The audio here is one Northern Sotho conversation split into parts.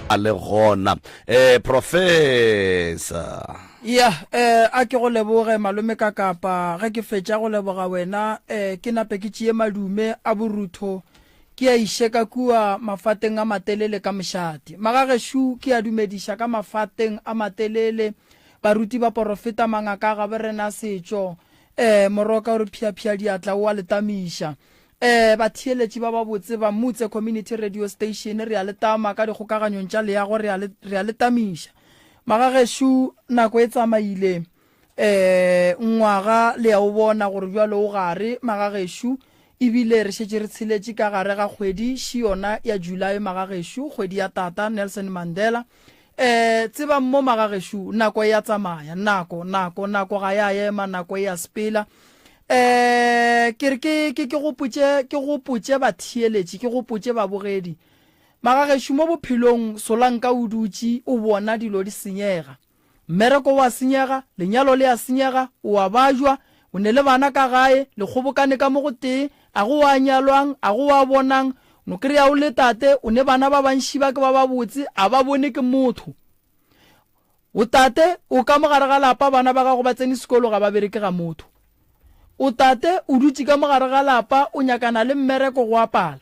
a le gona Professor a ke go leboge malome ka kapa ga ke fetša go leboga wena ke nape ke tšie madume a borutho ke a išeka kua mafateng a matelele ka mošate magageshu ke a dumediša ka mafateng a matelele baruti ba porofeta mangaka ga berena setšo moroka o re phiaphia diatla o a letamiša batheeletši ba botse ba Mutse Community Radio Station re a letama ka dikgokaganyong tša leago re a letamiša magageshu nako e tsamaile ngwaga le a o bona gore bjalo o gare magageshu ebile re šetše re tsheletše ka gare ga kgwedi yona ya July magageshu kgwedi ya tata Nelson Mandela tseba mo magageshu nako ya tsamaya nako ga ya ema nako ya spela ke go putše batheeletši ke go putše babogedi magageshu mo bophelong solanka o dutše o bona dilo di senyega mmereko wa senyega lenyalo le a senyega o a bajwa o ne le bana ka gae le kgobokane ka mo go tee a go a nyalwang a go a bonang no kry-a o le tate o ne bana ba bantši ba ke ba babotse a ba bone ke motho o tate o ka mogare ga lapa bana ba gago ba tsene sekolo ga ba bereke ga motho o tate o dutše ka mogare ga lapa o nyakana le mmereko go apala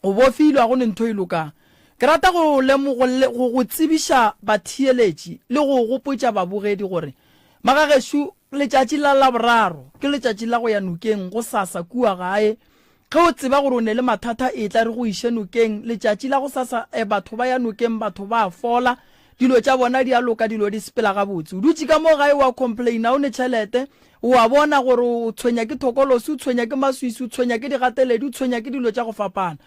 o bofilwa go ne ntho e lokang ke rata go tsebiša batheeletši le go gopotša babogedi gore magageshu letšatši la laboraro ke letšatši la go ya nokeng go sasa kua gae ge o tseba gore o ne le mathata e tla re go iše nokeng letšatši la go sasa batho ba ya nokeng batho ba fola dilo tša bona di a loka dilo di sepela gabotse o dutše ka mo gae wa complaina o ne tšhelete o a bona gore o tshwenya ke thokolosi o tshwenya ke maswisi o tshwenya ke digateledi o tshwenya ke dilo tša go fapana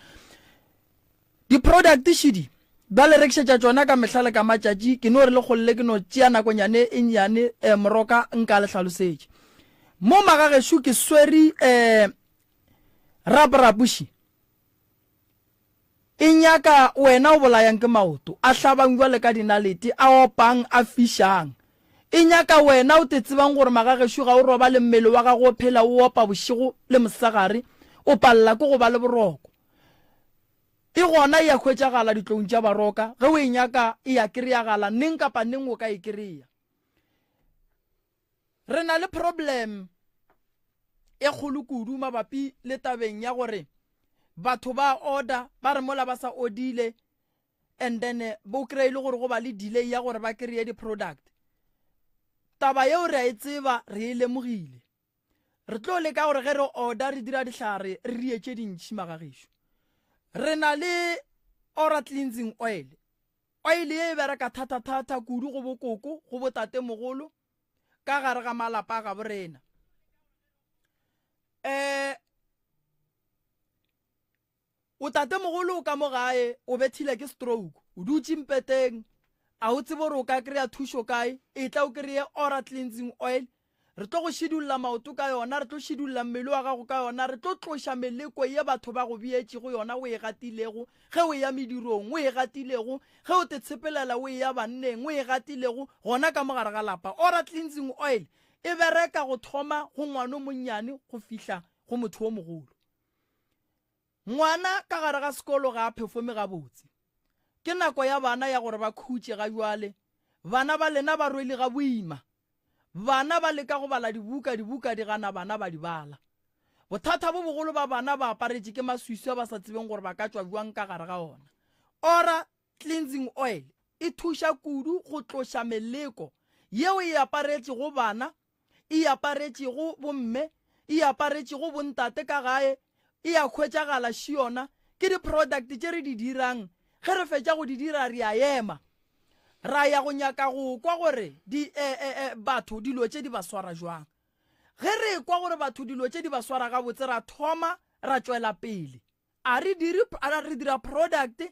di-product šidi ba le rekšetša tšona ka mehlale ka matšatši ke no re le kgolle ke no tšea nakonyane e nnyane moroka nka le hlalosetše mo magageshu ke sweri rabrabuši e nyaka wena o bolayang ke maoto a hlabang bjale ka dinalete a opang a fišang e nyaka wena o te tsebang gore magageshu ga o roba le mmele wa gago phela o opa bošego le mosagare o palela ke go ba le boroko e gona ya khwetšagala ditlong tša baroka ge o e nyaka e ya kry-agala neng kapa neng o ka e kry-a re na le problem e kgolo kudu mabapi le tabeng ya gore batho ba order ba re mola ba sa odile and then bo kry-ile gore go ba le delay ya gore ba kry-e di-product taba yeo re a e tseba re e lemogile re tlo leka gore ge re order re dira dihlare re rietše dintšhi magagesho re na le ora cleansing oil e bereka thata kudu go bokoko go botate mogolo ka gare ga malapa ga borena o tate mogolo o ka mo gae o bethile ke stroke o dutše mpeteng a o tsebe gore o ka kry-a thušo kae e tla o kry-e ora cleansing oil re tlo go šidulla maoto ka yona re tlo šidulla mmele wa gago ka yona re tlo tloša meleko ye batho ba go bietše go yona o e gatilego ge o ya medirong o e gatilego ge o te tshepelela o e ya banneng o e gatilego gona ka mogare ga lapa ora cleansing oil e bereka go thoma go ngwana monnyane go fihla go motho o mogolo ngwana ka gare ga sekolo ga a performe gabotse ke nako ya bana ya gore ba khutše ga jwale bana ba lena ba rwele ga boima bana ba leka go bala dibuka di gana bana ba di bala bothata bo bogolo ba bana ba aparetše ke maswiswi ba sa tsebeng gore ba ka tšwa bjang ka gare ga ona ora cleansing oil e thuša kudu go tloša meleko yeo e aparetše go bana e aparetše go bomme e aparetše go bontate ka gae e a khwetšagala šiona ke di-product tše re di dirang ge re fetša go di dira re a ema ra ya go nyaka go kwa gore batho dilo tše di ba swara jwang ge re kwa gore batho dilo tše di ba swara gabotse ra thoma ra tšwela pele a re dira product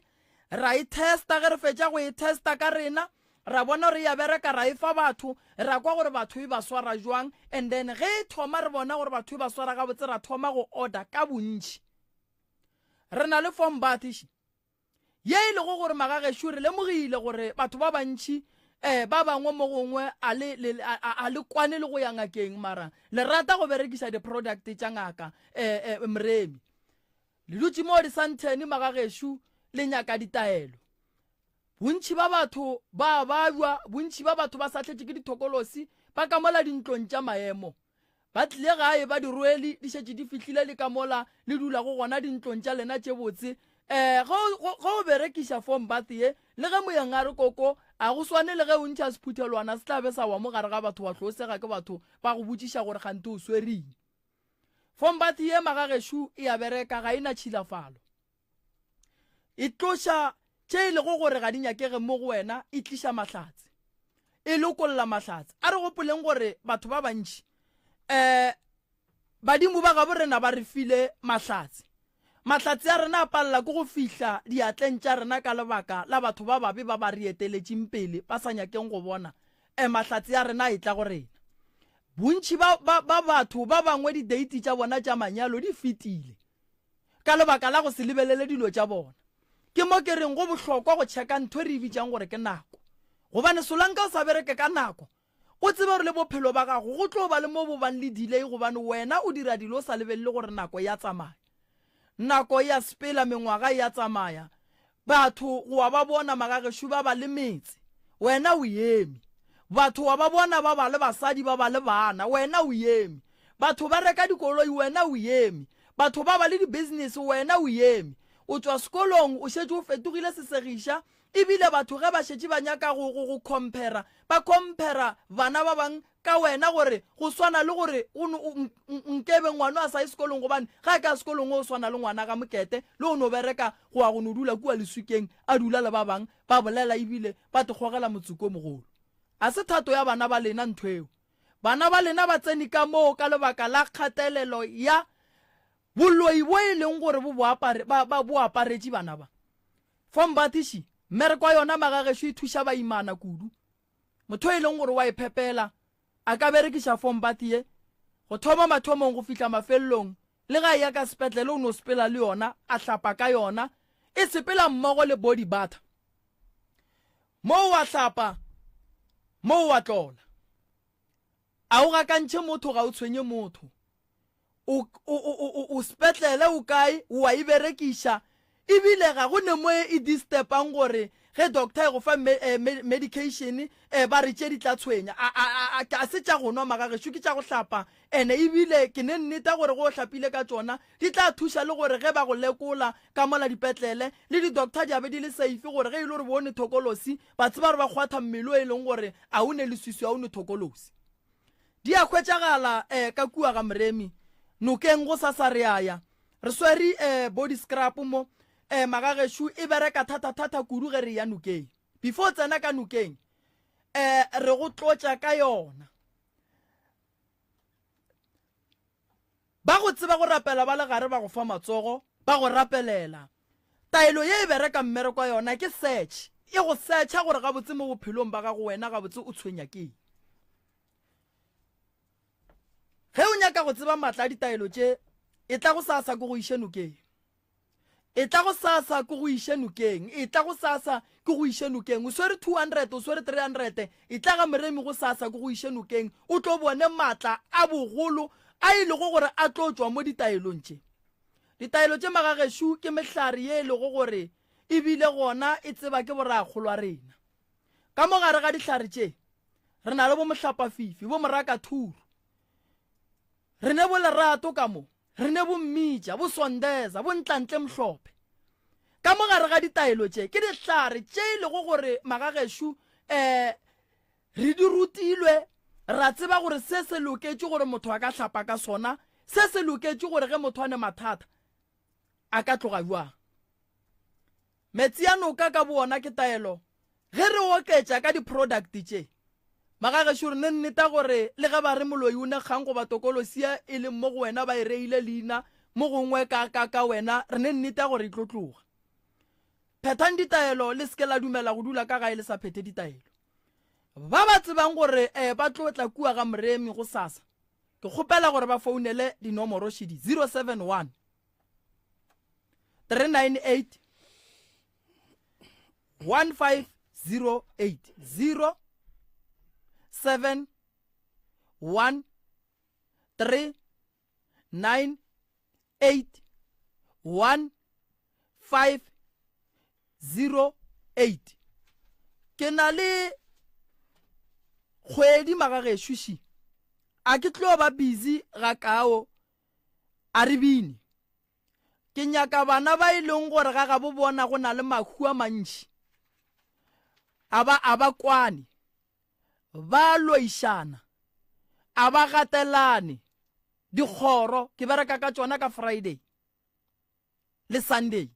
ra e testa ge re fetša go e testa ka rena ra bona re ya bereka ra e fa batho ra kwa gore batho e ba swara jwang and then ge e thoma re bona gore batho e ba swara gabotse ra thoma go order ka bontši re na le form batiši ye e le go gore magagesho re lemogile gore batho ba bantši ba bangwe mo gongwe a le kwane le go ya ngakeng mara le rata go berekisa di-product tša ngaka mremi le dutše mo di-santene magagesho le nyaka ditaelo bontši ba batho ba bajwa, bontši ba batho ba sa tletše ke dithokolosi ba ka mola dintlong tša maemo, ba tlile gae ba di rwele di šetše di fihlile le ka mola le dula go gona dintlong tša lena tše botse. Go berekiša Fombat ye le ge moyeng a re koko a go swane le ge o ntšha sephuthelwana se tla be sa wa mo gare ga batho wa tlosega ke batho ba go botšiša gore gante o swereng. Fombat ye magagešo e a bereka ga ena tšhilafalo, e tloša tše e lego gore ga di nyakege mo go wena, e tliša mahlatse, e lokolla mahlatse. A re gopoleng gore batho ba bantši badimo ba gabo rena ba re file mahlatse. Mahlatse a rena a palela ke go fihla diatleng tša rena ka lebaka la batho ba babe ba ba re eteletšeng pele ba sa nyakeng go bona mahlatse a rena e tla go rena. Bontši ba batho ba bangwe di-date tša bona tša manyalo di fetile ka lebaka la go se lebelele dilo tša bona. Ke mo ke reng go bohlokwa go tšheka ntho re e bitšang gore ke nako, gobane solanka o sa bereke ka nako o tsebe gore le bophelo ba gago go tlo ba le mo bo bang le delay, gobane wena o dira dilo o sa lebelele gore nako ya tsamaya, nako ya sepela, mengwaga ya tsamaya. Batho wa ba bona magagešo ba ba le metse, wena o eme. Batho wa ba bona ba ba le basadi ba ba le bana, wena o eme. Batho ba reka dikoloi, wena o eme. Batho ba ba le di-business, wena o eme. O tswa sekolong o šetše o fetogile sesegiša, ebile batho ge ba šetše ba nyaka go compara, ba compara bana ba bang ka wena gore go swana le gore nkebe ngwana a sa ye sekolong, gobane ga ka sekolong o swana le ngwana ga mokete le o no bereka go a go no dula kua leswikeng a dula le ba bang ba bolela ebile ba tekgogela motsoko mogolo. A se thato ya bana ba lena ntho eo. Bana ba lena ba tsene ka moo ka lebaka la kgatelelo ya boloi bo e leng gore bo aparetše bana ba. Fombatiši mmereko wa yona magagešo e thuša baimana kudu. Motho e leng gore wa iphepela a ka berekiša Fombat ye go thoma mathomong go fihla mafelelong, le ga ya ka sepetlele o no sepela le yona, a hlapa ka yona, e sepela mmogo le body butter. Mo wa hlapa, mo wa tlola, a o gakantšhe motho ga o tshwenye motho, o sepetlele o kae wa e berekiša, ebile ga go ne mo e distepang gore ge doctor e go fa medication ba re tše di tla tshwenya. A se tša go nwa magagešo, ke tša go hlapa, ene ebile ke ne nneta gore go o hlapile ka tšona di tla thuša le gore ge ba go lekola ka mola dipetlele le di-doctor di abe di le safe gore ge e le gore bone thokolosi ba tseba gore ba kgwatha mmelo e leng gore a o ne leswiswi a o ne thokolosi. Di a hwetšagala ka kua ga moremi nokeng go sasa re aya re swere body scrap mo magagešo e bereka thata kudu ge re ya nokeng. Before tsena ka nokeng re go tlotša ka yona, ba go tseba go rapela ba le gare ba go fa matsogo ba go rapelela. Taelo ye e bereka mmereko wa yona ke search, e go searcha gore gabotse mo bophelong ba gago wena gabotse o tshwenya keng. Ge o nyaka go tseba matla ditaelo tše e tla go sasa ke go iše nokeng, e tla go sasa ke go iše nokeng, e tla go sasa ke go iše nokeng. O swere 200, o swere 300, e tla ga moremi go sasa ke go iše nokeng. O tlo bone matla a bogolo a ile go gore a tlo tšwa mo ditaelong tše. Ditaelo tše magagešo ke mehlare ye le go gore e bile gona e tseba ke borakgolo a rena. Ka mo gare ga dihlare tše re na le bo mohlapafifi, bo moraka thuru, re ne bo lerato ka mo, re ne bo mmitša, bo sondeza, bo ntlantle mohlophe. Ka mo gare ga ditaelo tše ke dihlare tše e le go gore magagešo re di rutilwe, ra tseba gore se se loketše gore motho a ka hlapa ka sona, se se loketše gore ge motho a ne mathata a ka tloga jwang. Metsi a noka ka bona ke taelo ge re oketša ka di-product tše magagešo re ne nneta gore le ge ba re moloi o ne kgang go ba tokolosia e leng mo go wena ba e reile leina mo gongwe ka wena, re ne nneta gore e tlo tloga. Phethang ditaelo le seke la dumela go dula ka gae le sa phethe ditaelo. Ba ba tsebang gore ba tlo tla kua ga moremi go sasa ke kgopela gore ba founele dinomoro šidi 071 398 1508 07139811508. ke na le kgwedi magageshushi a ke tlo ba busy ga kao a re bine ke nyaka bana ba ileng gore ga ga bo bona go na le makhua mantši a ba kwane ba loishana a ba gatelane dikgoro ke bereka ka tsona ka Friday le Sunday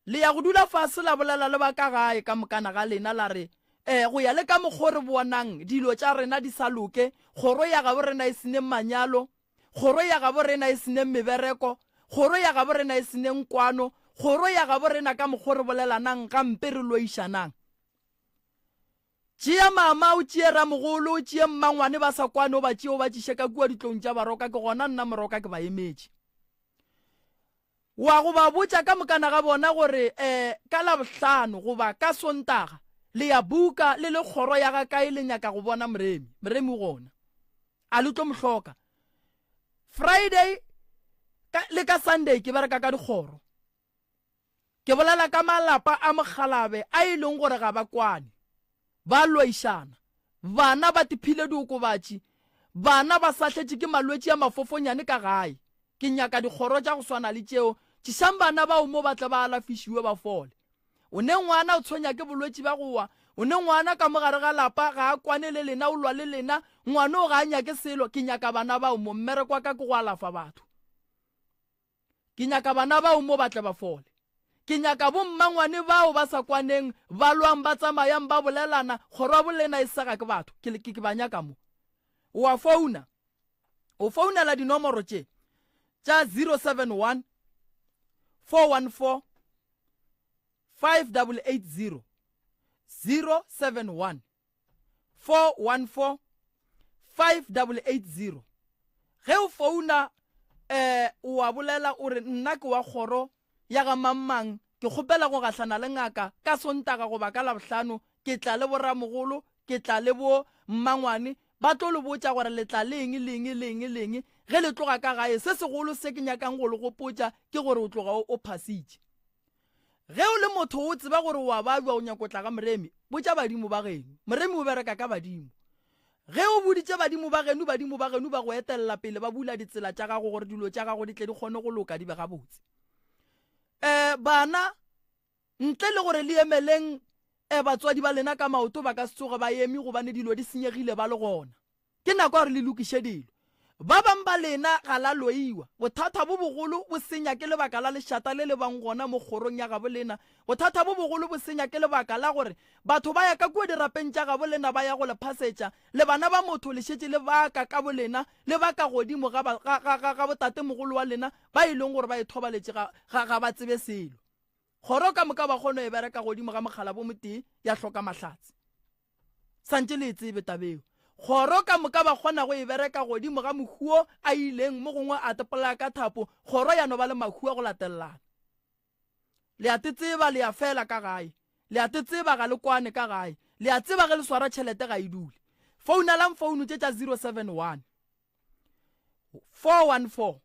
le ya go dula fase la bolela le ba ka gae ka mokana ga lena la re go ya le ka mogore bonang dilo tša rena di sa loke kgoro ya ga bo rena e sene manyalo kgoro ya ga bo rena e sene mebereko kgoro ya ga bo rena e sene kwano kgoro ya ga bo rena ka mogore bolelanang gampe re loišanang tšea mama o tšee ramogolo o tšee mmangwane ba sa kwane o ba tšeo ba tšiše ka kua ditlong tša baroka ke gona nna moroka ke ba emetše wa go ba botša ka mokana ga bona gore ka Labohlano goba ka Sontaga le ya buka le le kgoro ya ga kae le nyaka go bona moremi gona a le tlo mohloka Friday le ka Sunday ke bereka ka dikgoro ke bolela ka malapa a mogalabe a ileng gore ga ba kwane ba loishana bana ba tiphile diokobatši bana ba sahletše ke malwetši ya mafofonyane ka gae ke nyaka dikgoro tša go swana le tšeo tšišang bana bao mo ba tla ba alafišiwe ba fole o ne ngwana o tshwenya ke bolwetši ba gowa o ne ngwana ka mogare ga lapa ga a kwane le lena o lwa le lena ngwana o ga a nyake selo ke nyaka bana bao mo mmerekwa ka ke go alafa batho ke nyaka bana bao mo ba tla ba fole ke nyaka bo mmangwane bao ba sa kwaneng ba lwang ba tsamayang ba bolelana kgoro bolena e sega ke batho ke ba nyaka mo o founela dinomoro tše tša 071 414 5880 071 414 5880 ge o founa o a bolela o re nna ke wa kgoro ya ga mammang ke kgopela go gahlana le ngaka ka Sontaga goba ka Labohlano ke tla le boramogolo ke tla le bo mmangwane ba tlo le botša gore le tla leng ge le tloga ka gae se segolo se ke nyakang go le gopotša ke gore o tloga o phasitše ge o le motho o tseba gore wa bajwa o nyako tla ga moremi botša badimo ba geno moremi o bereka ka badimo ge o boditše badimo ba geno ba go etelela pele ba bula ditsela tša gago gore dilo tša gago di tle di kgone go loka di be gabotse bana ntle le gore le emeleng batswadi ba lena ka maoto ba ka se tsoge ba eme gobane dilo di senyegile ba le gona ke nako gore le lokiše dilo ba bang ba lena ga la loiwa bothata bo bogolo bo senya ke lebaka la lešata le le bang gona mo kgorong ya gabo lena bothata bo bogolo bo senya ke lebaka la gore batho ba ya ka kua dirapeng tša gabo lena ba ya go le phasetša le bana ba motho le šetše le baka ka bolena le baka godimo ga botate mogolo wa lena ba ileng gore ba e thobaletše ga ba tsebe selo kgoro ka moka ba kgone e bereka godimo ga mogala bo motee ya hloka mahlatse santše le e tsebe tabeo kgoro ka moka ba kgona go e bereka godimo ga mohuo a ileng mo gongwe a tepola ka thapo kgoro ya no ba le mahua go latelelana le a tseba le a fela ka gae le a tseba ga le kwane ka gae le a tseba ge le swara tšhelete ga e dule founelang founu tše tša 071 414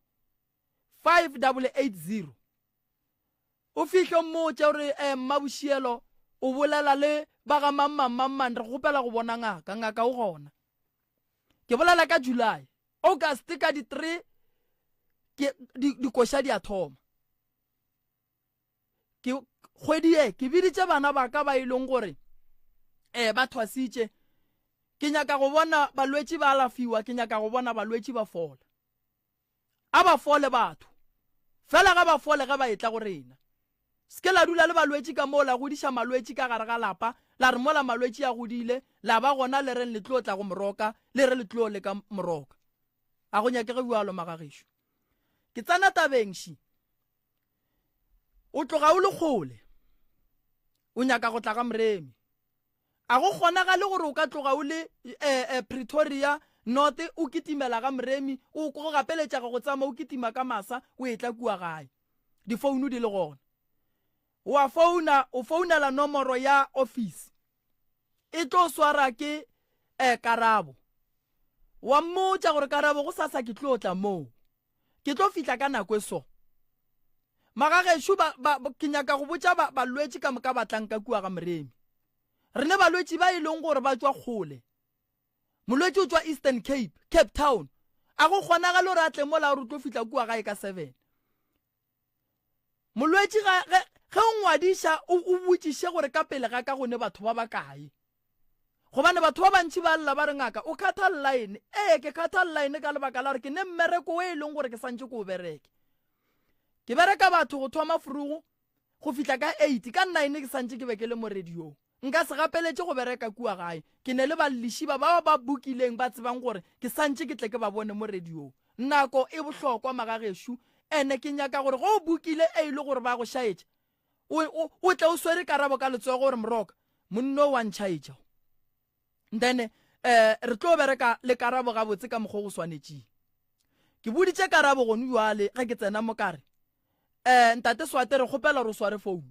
5880 o fihle mo tša gore mmabošielo o bolela le ba ga mammang re gopela go bona ngaka o gona ke bolela ka July August ka di 3 dikoša di a thoma ke kgwedi ke biditše bana ba ka ba ileng gore ba thwasitše ke nyaka go bona balwetši ba alafiwa ke nyaka go bona balwetši ba fola a ba fole batho fela ga ba fole ge ba etla go rena ske la dula le balwetši ka mo la godiša malwetši ka gare ga lapa la re mola malwetši a godile la ba gona le reng le tlo tla go moroka le re le tlo le ka moroka a go nyake ge bualo magagesho ke tsana tabeng shi o tloga o le kgole o nyaka go tla ga moremi a go kgona ga le gore o ka tloga o le Pretoria North o kitimela ga moremi o go gapeletša go tsama o kitima ka masa o etla kua gae di founu di le gona wa o founela nomoro ya office e tlo swara ke Karabo wa mmotša gore Karabo go sasa ke tlo tla moo ke tlo fitla ka nako eso magagesho ke nyaka go botša balwetši ka moka batlang ka kua ga moremi re ne balwetši ba e leng gore ba tswa kgole molwetši o tswa Eastern Cape Town a go kgonagale gore a tle mola gore o tlo fitlha kua gae ka 7 molwetši ge o ngwadiša o botšiše gore ka pele ga ka gone batho ba bakae gobane batho ba bantši ba lla ba re ngaka o khatha line ke khatha line ka lebaka la gore ke ne mmereko e leng gore ke santse ko o bereke ke bereka batho go thoma furugo go fitla ka 8 ka 9 ke santse ke be ke le mo radio nka se gapeletše go bereka kua gae ke ne le ballishiba ba bukileng ba tsebang gore ke santse ke tle ke ba bone mo radio nako e bohlokwa magageshu ene ke nyaka gore go bukile e ile gore ba go shaetša o tle o swere karabo ka letsogo gore moroka monno wa ntšhaetša then re tlo bereka le karabo ga botse ka mokgo go swanetšeng ke boditše karabo gone jwale ga ke tsena mo kare ntate swate re kgopela re sware phone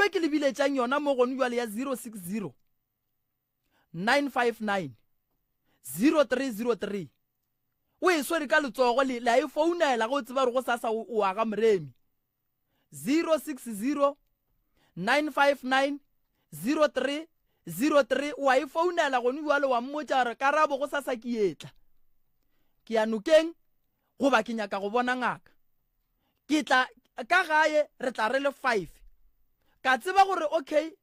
e ke lebiletšang yona mo gone jwale ya 060 959 0303 o e swere ka letsogo le a e founela go tseba re go sasa o aga moremi 060 959 0303 wa e founela gone jwale wa mmotša re karabo go sasa ke etla ke ya nokeng goba ke nyaka go bona ngaka ke tla ka gae re tla re le 5 ka tseba gore okay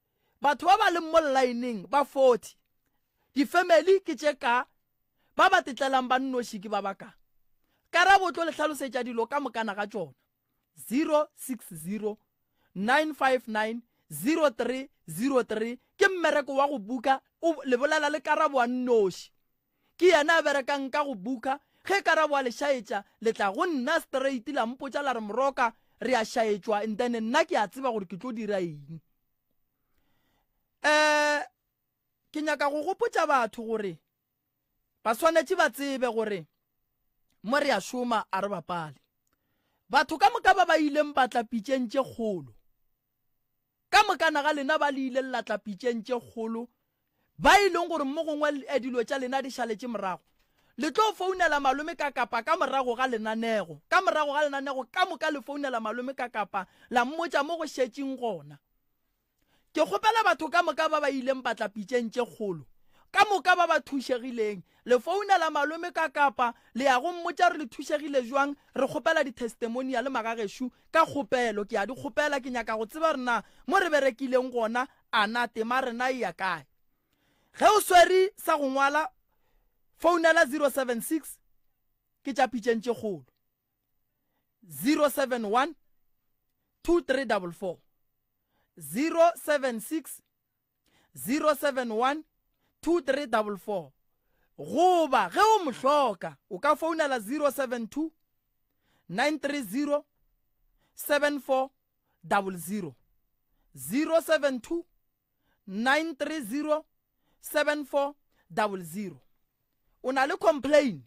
batho ba ba le mo lineng ba 40 di-family ke tše ka ba ba tetlelang ba nnoši ke ba baka karabo tlo le hlalosetša dilo ka mokana ga tšona 060 959 0303 ke mmereko wa go buka o le bolela le karabo wa nnoši ke yena a berekang ka go buka ge karabo wa le shaetša le tla go nna straight la mpotša la re moroka re a shaetšwa and then nna ke a tseba gore ke tlo dira eng ke nyaka go gopotša batho gore ba swanetše ba tsebe gore mo re a šoma a re bapale batho ka moka ba ileng ba tlapitšeng tše kgolo ka mokana ga lena ba le ile latapitšeng tše kgolo ba ileng gore mo gongwe dilo tša lena di šaletše morago le tlo founela malome ka kapa ka morago ga lenanego ka moka le founela malome ka kapa la mmotša mo go šetšeng gona ke kgopela batho ka moka ba ileng ba tlapitšeng tše kgolo ka moka ba thušegileng le founela malome ka kapa le ya go mmotša re le thušegile jwang re kgopela di-testimonial magageshu ka kgopelo ke a di kgopela ke nyaka go tseba rena mo re berekileng gona a na tema rena e ya kae ge o swere sa go ngwala founela 076 ke tša pitšeng tše kgolo 071 2344 076 071 2344 goba ge o mohloka o ka founela 072 930 7400 072 930 7400 o na le complain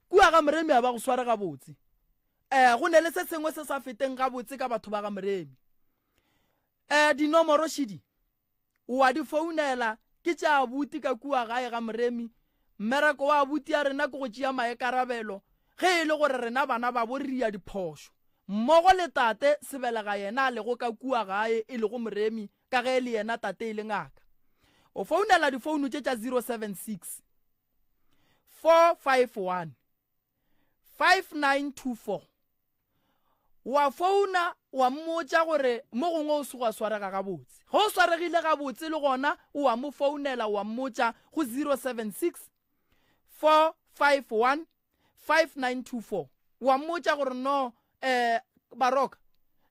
kua ga moremi a ba go swara ga botse go ne le se sengwe se sa feteng ga botse ka batho ba ga moremi dinomoro shidi o a di founela ke tša abuti ka kua gae ga moremi mmereko wa abuti a rena ke go tšea maekarabelo ge e le gore rena bana ba borria diphošo mmogo le tate sebelega yena a lego ka kua gae e lego moremi ka ge le yena tate e le ngaka o founela difounu tše tša 076 451 5924 wa founa wa mmotša gore mo gongwe o se go a swarega gabotse go swaregile gabotse le gona o a mo founela wa mmotša go 076 451 5924 wa mmotša gore no baroka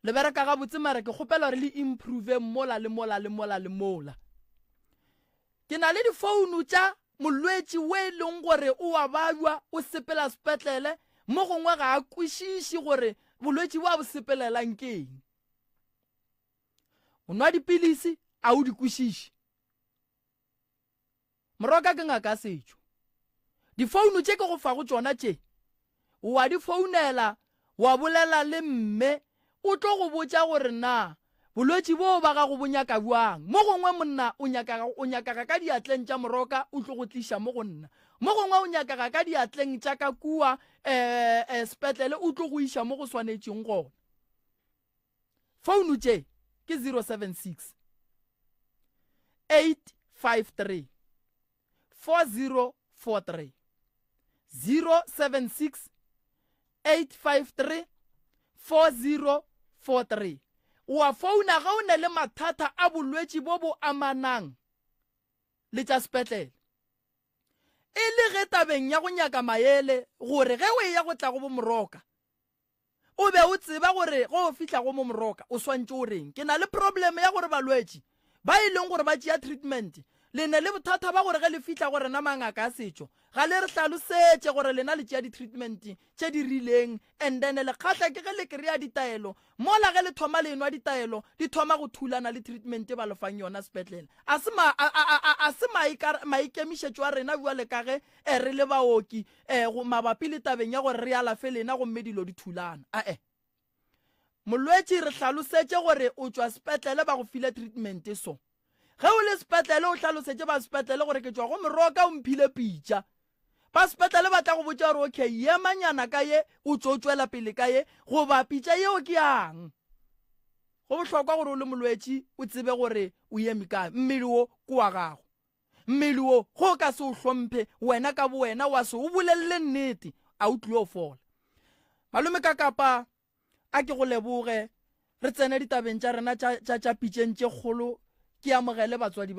le bereka gabotse mare ke kgopela re le improve mola le mola le mola le mola ke na le difounu tša molwetši we leng gore o a bajwa o sepela sepetlele mo gongwe ga a kwešiše gore bolwetši bo a bo sepelelang ke eng o nwa dipilisi a o di kwešiše moroka ke ngaka setšo difounu tše ke go fa go tšona tše wa di founela wa bolela le mme o tlo go botša gore na bolwetši bo ba ga go bonyaka bjang mo gongwe monna o nyakaga ka diatleng tša moroka o tlo go tliša mo go nna mo gongwe o nyakaga ka diatleng tša ka kua sepetlele o tlo go iša mo go swanetšeng gona founu tše ke 076 853 4043 076 853 4043 wa founa ga o ne le mathata a bolwetši bo bo amanang le tša sepetlele e le ge tabeng ya go nyaka maele gore ge o ya go tla go bomoroka o be o tseba gore go o fihla go momoroka o swantse o reng ke na le problem ya gore balwetši ba e leng gore ba tšea treatment le ne le bothata ba gore ge le fihla gore na mangaka a setšo ga le re hlalosetše gore lena le tšea di-treatment tše di rileng and then le kgatla ke ge le kry-a ditaelo mola ge le thoma lenwa ditaelo di thoma go thulana le treatment ba lefang yona sepetlele a se maikemišetšo a rena bua le ka ge re le baoki mabapi le tabeng ya gore re alafe lena gomme dilo di thulana molwetši re hlalosetše gore o tšwa sepetlele ba go file treatment so ge o le sepetlele o hlalosetše ba sepetlele gore ke tšwa go moroka o mphile pitša ba sepetlele ba tla go botša gore okay ye manyana ka ye o tšo tšwela pele ka ye goba pitša yeo ke yang go bohlokwa gore o le molwetši o tsebe gore o eme kae mmele wo ke wa gago mmele wo go ka se o hlomphe wena ka bo wena wa se o bolelele nnete a o tlile o fola malome ka kapa a ke go leboge re tsene ditabeng tša rena tša pitšeng tše kgolo ke amogele batswadi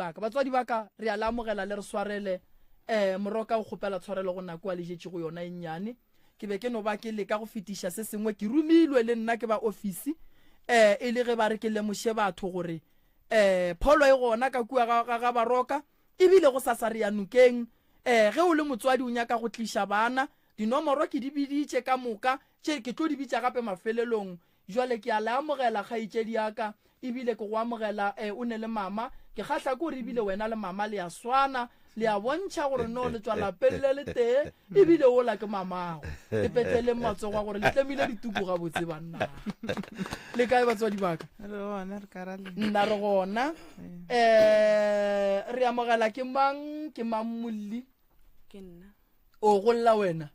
baka re a le amogela le re swarele moroka o kgopela tshwarelo go nako a lejetše go yona e nnyane ke be ke no ba ke leka go fetiša se sengwe ke romilwe le nna ke ba ofisi e le ge ba re ke lemoše batho gore pholo e gona ka kua ga baroka ebile go sa re ya nokeng ge o le motswadi o nyaka go tliša bana dinomoro ke di biditše ka moka ke tlo di bitša gape mafelelong jwale ke a le amogela kgaetšedi yaka ebile ke go amogela o ne le mama ke kgahla ke gore ebile wena le mama le a swana le a bontšha gore no le tswa lapelle le tee ebile o la ke mamago le petlele matsogo a gore le tlemile dituku ga botse banna le kae batswadi baka nna re gona re amogela ke mang molli o golla wena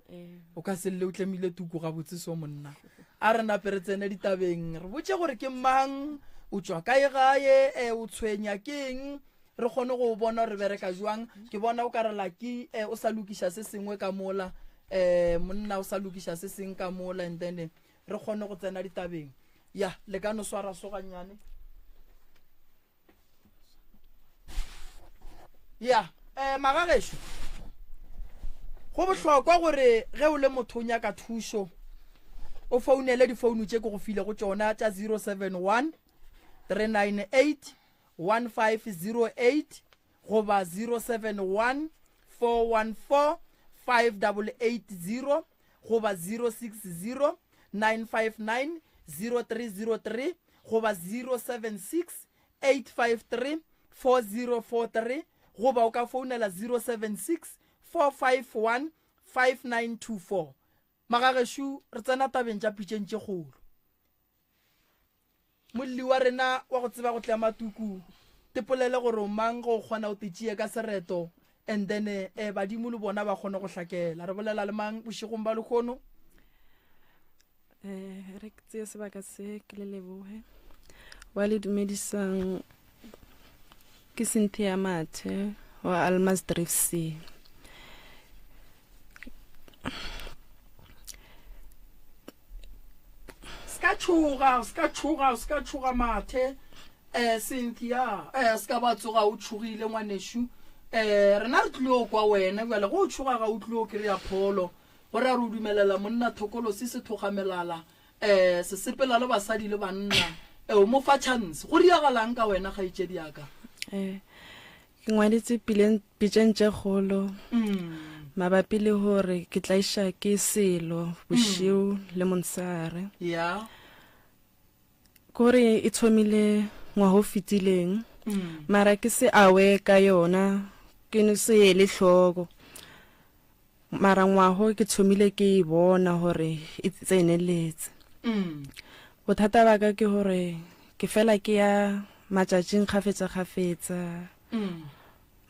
o ka se le o tlemile tuku ga botse so monna a re nape re tsene ditabeng re botše gore ke mang o tšwa kae gae o tshwenya keng re kgone go bona re bereka jwang ke bona o ka re laki o sa lokiša se sengwe ka mola monna o sa lokiša se seng ka mola and then re kgone go tsena ditabeng ya le ka no swara soganyane ya magagešo go bohlokwa gore ge o le motho o nyaka thušo o founele difounu tše ke go file go tšona tša 071 398 1508 goba 071 414 5880 goba 060 959 0303 goba 076 853 4043 goba o ka founela 076 451 5924 magagešo re tsena tabeng tša pitšeng tše kgolo molli wa rena wa go tseba go tlea matuku tepolele gore o mang go kgona o tetšie ka sereto and then badimo le bona ba kgone go hlakela re bolela le mang bošegong ba lekgono re ke tseye sebaka se ke le leboge wa le dumedisang ke Cynthia Mathe wa Almas Drift C ska tšhoga Mathe Cynthia ska ba tsoga o tšhogile ngwaneshu rena re tlile o kwa wena bjale go o tšhoga ga o tlile o kry-a pholo gore a re o dumelela monna thokolosi se thogamelala se sepela le basadi le banna o mo fa chance go riagalang ka wena ga itšedi yaka ke ngwaditse pitšeng tše kgolo mabapi le gore ke tla iša ke selo bošio le monsare ya gore e thomile ngwago fitileng mara ke se awe ka yona ke no se ele hloko mara ngwago ke thomile ke bona gore e tseneletse bothata ba ka ke gore ke fela ke ya matšatšing kgafetsa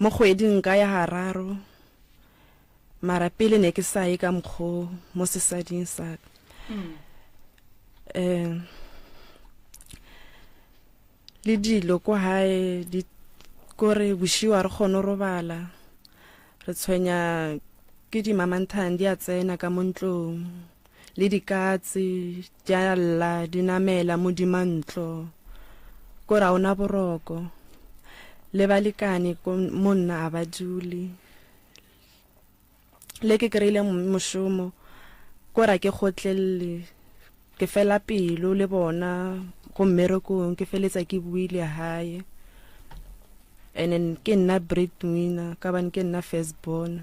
mo kgweding ka ya hararo mara pele ne ke sa ye ka mkgo mo sesading sa le dilo kwa hae kore bushiwa re kgone robala re tshwenya ke di mamanthang di a tsena ka montlong le dikatse di a lla di namela mo dimantlo kore a ona boroko le balekane ko monna a ba dule le ke kreile moshomo kora ke gotlelle ke fela pelo le bona go mmerekong ke feletsa ke buile hae and then ke nna breadwinner ka bane ke nna firstborn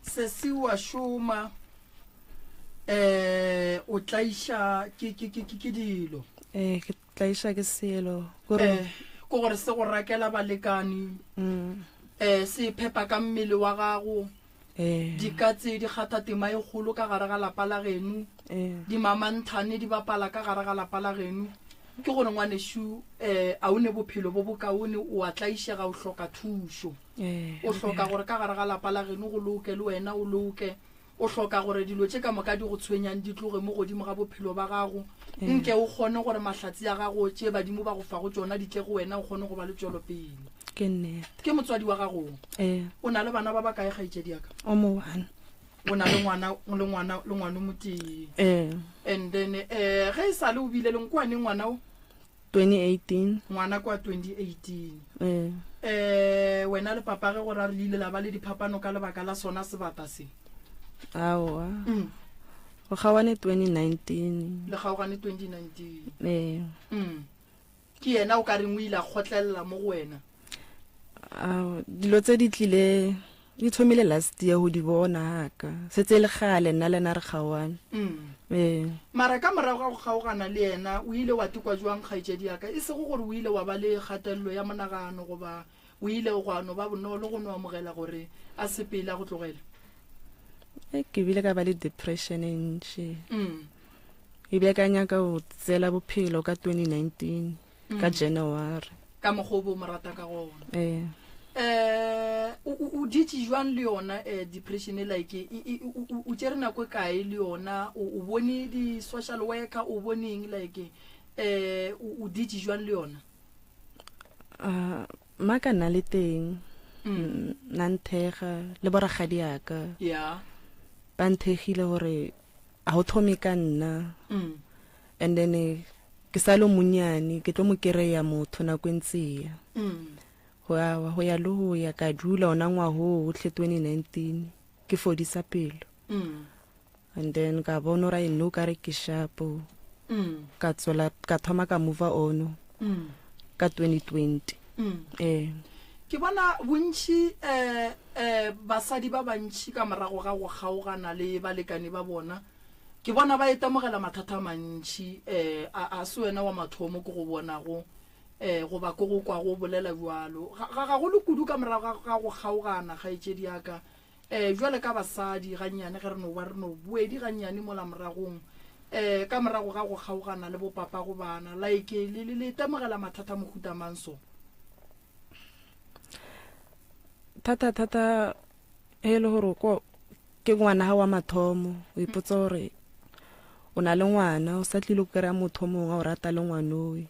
se wa shoma o tlaisha ke dilo ke tlaisha ke selo gore go gore se go rakela balekani se phepa ka mmele wa gago dikatse di gata tema e golo ka gare ga lapa la genu di mamanthane di bapala ka gare ga lapa la genu ke gore ngwaneshu a o ne bophelo bo bokaone o a tlaishega o hloka thušo o hloka gore ka gare ga lapa la genu go loke le wena o loke o hloka gore dilo tše ka moka di go tshwenyang di tloge mo godimo ga bophelo ba gago nke o kgone gore mahlatsi ya gago tše badimo ba go fa go tšona di tle go wena o kgone go ba le tšwelopele ke nnete ke motswadi wa gago o na le bana ba ba kae kgaetšedi yaka o mo one o na le ngwana motee and then ge e sa le o bile leng kwa ne ngwana o 2018 ngwana kwa 2018 wena le papa ge gore a re ile la ba le diphapano ka lebaka la sona sebata se aowa go kgawane 2019 le kgaogane 2019 ke yena o ka reng o ile a kgotlelela mo go wena dilo tse di tlile di thomile last year ho di bona haka setse le gale nna lena re kgawane mara ka morago ga go kgaogana le yena o ile wa tikwa jwang kgaetšedi yaka e sego gore o ile wa ba le kgatelelo ya monagano goba o ile go ano ba bonolo go no amogela gore a sepele a go tlogela ke bile ka ba le depression ntši e bile ka nyaka go tsela bophelo ka 2019 ka January ka mogobo mo rata ka gona o ditse jwang le yona depression like o tsere nako kae le yona o bone di social worker o boneng like o ditse jwang le yona maka nna le teng nanthega le boragadi yaka ba nthegile gore a go thome ka nna and then ke sa le monyane ke tlo mo kereya motho nako ntseya go ya le go ya ka dula ona ngwago otlhe 2019 ke fodisa pelo and then ka bona ra eno ka re ke shapo ka tswela ka thoma ka move on ka 2020 ke bona bontši basadi ba bantši ka morago ga go kgaogana le balekane ba bona ke bona ba etamogela mathata mantši a se wena wa mathomo ke go bonago goba ko go kwa go bolela bjalo ga go le kudu ka morago ga go kgaogana kgaetšedi yaka jwale ka basadi gannyane ge re no ba re no buedi gannyane mo la moragong ka morago ga go kgaogana le bopapa go bana like le etamogela mathata mohuta mang so thata e le gore ko ke ngwana ha wa mathomo o ipotsa gore o na le ngwana o sa tlile go kry-a motho mongwe a o rata le ngwanoi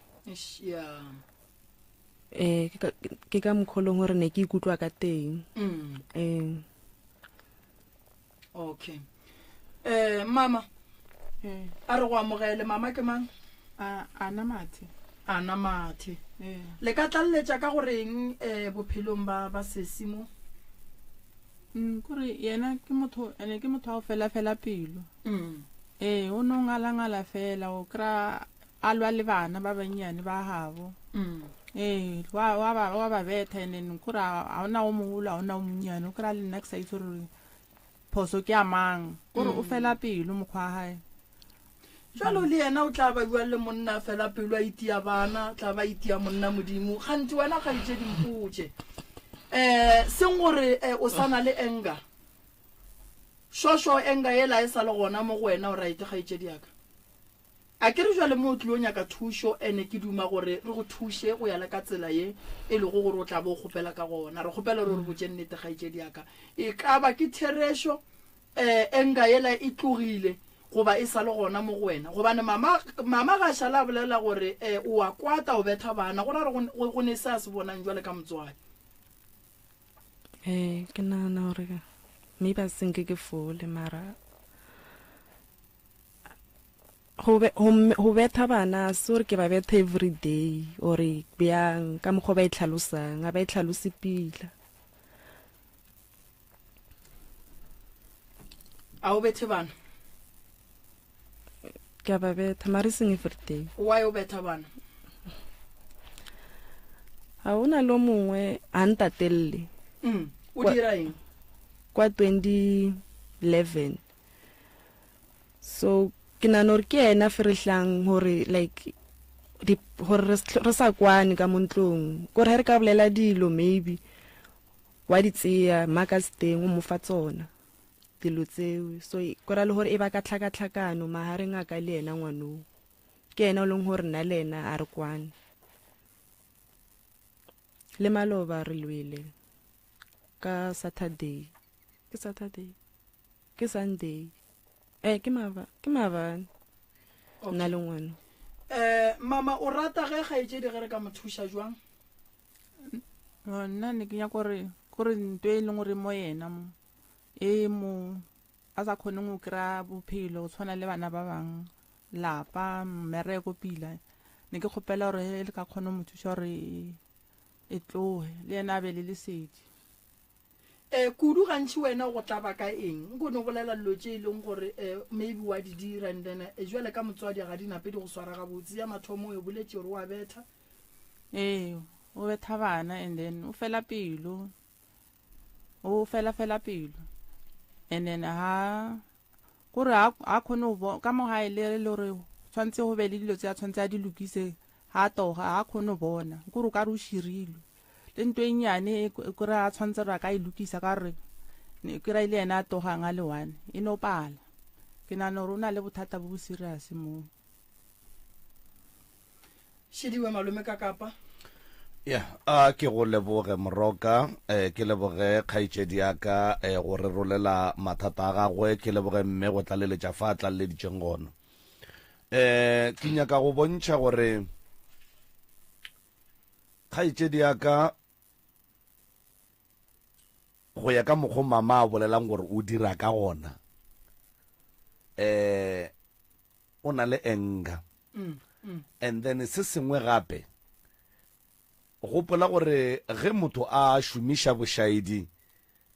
ke ka mokgolong gore ne ke ikutlwa ka teng okay mama a re go amogele mama ke mang ana mathe le ka tlalletša ka goreng bophelong ba sesimo kore yena ke motho ene ke motho a o fela pelo o no ngala fela o kra alwa le bana ba banyane ba habo wa ba betha ene nkura a ona o mogolo a ona o monyane o kra le nna ke sa itse gore phoso ke a mang kore o fela pelo mokgwa hae jalo le yena o tla ba bua le monna fela pelo a itia bana tla ba itia monna modimo gantsi wena ga itse dimpotse seng gore o sana le enga shosho enga ela e sa le gona mo go wena o right ga itse diaka a ke re jwale mo tlo nya ka thusho ene ke duma gore re go thushe go ya le ka tsela ye e le go gore o tla bo gopela ka gona re gopela re go tsennete ga itse diaka e ka ba ke theresho enga ela e tlogile goba e sa le gona mo go wena gobane mama ga shala bolela gore o a kwata o betha bana go ra go ne se a se bonang jwale ka motswadi ke nana gore maybe a senke ke fole mara go betha bana se gore ke ba betha every day ore bjang ka mokgwa ba e tlhalosang ga ba e tlhalose pila a o bethe bana ke ba betha mara seng every day why o betha bana a ona lo mongwe a ntatelle o dira eng kwa 2011 so ke nana gore ke ena ferehlang gore like gore re sa kwane ka montlong gore re ka bolela dilo maybe wa di tseya makasteng o mo fa tsona dilo tseo so gore le gore e ba ka tlhakatlhakano mahareng a ka le ena ngwanong ke ena o leng gore nna le ena a re kwane le maloba re lwele ka Saturday ke Sunday ke mabane nna le ngwana mama o rata ge gaetse di gere ka mothusha jwang nna ne ke nya gore ntwe e leng gore mo yena mo a sa khone go kra bophelo o tshwana le bana ba bang lapa mmereko pila ne ke khopela gore le ka khone mothusha gore e tlohe le yena be le lesedi kudu gantši wena go tla ka eng go no bolela lotse e leng gore maybe wa di dira and then jwale ka motswadi ga di nape di go swara ga botse ya mathomo e boletse gore wa betha o betha bana and then o fela pelo and then gore a khone go ka mo ga ile le gore tshwantse go be le dilo tse a tshwantse a di lokise ha toga a khone bona gore ka re o shirilwe le ntwe nyane gore a tshwantse ra ka ilukisa ka re ne ke ra ile ena a togang a le one e no pala ke nana rona le bothata bo serious mo Shidiwe malume ka kapa ke go leboge Moroka ke leboge kgaitsedi ya ka go re rolela mathata a gagwe ke leboge mme go tlaleletša fa tla le ditšeng gona ke nyaka go bontšha gore kgaitsedi ya ka go ya ka mokgwa mama a bolelang gore o dira ka gona o na le enga and then se sengwe gape gopola gore ge motho a šomiša bošaedi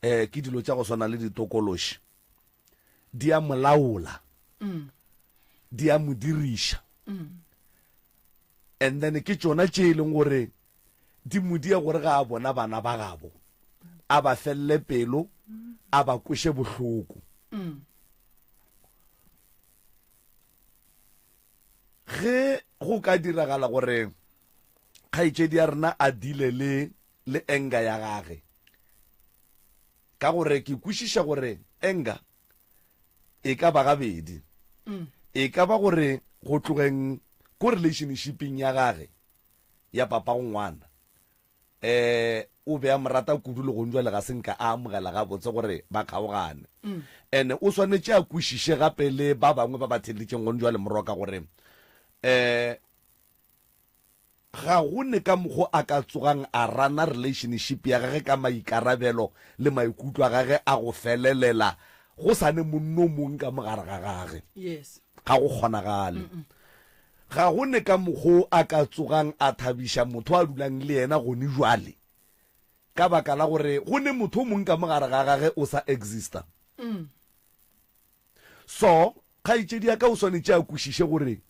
ke dilo tša go swana le ditokološi di a molaola di a mo diriša and then ke tšona tše e leng gore di modia gore ga a bona bana ba gabo a ba felle pelo a ba kweše bohloko ge go ka diragala gore kgaitsedi ya rena a dile le enga ya gage ka gore ke kwešiša gore enga e ka ba gabedi e ka ba gore go tlogeng ko relationshiping ya gage ya papa go ngwana o be a morata kudu le gonjwa le ga senka a amogela ga botse gore ba kgaogane ene o swanetse a kwešiše gape le ba bangwe ba ba theleditšeng gonjwa le Moroka gore ga go ne ka mokgwa a ka tsogang a rana relationship ya gage ka maikarabelo le maikutlo a gage a go felelela go sane monno mongwe ka mogare ga gage ga go kgonagale ga go ne ka mokgwa a ka tsogang a thabiša motho a dulang le yena gone jwale ka baka la gore go ne motho mongwe ka mogare ga gage o sa exista so kgaitsedi ya ka o swanetse a kwešiše gore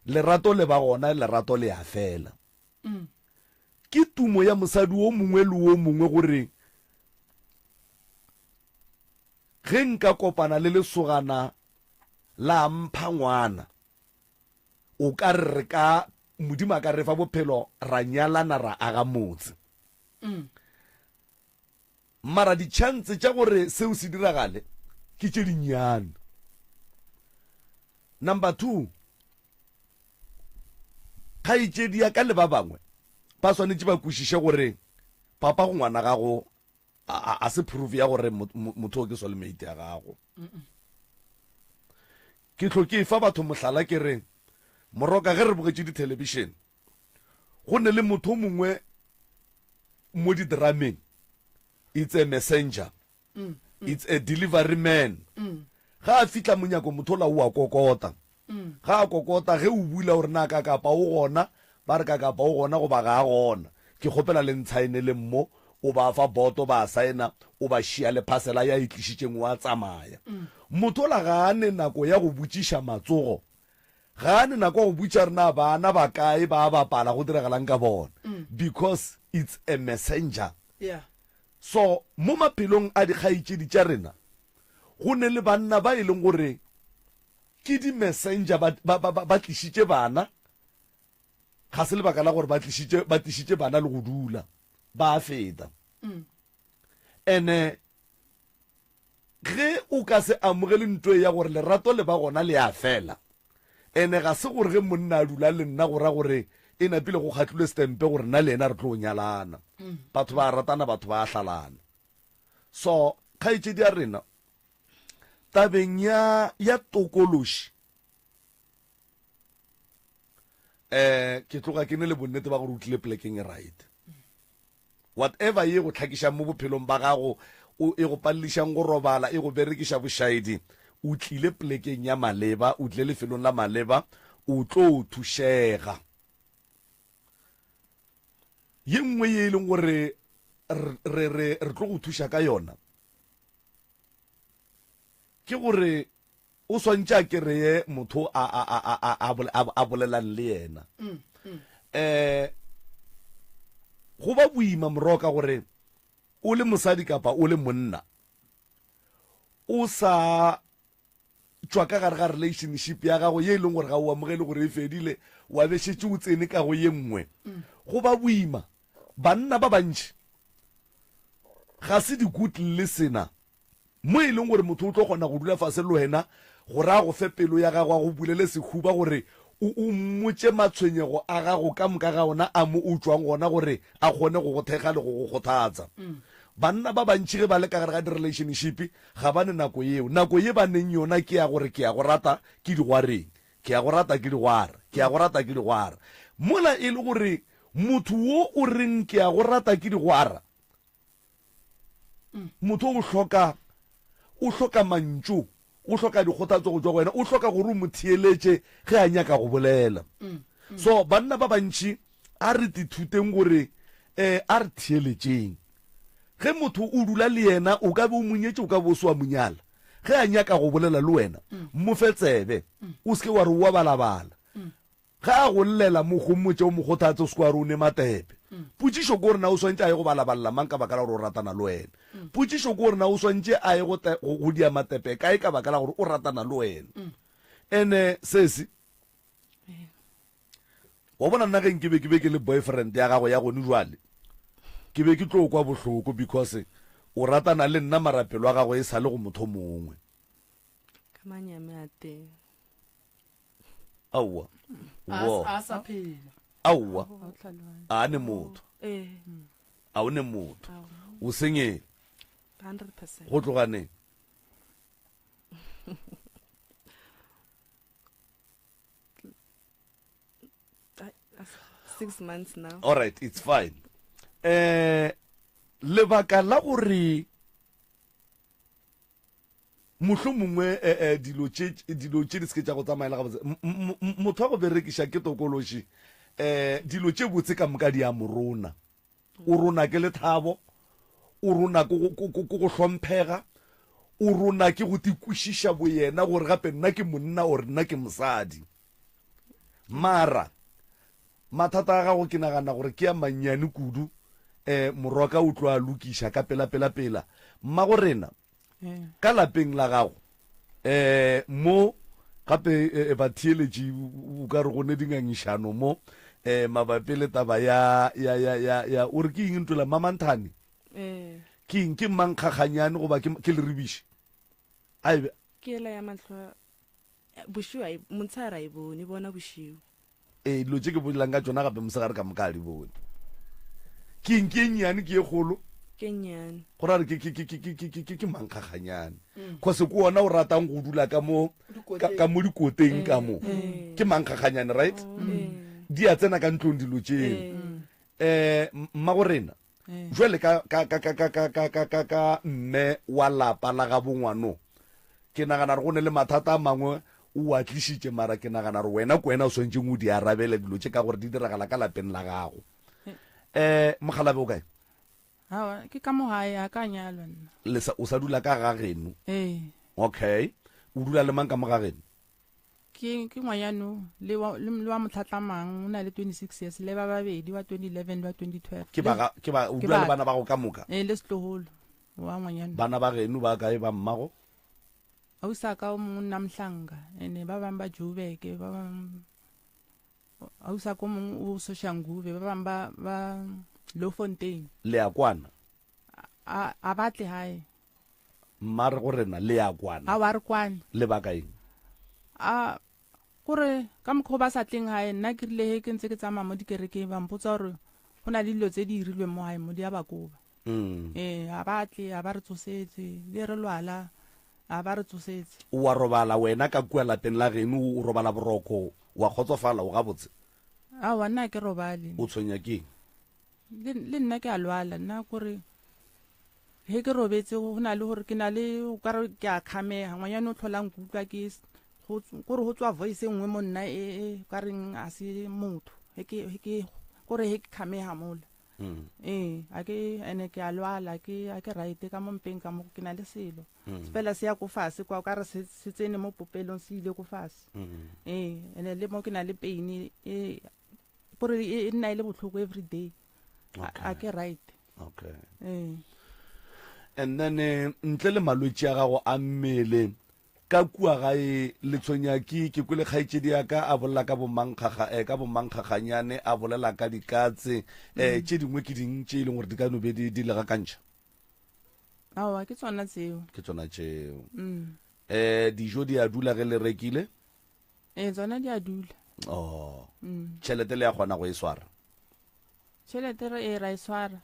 lerato le ba gona lerato le a fela ke tumo ya mosadi o mongwe le o mongwe gore ge nka kopana le lesogana la mpha ngwana o ka re ka modimo a ka re fa bophelo ra nyalana ra aga motse mara ditšhantse tša gore seo se diragale ke tše dinnyane number 2 kgaitsedi ya ka le ba bangwe ba swanetse ba kwešiše gore papa go ngwana gago a se proof ya gore motho o ke soulmate ya gago ke tlo ke fa batho mohlala ke reng moroka ge re bogetse di-television go ne le motho mongwe mo di-drameng it's a messenger it's a delivery man ga a fitla monyako motho la o a kokota ga a kokota ge o bula gore na ka kapa o gona ba re ka kapa o gona go ba ga a gona ke kgopela le ntshaene le mmo o ba fa boto ba saena o ba shia le phasela ya itlišitšeng wa tsamaya motho la ga ane nako ya go botšiša matsogo ga ane nako ya go botša rena bana ba kae ba bapala go diregelang ka bona because it's a messenger so mo maphelong a dikgaitšedi tša rena go ne le banna ba e leng gore ke di-messenger ba tlišitše bana ga se lebaka la gore ba tlišitše bana le go dula ba feta ene ge o ka se amogele ntho ya gore lerato le ba gona le a fela ene ga se gore ge monna a dula le nna gora gore e napile go kgatlhilwe stempe gore nna le ena re tlo nyalana batho ba ratana batho ba hlalana so kgaitšedi ya rena tabeng ya tokološi ke tloga ke ne le bonnete ba gore o tlile plekeng e right whatever ye go tlhakišang mo bophelong ba gago e go palelišang go robala e go berekiša bošaedi o tlile plekeng ya maleba o tlile lefelong la maleba o tlo o thušega ye nngwe ye e leng gore re tlo go thuša ka yona ke gore o swantše a kereye motho a bolelang le yena go ba boima moroka gore o le mosadi kapa o le monna o sa tswa ka gare ga relationship ya gago ye e leng gore ga o amogele gore e fedile wa bešetse o tsene ka go ye nngwe go ba boima banna ba bantši ga se di-good listener mo e leng gore motho o tlo kgona go dula fase le wena gore a go fe pelo ya gago a go bulele sekhuba gore o mmotse matshwenyego a gago ka moka ga ona a mo utswang gona gore a kgone go go thekga le go go kgothatsa banna ba bantši ge ba le ka gare ga di-relationship ga ba ne nako eo nako ye ba neng yona ke ya gore ke ya go rata ke digwareng ke ya go rata ke digwara ke ya go rata ke digwara mola e le gore motho wo o reng ke ya go rata ke digwara motho o hloka mantšu o hloka dikgothatso go tswa go wena o hloka gore o mo theeletše ge a nyaka go bolela so banna ba bantši a re tithuteng gore a re theeletšeng ge motho o dula le yena o ka be o monyetse o ka be o se wa monyala ge a nyaka go bolela le wena mo fe tsebe o seke wa re o wa balabala ge a go llela mo gommotse o mogothatse o seke wa re o ne matepe potšišo ko gore na o swantše a ye go balabalela mang ka baka la gore o ratana le wena potšišo ko gore na o swantše a ye go dia matepe kae ka baka la gore o ratana le wena ene sesi wa bona nna geng ke be ke le boyfriend ya gago ya gone jwale ke be ke tlo kwa bohloko because o ratana le nna marapelo a gago e sa le go motho mongwe ka manyame a teng aowa a sa phela aowa a ne motho a o ne motho o senyele 100% go tloganeng 6 months now. All right, it's fine. Lebaka la gore mohlomongwe dilo tše di se ke tša go tsamaela gabotse motho wa go berekiša ke tokološi dilo tše botse ka moka di a morona o rona ke lethabo o rona ko go hlomphega o rona ke go tikwišiša boyena gore gape nna ke monna ore nna ke mosadi mara mathata a gago ke nagana gore ke ya mannyane kudu moroka o tlo a lokiša ka pela mma go rena ka lapeng la gago mo gape batheeletši o ka re gone dingangišano mo mabapi le taba ya o re ke eng ntola mamanthane ke eng ke mmankgaganyane goba ke le rebiše aibe ke ela ya matlho bošiwa montshara e bone bona bošiwa dilo tše ke bolelang ka tsona gape mosegare ka moka a di bone ke eng ke e nnyane ke e kgolo ke nyane go ra re ke mankgaganyane cause ke ona o ratang go dula ka mo dikoteng ka mo ke mankgaganyane right di a tsena ka ntlong dilo tseno mma go rena jwale ka mme wa lapa la ga bongwano ke nagana re go ne le mathata a mangwe o a tlisitse mara ke nagana re wena ko wena o swantse o di arabele dilo tse ka gore di diragala ka lapeng la gago mogalabe o kae ke ka mogae a ka nyalwa nna o sa dula ka ga geno okay o dula le mang ka mo ga geno ke ngwanyano le wa motlhatlamang o na le 26 years le ba babedi wa 2011 wa 2012 o dula le bana ba go ka moka le setloholo wa ngwanyano bana ba geno ba kae ba mmago ausaka o monna Mhlanga ene ba bang ba Joburg ba bang ausaka o mong o Soshanguve ba bang ba Lofontein le ya kwana a batle hae mare go rena le ya kwana a wa re kwana le ba kae gore ka mokgwa ba sa tleng hae nna ke rile he ke ntse ke tsamaya mo dikerekeng ba mpotsa gore go na le dilo tse di irilweng mo hae mo di a bakoba a batle a ba re tsosetse le re lwala a ba re tsosetse o wa robala wena ka kua lapeng la geno o robala boroko wa kgotsofala o gabotse a wa nna ke robale o tshwenya ke le nna ke a lwala nna gore he ke robetse go na le gore ke na le o ka re ke a khamega ngwanyane o tlholang kutlwa ke gore go tswa voice nngwe mo nna ka reng a se motho gore he ke khamega mola a ke ene ke a lwala a ke right ka mo mpeng ka mo ke na le selo fela se ya go fase kwa ka re se tsene mo popelong se ile go fase ene le mo ke na le pain gore e nna ile botlhoko every day a ke right okay and then ntle le malwetse a gago a mmele ka kua gae le tshonyaki ke kwele kgaitsedi ya ka a bolela ka bomankgaganyane a bolela ka dikatse tše dingwe ke ding tše e leng gore di ka no be di lega kantšha awa ke tsona tseo dijo di a dula ge le rekile tsona di a dula tšhelete le ya kgona go e swara tšhelete ra e swara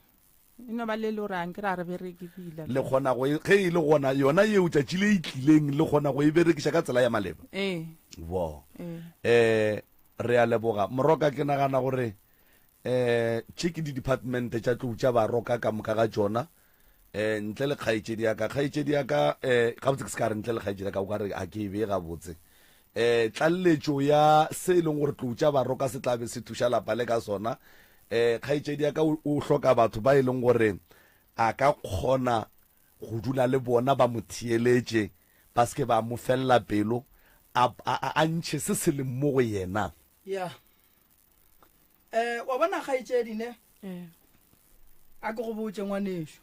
ino ba le lorang ke ra re bereke pila le kgona go ge e le gona yona yeo tšatši le itlileng le kgona go e berekiša ka tsela ya maleba bo re a leboga moroka ke nagana gore tše ke di-departmente tša tlou tša baroka ka moka ga tšona ntle le kgaitsedi ya ka gabotse ke se ka re ntle le kgaitsedi ya ka o ka re a ke e bee gabotse tlaleletšo ya se e leng gore tlou tša baroka se tlabe se thuša lapa le ka sona kgaitsedi ya ka o hloka batho ba e leng gore a ka kgona go dula le bona ba mo thieletše ba seke ba mo felela pelo a ntšhe se se leng mo go yena wa bona kgaitsedi ne a ke go botse ngwanešo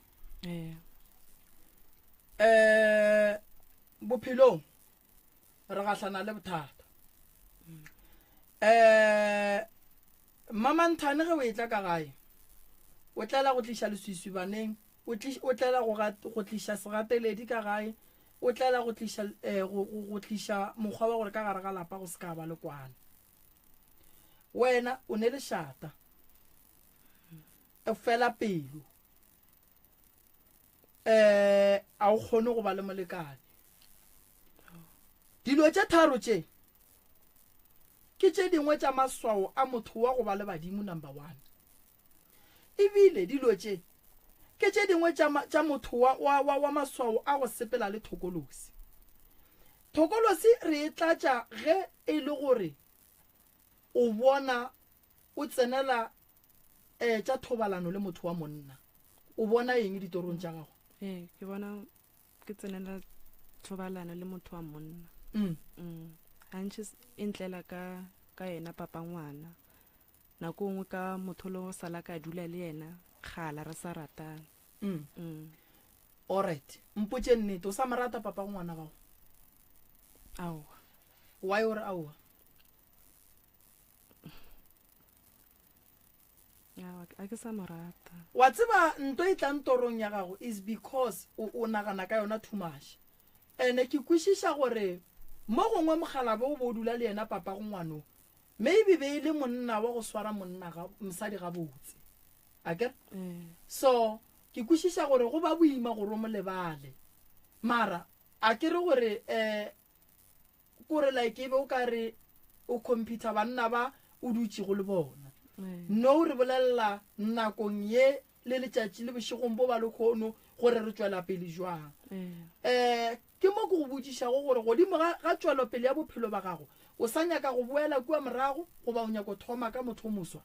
bophelong re gahlana le bothata mamanthane ge o e tla ka gae o tlela go tliša leswiswi baneng o tlela go tliša segateledi ka gae o tlela go tliša mokgwa wa gore ka gare ga lapa go se ka ba le kwana wena o ne le šata e fela pelo a o kgone go ba le molekane dilo tše tharo tše ke tše dingwe tša maswao a motho wa go ba le badimo number 1 ebile dilo tše ke tše dingwe tša motho wa maswao a go sepela le thokolosi re e tlatša ge e le gore o bona o tsenela tša thobalano le motho wa monna o bona eng ditorong tša gago ke bona ke tsenela thobalano le motho wa monna gantši e ntlela ka yena papa ngwana nako ngwe ka motho le go sala ka dula le yena kgala re sa ratang alright mpotše nnete o sa morata papa ngwana gago aowa why ore aowa a ke sa morata wa tseba nto e tlang torong ya gago is because o nagana ka yona too much ene ke kwešiša gore mo gongwe mogalabe o bo dula le yena papa go ngwano maybe be ile monna wa go swara mosadi ga botse akere so ke kwešiša gore go ba boima gore o mo lebale mara a ke re gore kore like ebe o ka re o computer banna ba o dutse go le bona no re bolelela nakong ye le letšatši le bošegong bo ba le kgono gore re tswela pele jwang ke mo go botšišago gore godimo ga tswelo pele ya bophelo ba gago o sa nyaka go boela kua morago go ba o nyaka go thoma ka motho moswa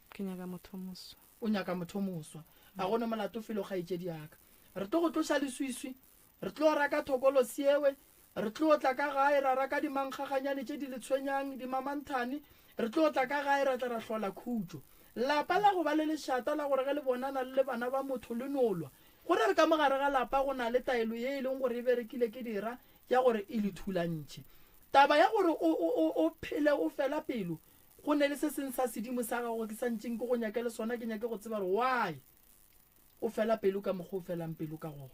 ke nyaka motho moswa o nyaka motho moswa a gone molato felo ga itse diaka re tlo go tloša leswiswi re tlo raka thokolo siewe re tlo tla ka gae ra raka dimankgaganyane tše di le tshwenyang dimamanthane re tlo tla ka gae ra tla ra hlola khutšo lapa la go ba le lešata la gore ge le bonana le bana ba motho le nolwa gore re ka mogare ga lapa go na le taelo ye e leng gore e berekile ke dira ya gore e le thulantšhe taba ya gore o phele o fela pelo go ne le se seng sa sedimo sa gago ke santšeng ke go nyakele sona ke nyake go tseba gore why o fela pelo ka mokgwa o felang pelo ka gona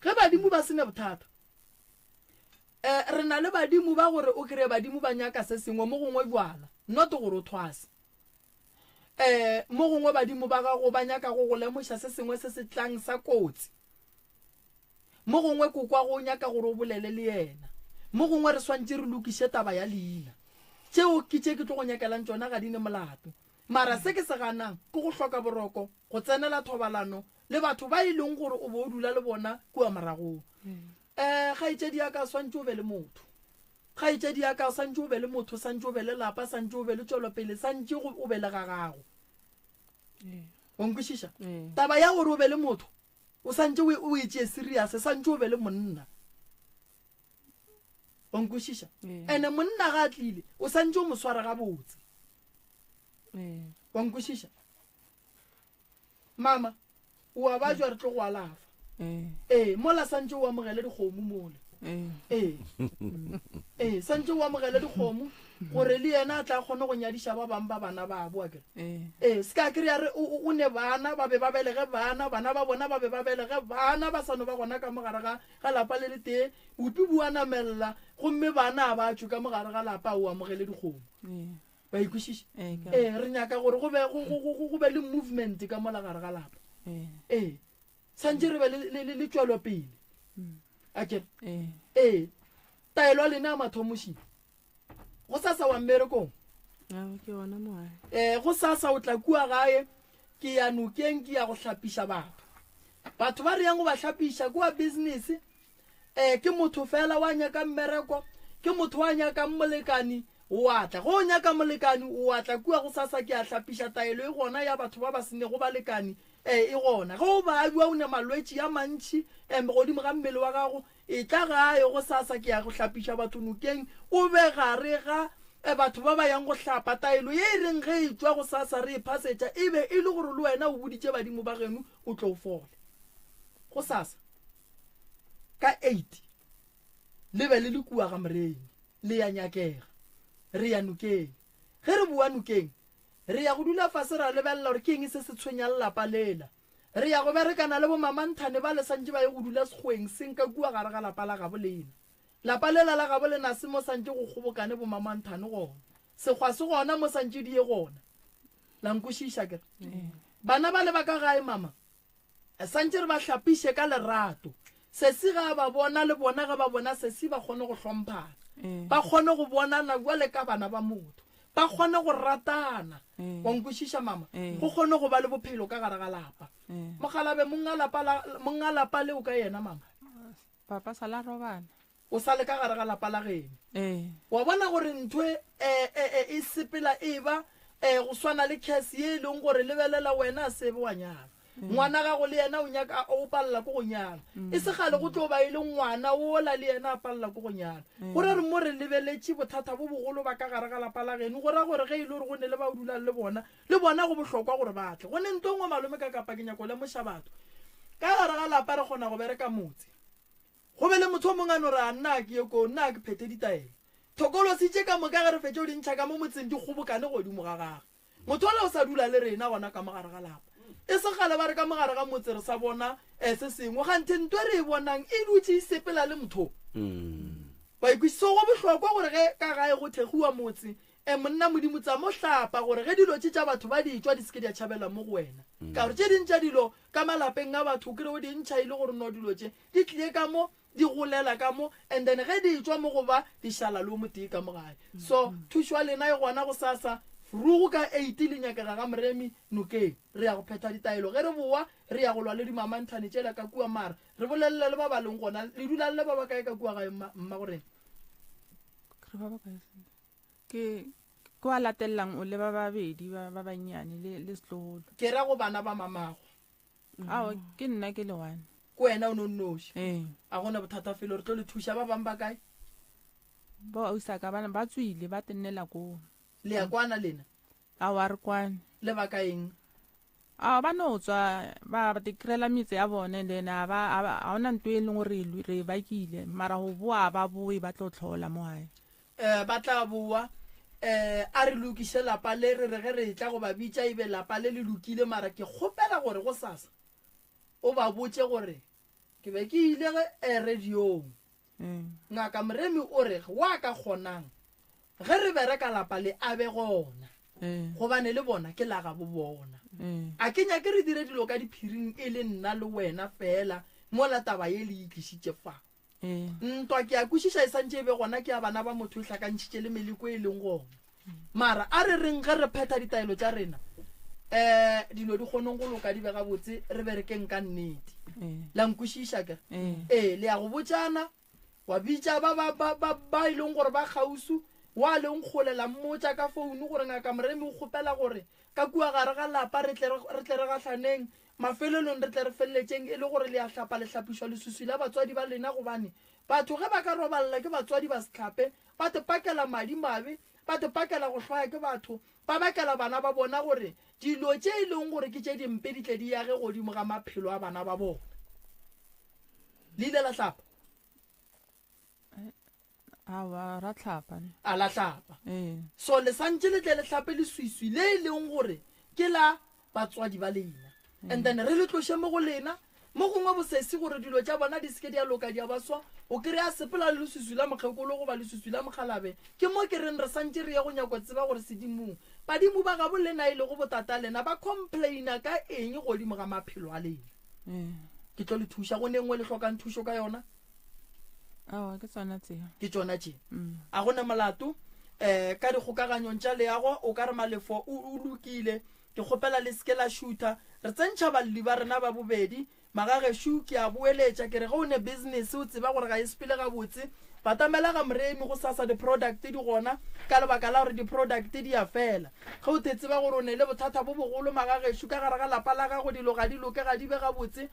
ge badimo ba sene bothata re na le badimo ba gore o kry-e badimo ba nyaka se sengwe mo gongwe bjala not gore o thwase mo gongwe badimo ba gago ba nyaka go go lemoša se sengwe se se tlang sa kotsi mo gongwe kokwa go nyaka gore o bolele le yena mo gongwe re swantse re lokiše taba ya leina tšeo ke tše ke tlo go nyakelang tsona ga dine molato mara se ke se ganang ke go hloka boroko go tsenela thobalano le batho ba e leng gore o bo o dula le bona kua moragong ga itsedi ya ka swantse o be le motho ga itsedi ya ka swantse o be le motho swantse o be le lapa swantse o be le tswelopele swantse o be le ga gago o nkwešiša taba ya gore o be le motho o swantse o e tšee serious swantse o be le monna o nkwešiša ene monna ga a tlile o swantse o mo swara ga botse o nkwešiša mama o a ba jwa re tlo go alafa mola swantse o amogele dikgomo mole swantse o amogele dikgomo gore le yena a tla kgone go nyadiša ba bangwe ba bana ba boa kere se ka kry-a re o ne bana ba be ba belege bana ba bona ba be ba belege bana ba sano ba gona ka mogare ga lapa le le tee upi bua namelela gomme bana a batho ka mogare ga lapa o amogele dikgomo ba ikwešiša re nyaka gore go be le movement ka mola gare ga lapa santse re be le tswelopele akere taelo a lena a mathomošing go sasa wa mmerekong go sasa o tla kua gae ke ya nokeng ke ya go hlapiša batho ba re yang go ba hlapiša kua business ke motho fela wa nyaka mmereko ke motho wa nyaka molekani wa tla go nyaka molekani wa tla kua go sasa ke a hlapiša taelo e gona ya batho ba ba sene go balekani e gona go ba bua o ne malwetši ya mantši godimo ga mmele wa gago e tla gae go sasa ke ya go hlapiša batho nokeng o be gare ga batho ba ba yang go hlapa taelo ye e reng ge e tswa go sasa re e phasetša e be e le gore le wena o boditše badimo ba geno o tlo o fole go sasa ka 8 le be le le kua ga moreni le ya nyakega re ya nokeng ge re bua nokeng re ya go dula fase ra lebelela gore ke eng se se tshwenya lelapa lela re ya go berekana le bo mamanthane ba le santse ba ye go dula sekgweng seng ka kua gare ga lapa la gabo lena lapa lela la gabo lena se mo santse go kgobokane bo mamanthane gona sekgwa se gona mo santse di ye gona la nkwešiša kere bana ba le ba ka gae mama santse re ba hlapiše ka lerato sesi ga ba bona le bona ga ba bona sesi ba kgone go hlomphana ba kgone go bonana bua le ka bana ba motho ba kgone go ratana wa nkwešiša mama go kgone go ba le bophelo ka gare ga lapa mogalabe monga lapa leo ka yena mama papa sala robana o sa le ka gare ga lapa la geno wa bona gore ntho e sepela e ba go swana le case ye e leng gore lebelela wena a sebe wa nyala ngwana gago le yena o nyaka o palela ko go nyala e se gale go tlo ba ile ngwana ola le yena a palela ko go nyala gore re mo re lebeletše bothata bo bogolo ba ka gare ga lapa la geno gore ge e le gore go ne le ba o dulang le bona go bohlokwa gore batle go ne nto ngwe malome ka kapa ke nyako lemoša batho ka gare ga lapa re kgona go bereka motse go be le motho o mongwe a no re a nna ke ye ko nna ke phete ditaelo thokolositše ka moka ge re fetse o dintšha ka mo motseng di kgobokane godimo ga gage motho ola o sa dula le rena gona ka mogare ga lapa e se gale ba re ka mogare ga motse re sa bona se sengwe gante ntwe re e bonang e dutse e sepela le motho ba ikwešiso go bohlokwa gore ge ka gae go thegiwa motse monna modimo tsa mo hlapa gore ge dilo tša batho ba di tswa di seke di a tšhabela mo go wena ka gore tše dintša dilo ka malapeng a batho kry o di ntšha ile gore no dilo tše di tlile ka mo di golela ka mo and then ge di tswa mo go ba di šala le o motee ka mo gae so thušwa lena e gona go sasa rugo ka 8 le nyakega ga moremi nokeng re ya go phetha ditaelo ge re boa re ya go lwa le dimamanthane tšela ka kua mara re bolelele le ba ba leng gona le dula le ba ba kae ka kua gae mma goreng ke wa latellang o le ba babedi ba bannyane le setlogolo ke ra go bana ba mamago ao ke nna ke le one ko wena o nonnoši a gona bothata felo re tlo le thuša ba bang ba kae ba ausaka bana ba tswile ba tennela ko le ya kwana lena ao a re kwane le ba kaeng ao ba no tswa ba dikrela mitse ya bone then a ona ntwe e leng gore re bakile mara go boa ba boe ba tlo tlhola mo gae ba tla boa a re lokiše lapa le re ge re tla go ba bitša ebe lapa le le lokile mara ke kgopela gore go sasa o ba botse gore ke be ke ile radiong ngaka moremi o re wa ka kgonang ge re bereka lapa le a be gona gobane le bona ke la ga bo bona a ke nyake re dire dilo ka diphiring e le nna le wena fela mo la taba ye le itlišitše fa ntwa ke a kwešiša e santše e be gona ke a bana ba motho e hlakantšhitše le meleko e leng gona mara a re reng ge re phetha ditaelo tša rena dilo di kgonong go loka di be gabotse re berekeng ka nnete la nkwešiša ke le ya go botsana wa bitša ba e leng gore ba gausu wa leng kgolela mmotsa ka founu gore ngaka moremi o kgopela gore ka kua gare ga lapa re tle re gatlhaneng mafelelong re tle re feleletseng e le gore le a hlapa le hlapišwa lesuswi la batswadi ba lena gobane batho ge ba ka robalela ke batswadi ba setlhape ba te pakela madi mabe ba te pakela go hlwaya ke batho ba bakela bana ba bona gore dilo tše e leng gore ke tše dimpe di tle di yage godimo ga maphelo a bana ba bona le ile la hlapa awa ra tlhapa a la hlapa so le santse le tle le hlape leswiswi le e leng gore ke la batswadi ba lena and then re le tloshe mo go lena mo gongwe bosesi gore dilo tša bona di seke di a loka di a baswa o kry-a sepela le leswiswi la mokgekolo goba leswiswi la mokhalabe ke mo ke reng re santse re ya go nyako tseba gore sedimong badimo ba gabo lena e le go botata lena ba complaina ka eng godimo ga maphelo a lena ke tlo le thuša go nengwe le tlhokang thušo ka yona ke tsona tseo ke tsona tše a gona molato ka dikgokaganyong tša leago o ka re malefo o lokile ke kgopela le seke la šutha re tsentšha balli ba rena ba bobedi magageshu ke a boeletša ke re ge o ne business o tseba gore ga e sepele gabotse batamela ga moremi go sasa di-product di gona ka lebaka la gore di-product di a fela ge o te tseba gore o ne le bothata bo bogolo magageshu ka gare ga lapa la gago dilo ga di loke ga di be gabotse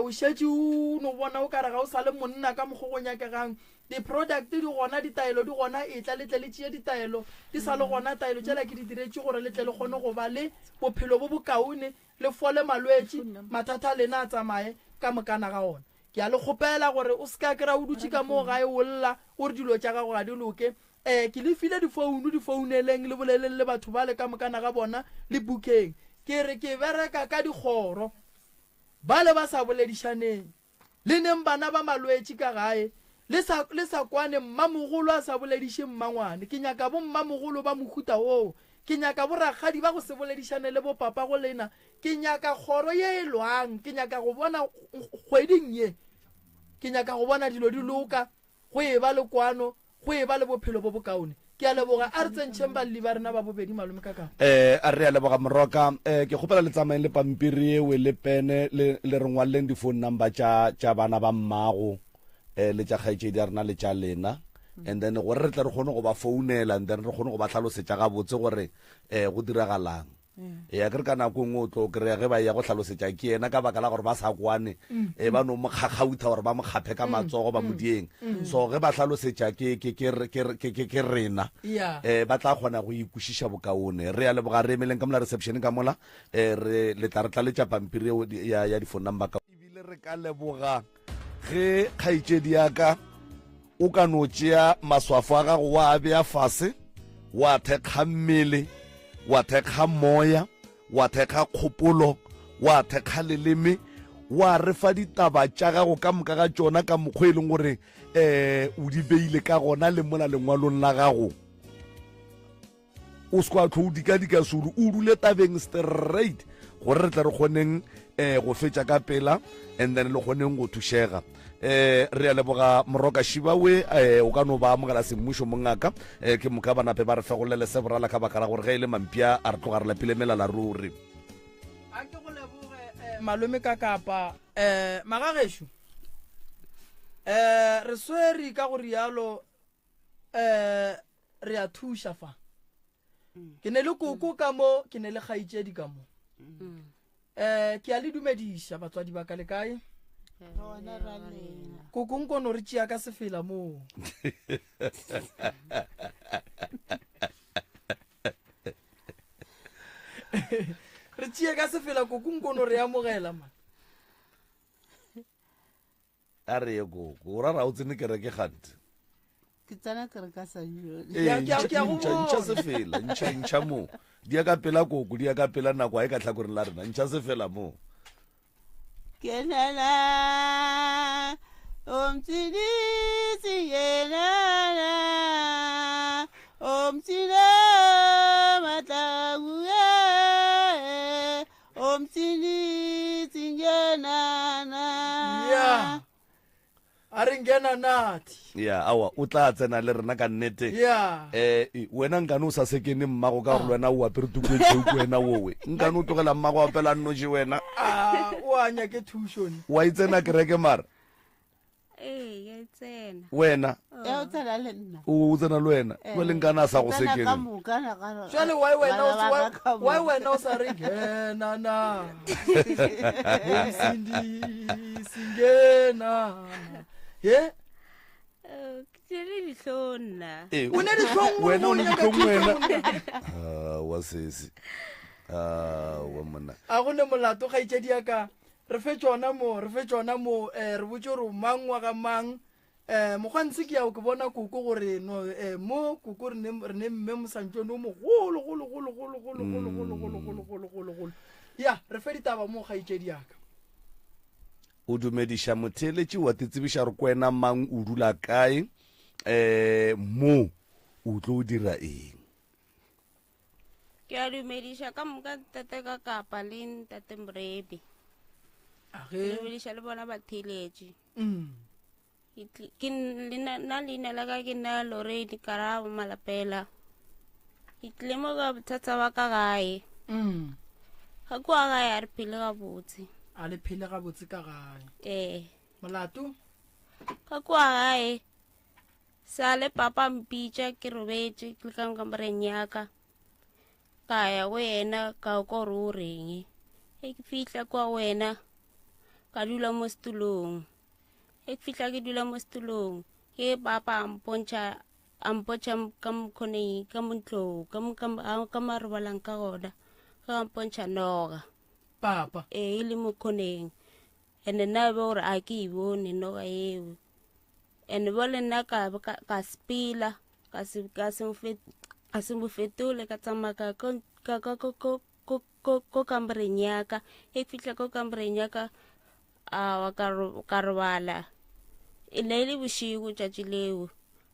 o šetše o no bona o kare ga o sa le monna ka mokgogo nyakegang di-product di gona ditaelo di gona e tla letle le tšea ditaelo di sa le gona taelo tšela ke di diretše gore letle le kgone go ba le bophelo bo bokaone le fole malwetši mathata a lena a tsamaye ka mokana ga ona ke a le kgopela gore o seka kry-a o dutše ka moo gae o lla gore dilo tša gago ga di loke ke le file difounu difouneleng le boleleng le batho ba le ka mokana ga bona le bukeng ke re ke bereka ka dikgoro ba le ba sa boledišaneng le neng bana ba malwetši ka gae le sa kwane mmamogolo a sa bolediše mmangwane ke nyaka bo mmamogolo ba mohuta oo ke nyaka borakgadi ba go se boledišane le bo papa go lena ke nyaka kgoro ye e lwang ke nyaka go bona kgweding ye ke nyaka go bona dilo di loka go e ba le kwano go e ba le bophelo bo bokaone ke a leboga a re tsentšheng balli ba rena ba bobedi malome ka kang a re a leboga moroka ke kgopela le tsamaeng le pampiri eo le pene le re ngwaleng di-phone number tša bana ba mmago le tša kgaetšedi a rena le tša lena and then gore re tle re kgone go ba founela and then re kgone go ba tlhalosetša gabotse gore go diragalang ya ke re ka nako ngwe o tlo kry-a ge ba ya go tlhalosetša ke ena ka baka la gore ba sa kwane ba no mo kgakgautha gore ba mo kgaphe ka matsogo ba modieng so ge ba tlhalosetša ke rena ba tla kgona go ikwešiša bokaone re ya leboga re emeleng ka mola reception ka mola le tla re tlaletša pampiri ya di-phone number ka ebile re ka leboga ge kgaetšedi yaka o ka no tšea maswafo a gago wa a bea fase wa thekga mmele wa thekga moya wa thekga kgopolo wa thekga leleme wa re fa ditaba tša gago ka moka ga tšona ka mokgwa e leng gore o di beile ka gona le mola lengwalong la gago o se kwa tlo o dika suru o dule tabeng straight gore re tle re kgoneng go fetša ka pela and then le kgoneng go thušega re a leboga Moroka Shibawe o ka no ba amogela semmušo mongaka ke moka banape ba re fegolele seborala ka baka la gore ge e le mampia a re tloga re lapile melala ruri a ke go leboge malome ka kapa magagesho re swere ka go rialo re a thuša fa ke ne le koko ka mo ke ne le kgaitšedi ka mo ke a le dumediša batswadi ba ka le kae koko nkono re tšea ka sefela moo re tšea ka sefela koko nkono re amogela man a re ye koko o rara o tsene kereke gante ke tsana kere ka sa ntšha sefela ntšha mo di ya ka pela koko di ya ka pela nako a e ka tlhakore la rena ntšha sefela mo ke nana omtsidisi yenana omtsida matlaguye omtsidisi yenana ya a re ngena nathi ya awa o tla tsena le rena ka nnete ya wena nkane o sa sekene mmago ka gore wena o apere tukwetšeuku wena wowe nkane o tlogela mmago apela nnoši wena o a nyake thušone wa itsena kereke mara ya tsena wena ya o tsena le nna o tsena le wena o le nkane a sa go sekene jale why wena o sa re ngena na omsindisi ngena ye ke le dihlonna o ne dihlong wena o le dihlong wena wa sesi wa monna a go ne molato ga itšedi ya ka re fe tsona mo re botse gore mang wa ga mang mokgwantse ke yao ke bona koko gore no mo koko re ne mme mosantšone o mogolo ya re fe ditaba mo ga itšedi ya ka o dumediša motheletši wa tetsebiša re kwena mang o dula kae mo o tlo o dira eng ke a dumediša ka moka tate ka kapa le tate Mrebe ke dumediša le bona batheletši ke na leina la ka ke nna Lorraine Karabo Malapela ke tlile mo ka bothata ba ka gae ga kua gae a re phele gabotse a le phele gabotse ka gae molato ka kua gae sa le papa mpitša ke robetše ke le ka nkamoreng yaka ka ya go yena ka ko re o reng ke fihla kwa wena ka dula mo setulong ke fihla ke dula mo setulong ke papa ampontšha ka mokgoneng ka montlong ka marobalang ka gona ka ampontšha noga papa e le mokgoneng ande na be gore a ke e bone noga eo ande bole nna ka spila ka se mo fetole ka tsamaka ko kamoreng yaka e fihla ko kamoreng yaka a ka robala e ne le bošigo tšatši leo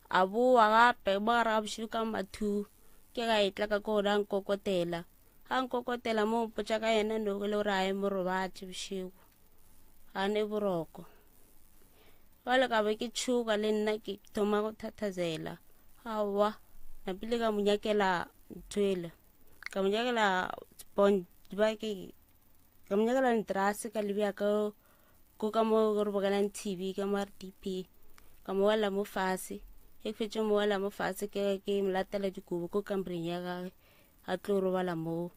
a boa gape mo gare ga bošigo ka mathu ke ga etla ka kona nkokotela ga nkokotela mo mpotša ka yena noke le gore a e morobatše bošigo ga ne boroko jale ka be ke tšhoka le nna ke thoma go thathazela aowa napile ka monyakela nthwele ka monyakela ka monyakela ntrase ka lebja ko ka mo re bokelang TV ka mo RDP ka mo wela mo fase e fetše mo wela mo fase ke molatela dikobo ko kamoreng ya gage a tlo robala mo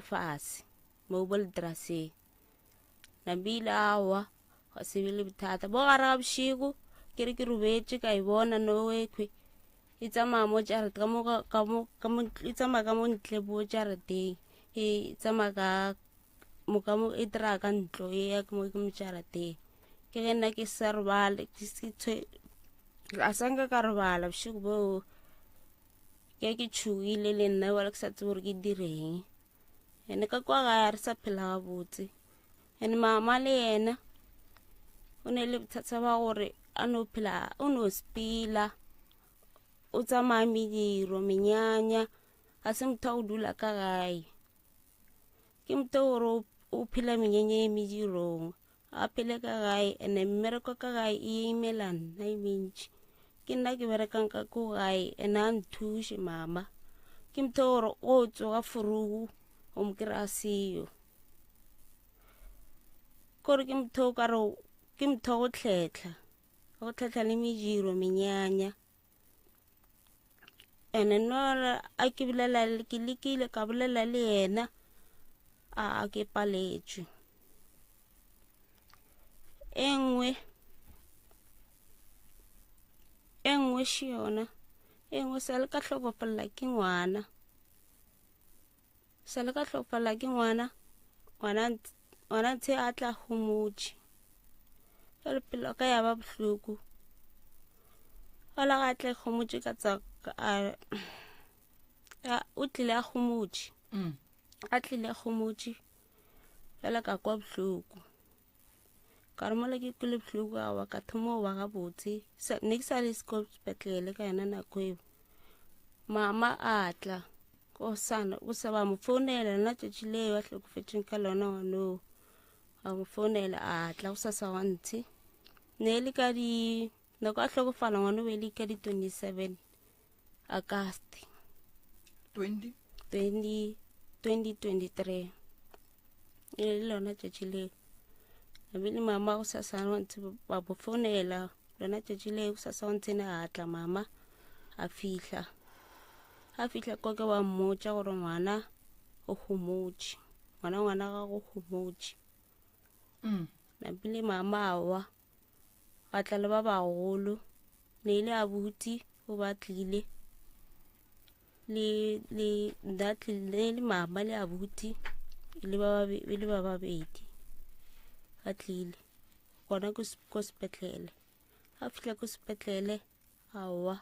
fase mo boldraseng nabile awa ga se be le bothata bo gare ga bošigo ke re ke robetše ka e bona no ekwe e tsamaya mo jarete e tsamaya ka mo ntle bo jareteng e tsamaya ka mo e dira ka ntlo e ya mo jareteng ke ge nna ke sa robale a sanka ka robala bošigo boo ke tšhogile le nna wala ke sa tsebe gore ke direng ene ka kwa gae a re sa phela gabotse ene mama le yena o ne le bothata ba gore a no phela o no spila o tsamaya mediro menyanya ga se motho a o dula ka gae ke motho gore o phela menyenye e medirong a phele ka gae ande mmereko ka gae e imela nna e mentši ke nna ke berekang ka ko gae ande a nthuše mama ke motho gore o tsoga furugu o mo kry-a seo kore ke motho o kare ke motho go tlhetlha le mediro menyanya ande nora a ke lekile ka bolela le yena a ke paletšwe e nngwe še yona e nngwe sa le ka tlhokofalela ke ngwana ngwana ntse a tla homotše le pelo ka ya ba bohloko ola ga tla homotše ka tsa o tlile a homotše fela ka kwa bohloko ka re mola ke kule bohloko awa ka thoma o ba gabotse ne ke sa le seko sepetlele ka yona nako eo mama a tla o sa ba mo founela lona tšatši leo a hlokofetšeng ka lona ngwanoo a mo founela a tla o sa wa ntshe ne le ka nako a hlokofala ngwana o be le ka di 27 Auguste 2023 e le lona tšatši leo ebile mama o sa wa ntshe ba bo founela lona tšatši leo o sa wa ntshe ne a tla mama a fihla ko ke ba mmotša gore ngwana o homotše ngwana ga go homotše napile mama awa ba tla le ba bagolo ne ile abuti o ba tlile le mama le abuti le ba babedi ba tlile gona ko sepetlele a fihla ko sepetlele awa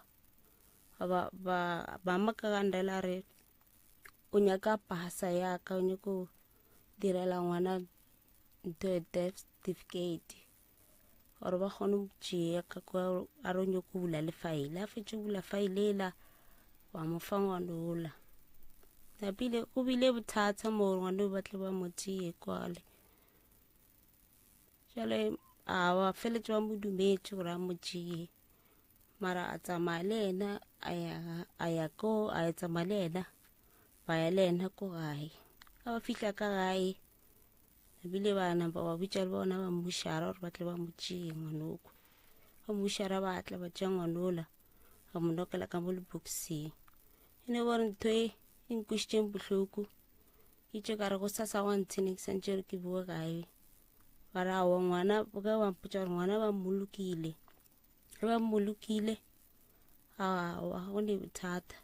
mama ka gandela re o nyaka pasa yaka o nyako direla ngwana death certificate gore ba kgone go tšea ka kwa a re o nyako bula le faele a fetše bula faele ela wa mo fa ngwanola go bile bothata mo ngwana o batle ba mo tšee kwale jale wa feletše ba mo dumetše gore a mo tšee mara a tsamaya le ena a tsamaya le ena ba ya le ena ko gae a ba fihla ka gae ebile bana ba bitša le bona ba mmušara gore ba tle ba mo tšee ngwanoko ba mmušara ba tla ba tšea ngwanola ba mo nokela ka mo leboxing e ne bore ntho e nkušitšeng bohloko itše ka re go sa wa ntshene ke santše gore ke bua gae ba ra wa ngwana ka ba mpotša gore ngwana ba mmolokile awa go ne bothata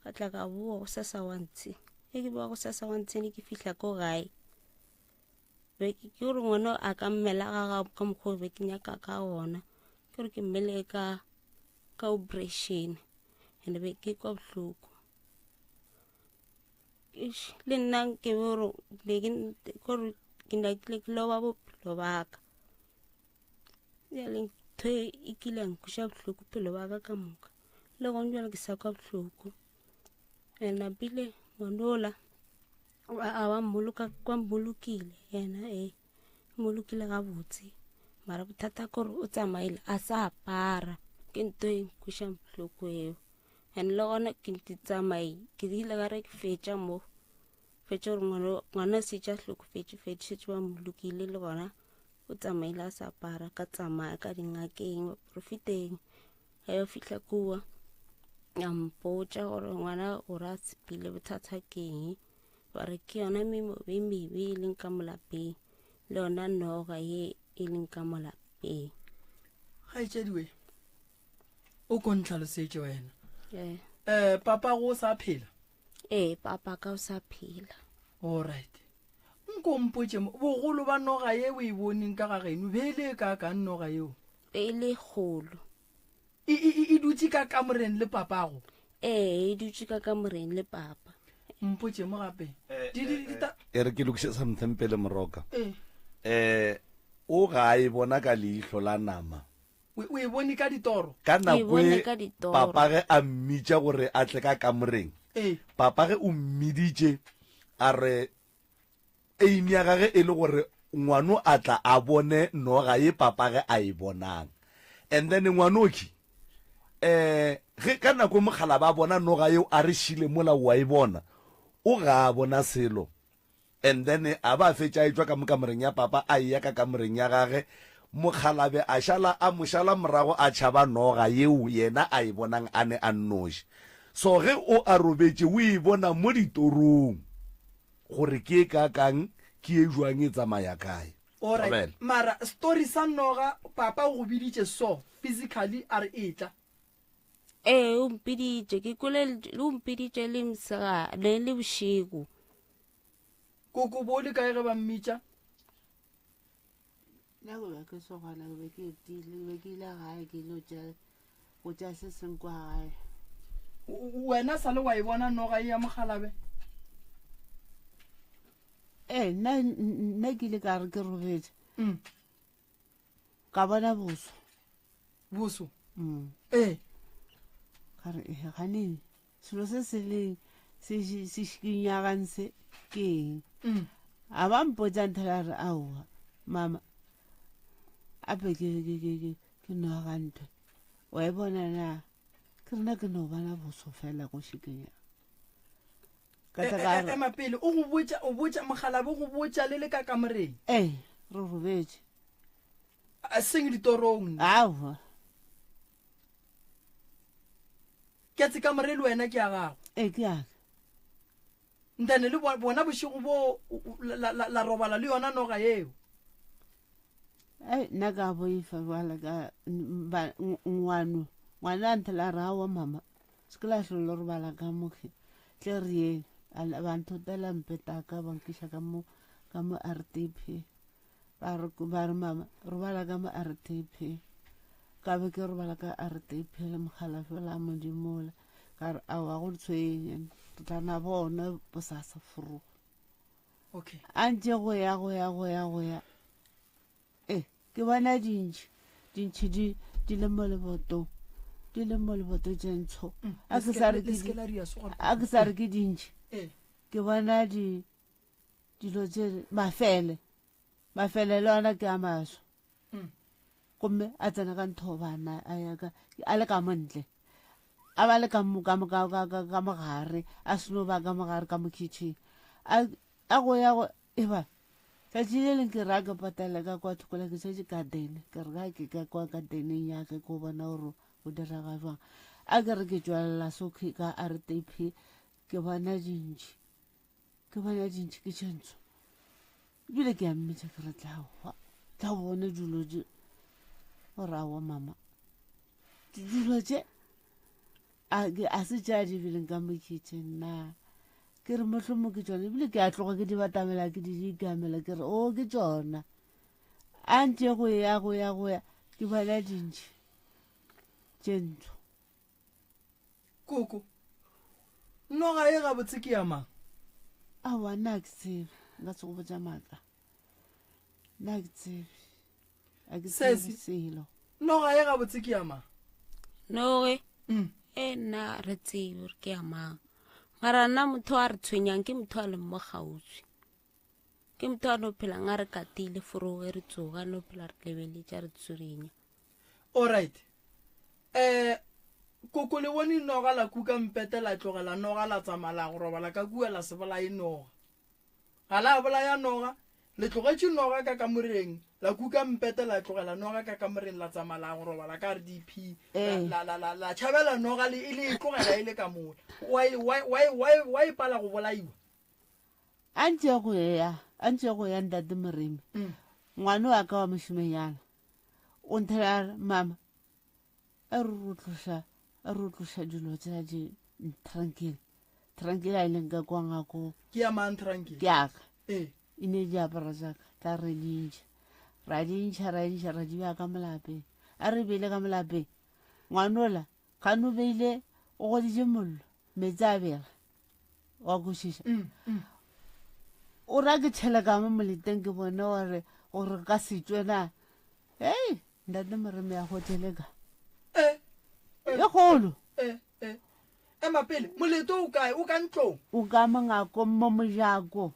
ka tla ka bua go sa wa ntshe ke bua go sa wa ntshene ke fihla ko gae ke gore ngwana a ka mmela ka mokgwa be ke nyaka ka gona ke gore ke mmele ka operation and be ke kwa bohloko le nna ke gore ke nakile ke loba bophelo baka ya le ntho e kile nkuša bohloko pelo baka ka moka le gone jalo ke sa kwa bohloko napile ngwanola a ba mmolokile yena mmolokile gabotse mara bothata kore o tsamaile a sa apara ke ntho e nkuša bohloko eo and le gona ke tsamaye ke dile ka re ke fetša gore ngwana se tša hlokofetše ba mmolokile le gona o tsamaile a sa apara ka tsamaya ka dingakeng ba profiteng ga yo fihla kua ya mpotša gore ngwana o ra sepile bothata keng ba re ke yona memobe mebe e leng ka molapeng le yona noga ye e leng ka molapeng ga itšediwe o ko ntlhalosetše wena yeah. Papa go sa phela papa ka o sa phela alright nko mpotše bogolo ba noga ye o e boneng ka ga geno bele ka noga yeo e le kgolo e dutse ka kamoreng le papago e dutse ka kamoreng le papa mpotše mo gape e re ke lokiše something pele moroka o ga e bona ka leihlo la nama o e bone ka ditoro ka nako papa ge a mmitša gore a tle ka kamoreng papa ge o mmiditše a re aim ya gage e le gore ngwano a tla a bone noga ye papa ge a e bonang, and then ngwanoki ge ka nako mogala ba bona noga yeo a re šile mola wa e bona o ga a bona selo, and then a ba fetša e tšwa ka mo kamoreng ya papa a eya ka kamoreng ya gage, mokhalabe a šala a mošala morago a tšhaba noga yeo yena a e bonang a ne a nnoši. So ge o a robetše o e bona mo ditorong gore ke e kakang ke e jwang e tsamaya kae. Alright, mara story sa noga papa o go biditše so physically a re etla o mpiditše ke kole o mpiditše le msega le bošego koko bo le kae ge ba mmitša nna go ba ke sogana be ke etile be ke ile gae ke ilo go tša se seng kwa gae wena sa le wa e bona noga ya mogalabe nna ke ile ka re ke robetse ka bona boso kare ganeng selo se se leng se šikinyagang se ke eng a ba mpotsa nthela re aowa mama ape ke noga ntho wa e bona na ke rena ke no bona boso fela go šikinya ema pele o botša mogalabe go botša le ka kamoreng re robetse a seng ditorong aowa ke tse kamore le wena ke a gago ke aka ntane le bona bošego bo la robala le yona noga yeo nna ka boifa bala ka ngwana a nthela re awa mama se ke latlholo robala ka moke tle re ba nthotela mpetaka ba nkiša ka mo RTP ba re mama robala ka mo RTP ka be ke robala ka RTP le mogala fela modimola ka re awa go tshwenye re tlana bona bosasa forogo okay a ntse go ya ke bona dintšhi di le mo lebotong di le mo leboto tše ntsho a ke sa re ke dintšhi ke bona dilo tše mafele le ona ke a maswa gomme a tsena ka nthobana a le ka montle a ba le ka mogare a seno ba ka mogare ka mo kitchen a go ya go eba tšatši le leng ke ra ke patela ka kwa thukola ke tšatši kadene ke re ka ke ka kwa kadeneng yake ko bona gore go diraga jwang a ke re ke tswalela soki ka RTP ke bona dintšhi ke tšhentsho ebile ke a mmetša ke re tla bone dilo tše gore awa mama dilo tše a se tša di bileng ka mo kitchen na ke re mohlomong ke tšona ebile ke a tloga ke di batamela ke di ikamela ke re ke tšona a ntše go ya ke bona dintšhi tše ntsho koko noga e ga botse ke ya mang awa nna ke tsebe nka se go botsa maaka nna ke tsebe a ke tsebe selo noga e ga botse ke ya mang noge nna re tsebe gore ke ya mang mara nna motho a re tshwenyang ke motho a leng mo gautswi ke motho a no phelang a re katile foroge re tsoga no phela re lebeletša re tsorenya alright koko le bone noga la kuka mpete la tlogela noga la tsamala go robala ka kua la se bolaya noga ga la bolaya noga le tlogetše noga ka kamoreng la kuka mpete la tlogela noga ka kamoreng la tsamala go robala ka RDP la tšhabela noga le e tlogela e le ka mola wa ipala go bolaiwa a ntse go ya ntate moremi ngwane wa ka wa mošomenyana o nthela mama a re tloša dilo tsela di trankile a ileng ka kwa ngako ke ya mang trankile ke aka e ne di apara tsaka tla re dintšha ra di beya ka molapeng a re beile ka molapeng ngwanola kgane o beile o goditše mollo metsi a bega wa kwešiša o ra ke tšhele ka mo moleteng ke bone gore ka setswe na ntate moremi ya hoteleka e kgolo ema pele molete o kae o ka ntlong o ka mangako mo mojako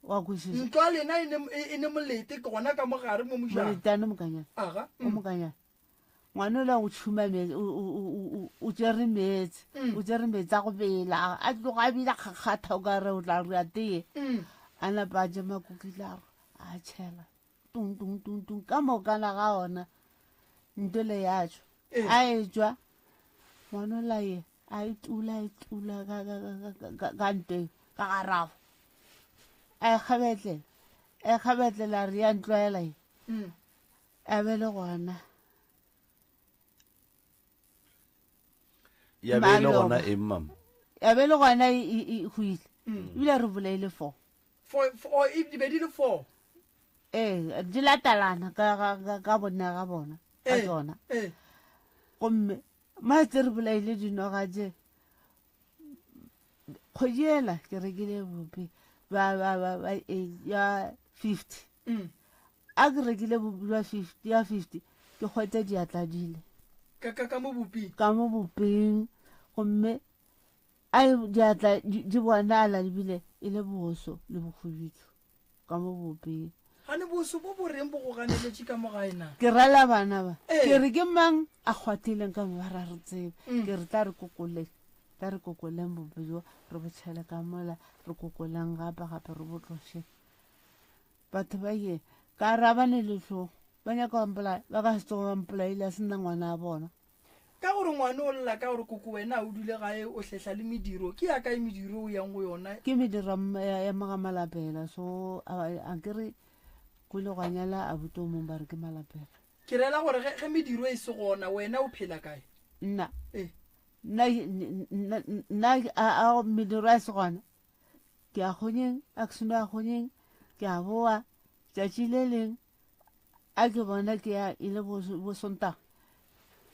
wa kwešiša ntlo a lena e ne molete ke gona ka mogare mo mojang moletane mokanyana aga o mokanyana ngwana o la go tšhuma o tsere meetse a go bela a tloga a bila kgakgatha o ka re o tla rea tee a napa a ja makokilago a tšhela tung ka mokana ga ona ntole ya tšwa a etswa ngwana o la ye a itula ka nteng ka garago a ekgabetlela re ya ntlwaela ye a be le gona ya be le gona eng mama a be le gona e huile ebile re bolaile 4 e be di le 4 di latalana ka bonna ga bona ka tsona gomme maetse re bolaile dinoga tse kgwedi ela ke rekile bopi ya 50 a ke rekile bopi ya 50 ke kgwetse diatladile ka mo boping ka mo boping gomme a diatla di bona ala lebile e le boso le bokhubidu ka mo boping ga ne boso bo boreng bo go ganeletše ka mogaena ke rala bana ba ke re ke mang a kgwathileng ka mo ba ra re tsebe ke re tla re kokoleng bopejo re botšhele ka mola re kokoleng gape re botloshe batho ba ye ka ra ba ne letlo ba nyaka wampolaya ba ka se tsogo wampolaile a se nna ngwana a bona ka gore ngwane o lela ka gore koko wena o dule gae o hlehla le mediro ke yaka e mediro o yang go yona ke mediro ya magamalapela so a ke re kole go anyala a botomong ba re ke malapela ke rela gore ge mediro e se gona wena o phela kae nna a mediro a se gona ke a kgonyeng a ke seno a kgonyeng ke a boa tšatši le leng a ke bona ke ya e le bosontaga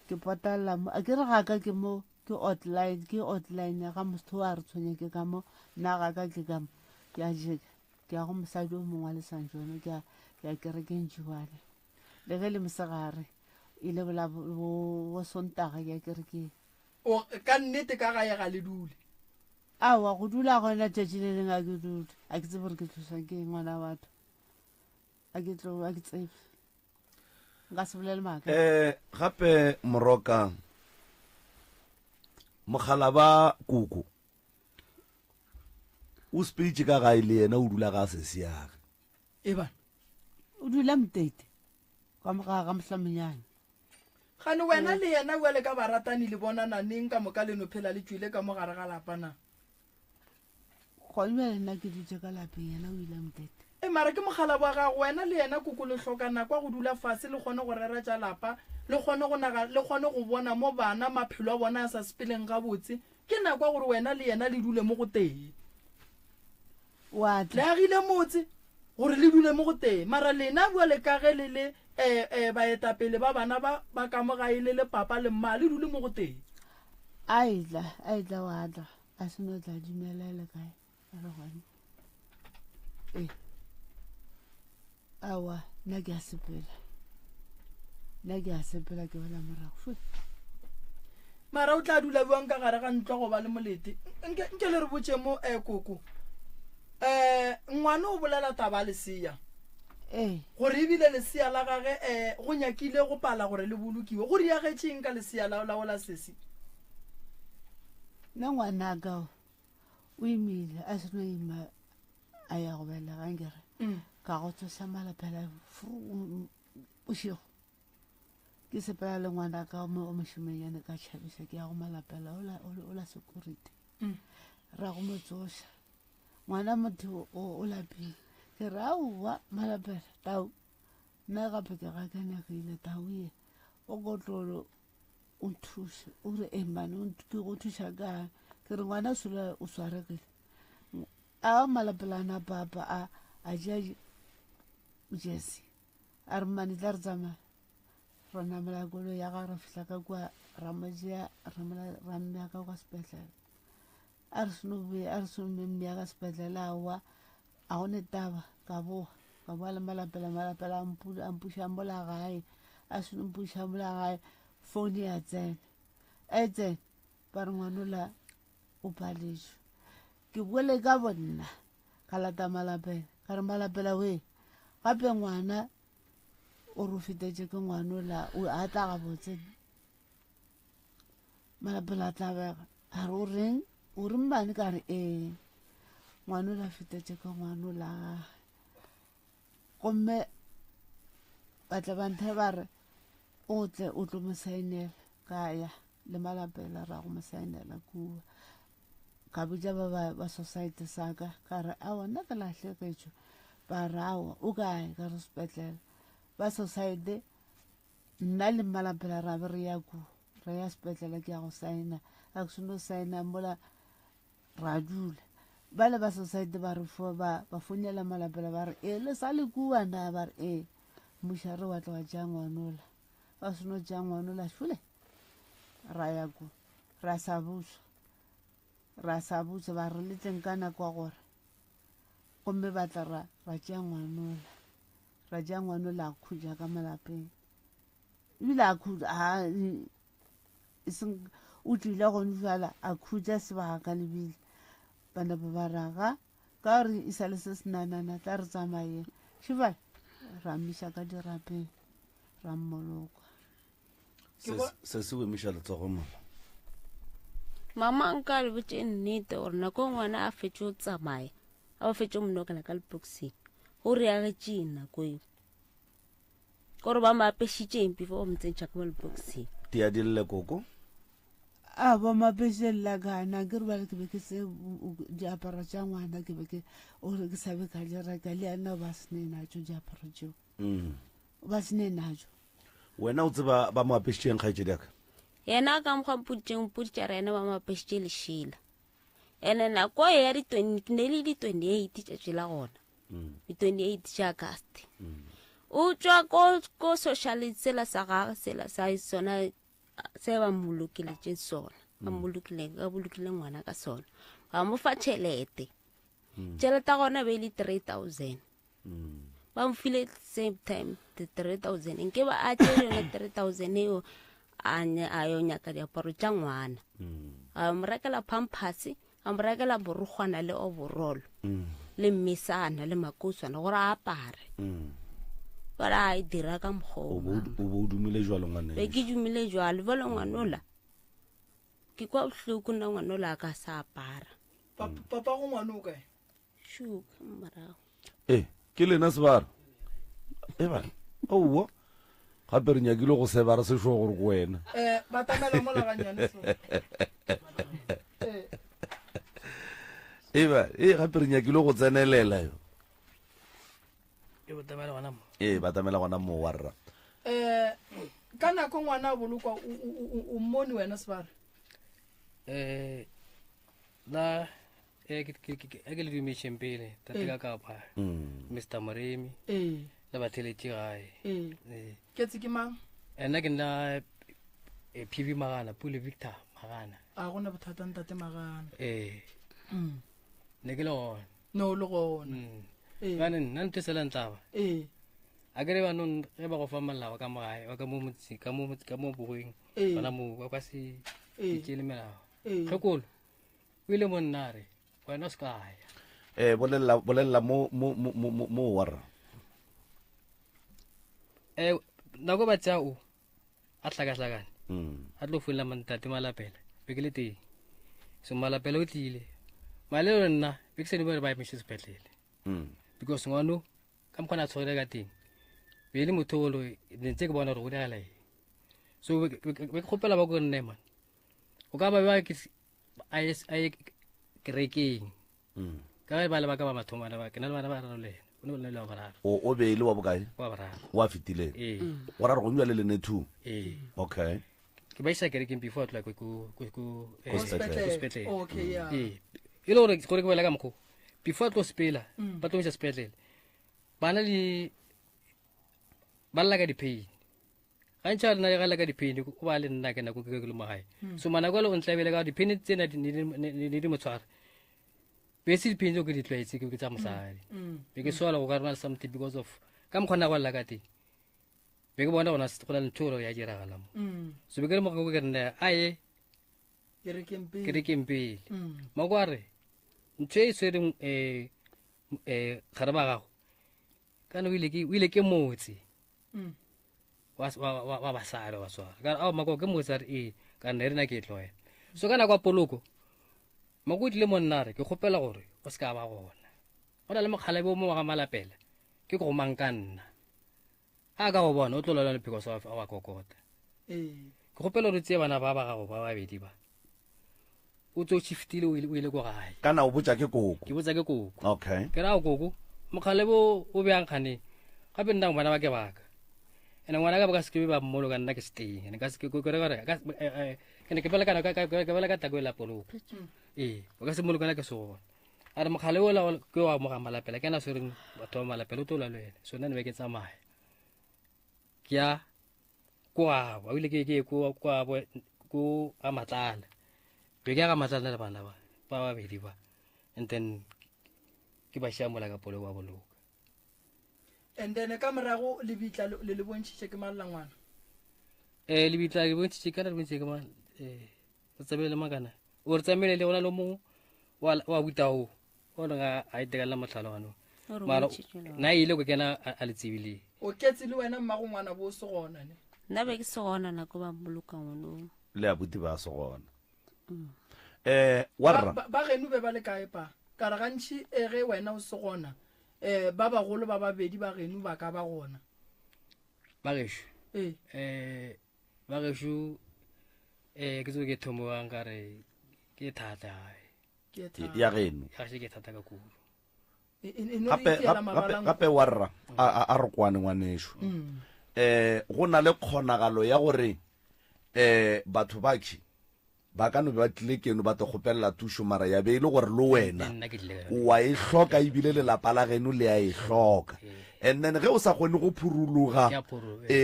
ke patalela mo a ke re ga ka ke mo ke outline ya ga motho a re tshwenya ke ka mo nna ga ka ke ka mo ke a jeka ke ya go mosadi o mongwe le sanjone ke ya kerekeng jiwale le ge le mosegare e le bosontaga ke ya kerekeng ka nnete ka gae ga le dule awa go dula gona tšatši le leng a ke dule a ke tsebe gore ke tlosang ke ngwana batho a ke tsebe nka se bolele maaka gape moroka mogala ba koko o speech ka gae le yena o dula ga se siage e bana o dula mtete ka moga ga mohlamenyane gane wena le yena wele ka baratani le bonana neng ka moka leno phela le tswile ka mogare ga lapana gone le nna ke dutse ka lapeng yena o ile mtete mara ke mogala wa gago wena le yena koko le tlhokana kwa go dula fase le kgone go rera tša lapa le kgone go bona mo bana maphelo a bona a sa sepeleng ga botse ke nakwa gore wena le yena le dule mo go teng le agile motse gore le dule mo go teng mara lena bua le ka ge le le baetapele ba bana ba ka mogae le papa le mma le dule mo go teng a itla wa tla a se no tla dumelele kae a re gone awa nna ke a sepela ke bona morago mara o tla dula buang ka gare ga ntlo go ba le molete nke le re botse mo koko ngwane o bolela taba leseya gore ebile leseya la gage go nyakile go pala gore le bolokiwe go diagetšeng ka leseya la la sesi nna ngwanaka o imile a seno ima a ya go belegankere ka go tsosa malapela bošego ke sepela le ngwana ka o mošomenyane ka tšhabisa ke ya go malapela o la security ra go mo tsoša ngwana motho o lapile ke re aowa malapela tau nna gape ke ga kenagile tau ye o kotlolo o thuša o re emane ke go thuša kae ke re ngwana sola o swaregile a malapelana papa a ja jesi a re mane tla re tsamaya re namela kolo ya ga re fitlha ka kwa rammea ka kwa sepetlele a re sonomemmea ka sepetlele awa a gone taba ka boa le malapela a mpuša mola gae a senompuša mola gae phone ya tsene etse ba re ngwanola o palešo ke boele ka bonna ka lata malapela ka re malapela we gape ngwana o re fetetše ke ngwanola a tla gabotse malapela a tlabega a re o reng bane ka re ngwanola fetetše ke ngwanola gomme ba tla banthe ba re o tle o tlo mo saenela ka ya le malapela ra go mo saenela kua ka bitša ba society sa ka ka re awa nna ke lahleketšwe ba re awa o kae ka re sepetlela ba society nna le malapela ra be re ya kua re ya sepetlela ke ya go saena a ke seno saena mola ra dula ba le ba society ba re ba fonela malapela ba re le sa le kua na ba re mošare wa tla wa tša ngwanola ba seno tša ngwanola šole ra ya kua ra sa botse ba re letleng ka nakwa gore gomme ba tla ra tša ngwanola a khutša ka malapeng ebile a khutša o tlile gone fela a khutša sebaka ka lebile bana ba ba raga ka gore e sa le se senanana tla re tsamayeng šefale ra miša ka dirapeng ra mmolokwa se se emiša letsogo mama mama nka le botse nnete gore nako ngwana a fetse o tsamaya a o fetse monokela ka lepoxing go reagetše nako eo gore ba maapešitšeng before ba motsentšha ka mo lepoxing tia dilele koko a ba mapešelela kana ke re bale ke be ke se diaparo tša ngwana ke be ke sabe ka direka le ana ba senenatšo diaparo tšeo ba senenatšo wena o tseba ba mo apešitšeng kgaetšedi aka yena ka mokgwa mpoditša re ena ba mapešitše lešila ene nako ya ne le di-28 tšatši la gona di-28 tša auguste o tšwa ko socialite sela sa gage sela sa sona se ba mmolokeletše sona ba bolokile ngwana ka sona ba mo fa tšhelete gona be le 3000 ba mo file same time the 3000 nke ba a tšere yona 3000 eo a yo nyaka diaparo tša ngwana a mo rekela pampers a mo rekela borokgwana le overall le mmesana le makoswana gore a apare bara a dira ka mokgwa o bo dumile jwalo ngwane be ke dumile jwalo vele ngwanola ke kwa bohloko nna ngwanola a ka sa apara papa go ngwana o kae shuka marago ke lena sebara ba owa gape re nyakile go sebara se sho gore ko wena batamela mo laganyane gape re nyakile go tsenelela yo batamela gona mo wa rra ka nako ngwana a bolokwa o mmone wena sebara la ke le dumetšeng pele tate ka kapa Mr. Moremi le batheletše gae ke tse ke mang nna ke nna PV Magana Pule Victor Magana a gona bothata ntate Magana ne ke le gona no le gona bane nna ntho sela ntlaba a kere banong ge ba go fa malao ka mogae wa ka mo bogoeng bana mo ba ka se ikele melao tlhokolo o ile mo nna re wena o se ka ya bolelela mo warra nako ba tša o a hlakahlakane a tlo folela mantate malapela be ke le teng so malapela o tlile malelo nna be ke se dimore ba emeše sepetlele because ngwano ka mokgona a tshogile ka teng be le motholo ntse ke bona gore go diragala eng so be ke kgopela ba ko nne man o ka ba a ye kerekeng ka ge ba le ba ka ba mathomana ba ke na le bana ba raro le ena o ne le wa bararo o be le wa bokae wa bararo wa fetileng wa raro go nwa le lene 2 okay ke ba isa kerekeng before tla ko sepetlele okay ya e le gore ke boela ka mokgo before tlo sepela ba tlo isa sepetlele bana di ba lla ka di-pain ga ntšha le na ga lla ka di-pain o ba le nna ke nako ke le magae so manako a le go ntlabele ka di-pain tsena ne di motshware be se di-pain tseo ke di tlwaetse ke tsa mosadi be ke sola go ka rona le something because of ka mokgona go lla ka teng be ke bona go na le ntho ya diragala mo so be ke le moka ke nna a ye kerekeng pele makware ntho e swereng gare ba gago kana o ile ke motse wa basadi wa swara ka a mako ke motse a re ka nne rena ke tloela so kana kwa poloko mako o tlile monnare ke kgopela gore o se ka ba gona go na le mokgala bo mo wa malapela ke go mang ka nna a ka go bona o tlo lola le phiko sa wa kokota ke kgopela gore tse bana ba gago ba babedi ba o tso shiftile o ile go gae kana o botsa ke koko ke botsa ke koko okay ke ra koko mokgale bo o beang khane gape nna bana ba ke baka ene ngwana ka ba se ke ba mmolo ka nna ke steng ene ka se ke re ke ne ke bela kana ka tako la poloko o ka se mmolo kana ke so a re mokgale o la ke wa mo ga malapela ke na se reng batho ba malapela o to la lwele so nna ne be ke tsamaya ke ya kwa wa ile ke kwa ko a matlala be ke ga matlala le bana ba babedi ba and then ke ba shamola ka poloko wa boloko and then ka morago le bitla le bontšhitše ke malla ngwana le bitla le bontšhitše kana le bontšhitše ke ma o tsebele makana o re tsamele le gona le mo wa butao o re ga a itekanela motlhalogano mara na ile go kena a le tsebile o ketse le wena mmago ngwana bo se gona ne nna be ke se gona nako ba mboloka ngono le abuti ba se gona warra ba genu be ba le kae pa ka re gantši ge wena o se gona ba bagolo ba babedi ba genu ba ka ba gona ba gešo ba gešo ke tso ke thomoang ka re ke thata ya geno ga se ke thata ka kudu gape warra a re kwane ngwanešo go na le kgonagalo ya gore batho baki ba ka no ba tlile keno ba te kgopelela thušo mara ya be e le gore le wena wa e hloka ebile lelapa la geno le a e hloka and then ge o sa kgone go phuruluga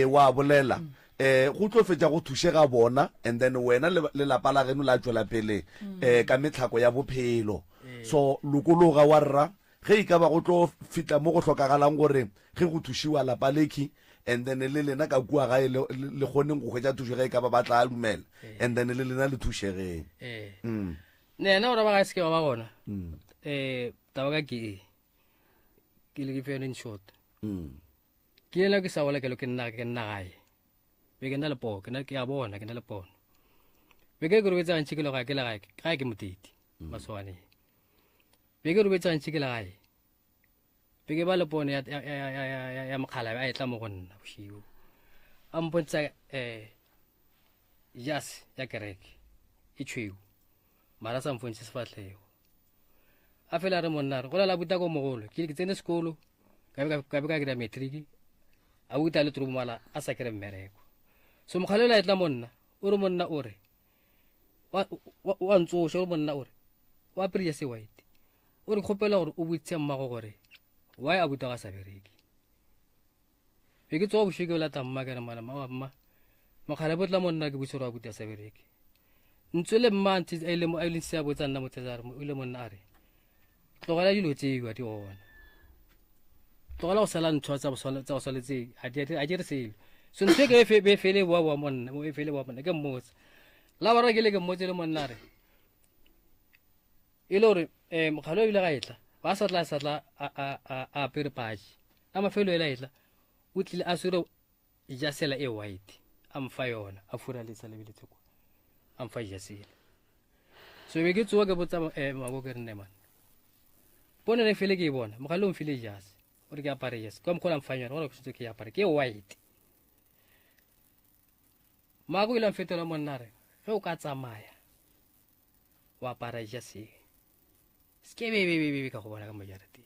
wa bolela go tlo fetša go thušega bona and then wena lelapa la geno la tšwela pele ka metlhako ya bophelo so lokologa wa rra ge e ka ba go tlo fitla mo go tlhokagalang gore ge go thušiwa lapa lekhi and then le lena ka kua gae le kgoneng go hwetša thušo ge e ka ba batla a dumela and then le lena le thušegeng nena gore ba ga se ke ba gona taba ka ke le ke fela in short ke ela ke sa wala ke lo ke nna gae be ke nna le po ke a bona ke nna le pono be ke go betsa ntse ke le ga ke le ga ke motiti maswane be ke go betsa ntse ke le gae be ke ba le pono ya mokgala a etla mo go nna boshigo a mpontsa yes ya kereke e tshweu mara sa mfontse sefatlhego a fela re monna re go la buta go mogolo ke tsene sekolo ka be ka kira matric a buta le trumala a sa kere mmereko so mokgalo la etla monna o re monna o re wa ntsosha o monna o re wa priya se white o re khopela gore o butse mmago gore why a buta ga sa bereki be ke tsoa boshike la tamma ke re mala mama mokgale botla monna ke butse re a buta sa bereki ntswele mma ntse a ile mo a ile se a botsa nna motsetsare o ile monna a re tlogela dilo tseo di gona tlogela go sala ntho tsa go saletse a di re selo so ntse ke be fele wa monna mo fele wa monna ke mmotsa la bara ke le ke mmotse le monna re ile gore mokgalo ile ga etla ba satla a pere paji a mafelo ela etla o tlile a sure ijasela e white a mfa yona a fura letsa le biletse kwa a mfa ijasela so be ke tsoa ke botsa mabo ke rene man bona re fele ke bona mogalo mfile ijase o re ke apare jes kwa mkhola mfanya gore ke ke apare ke white mago ile mfetola monnare ge o ka tsamaya wa apara ijase ske be ka go bona ka mojarete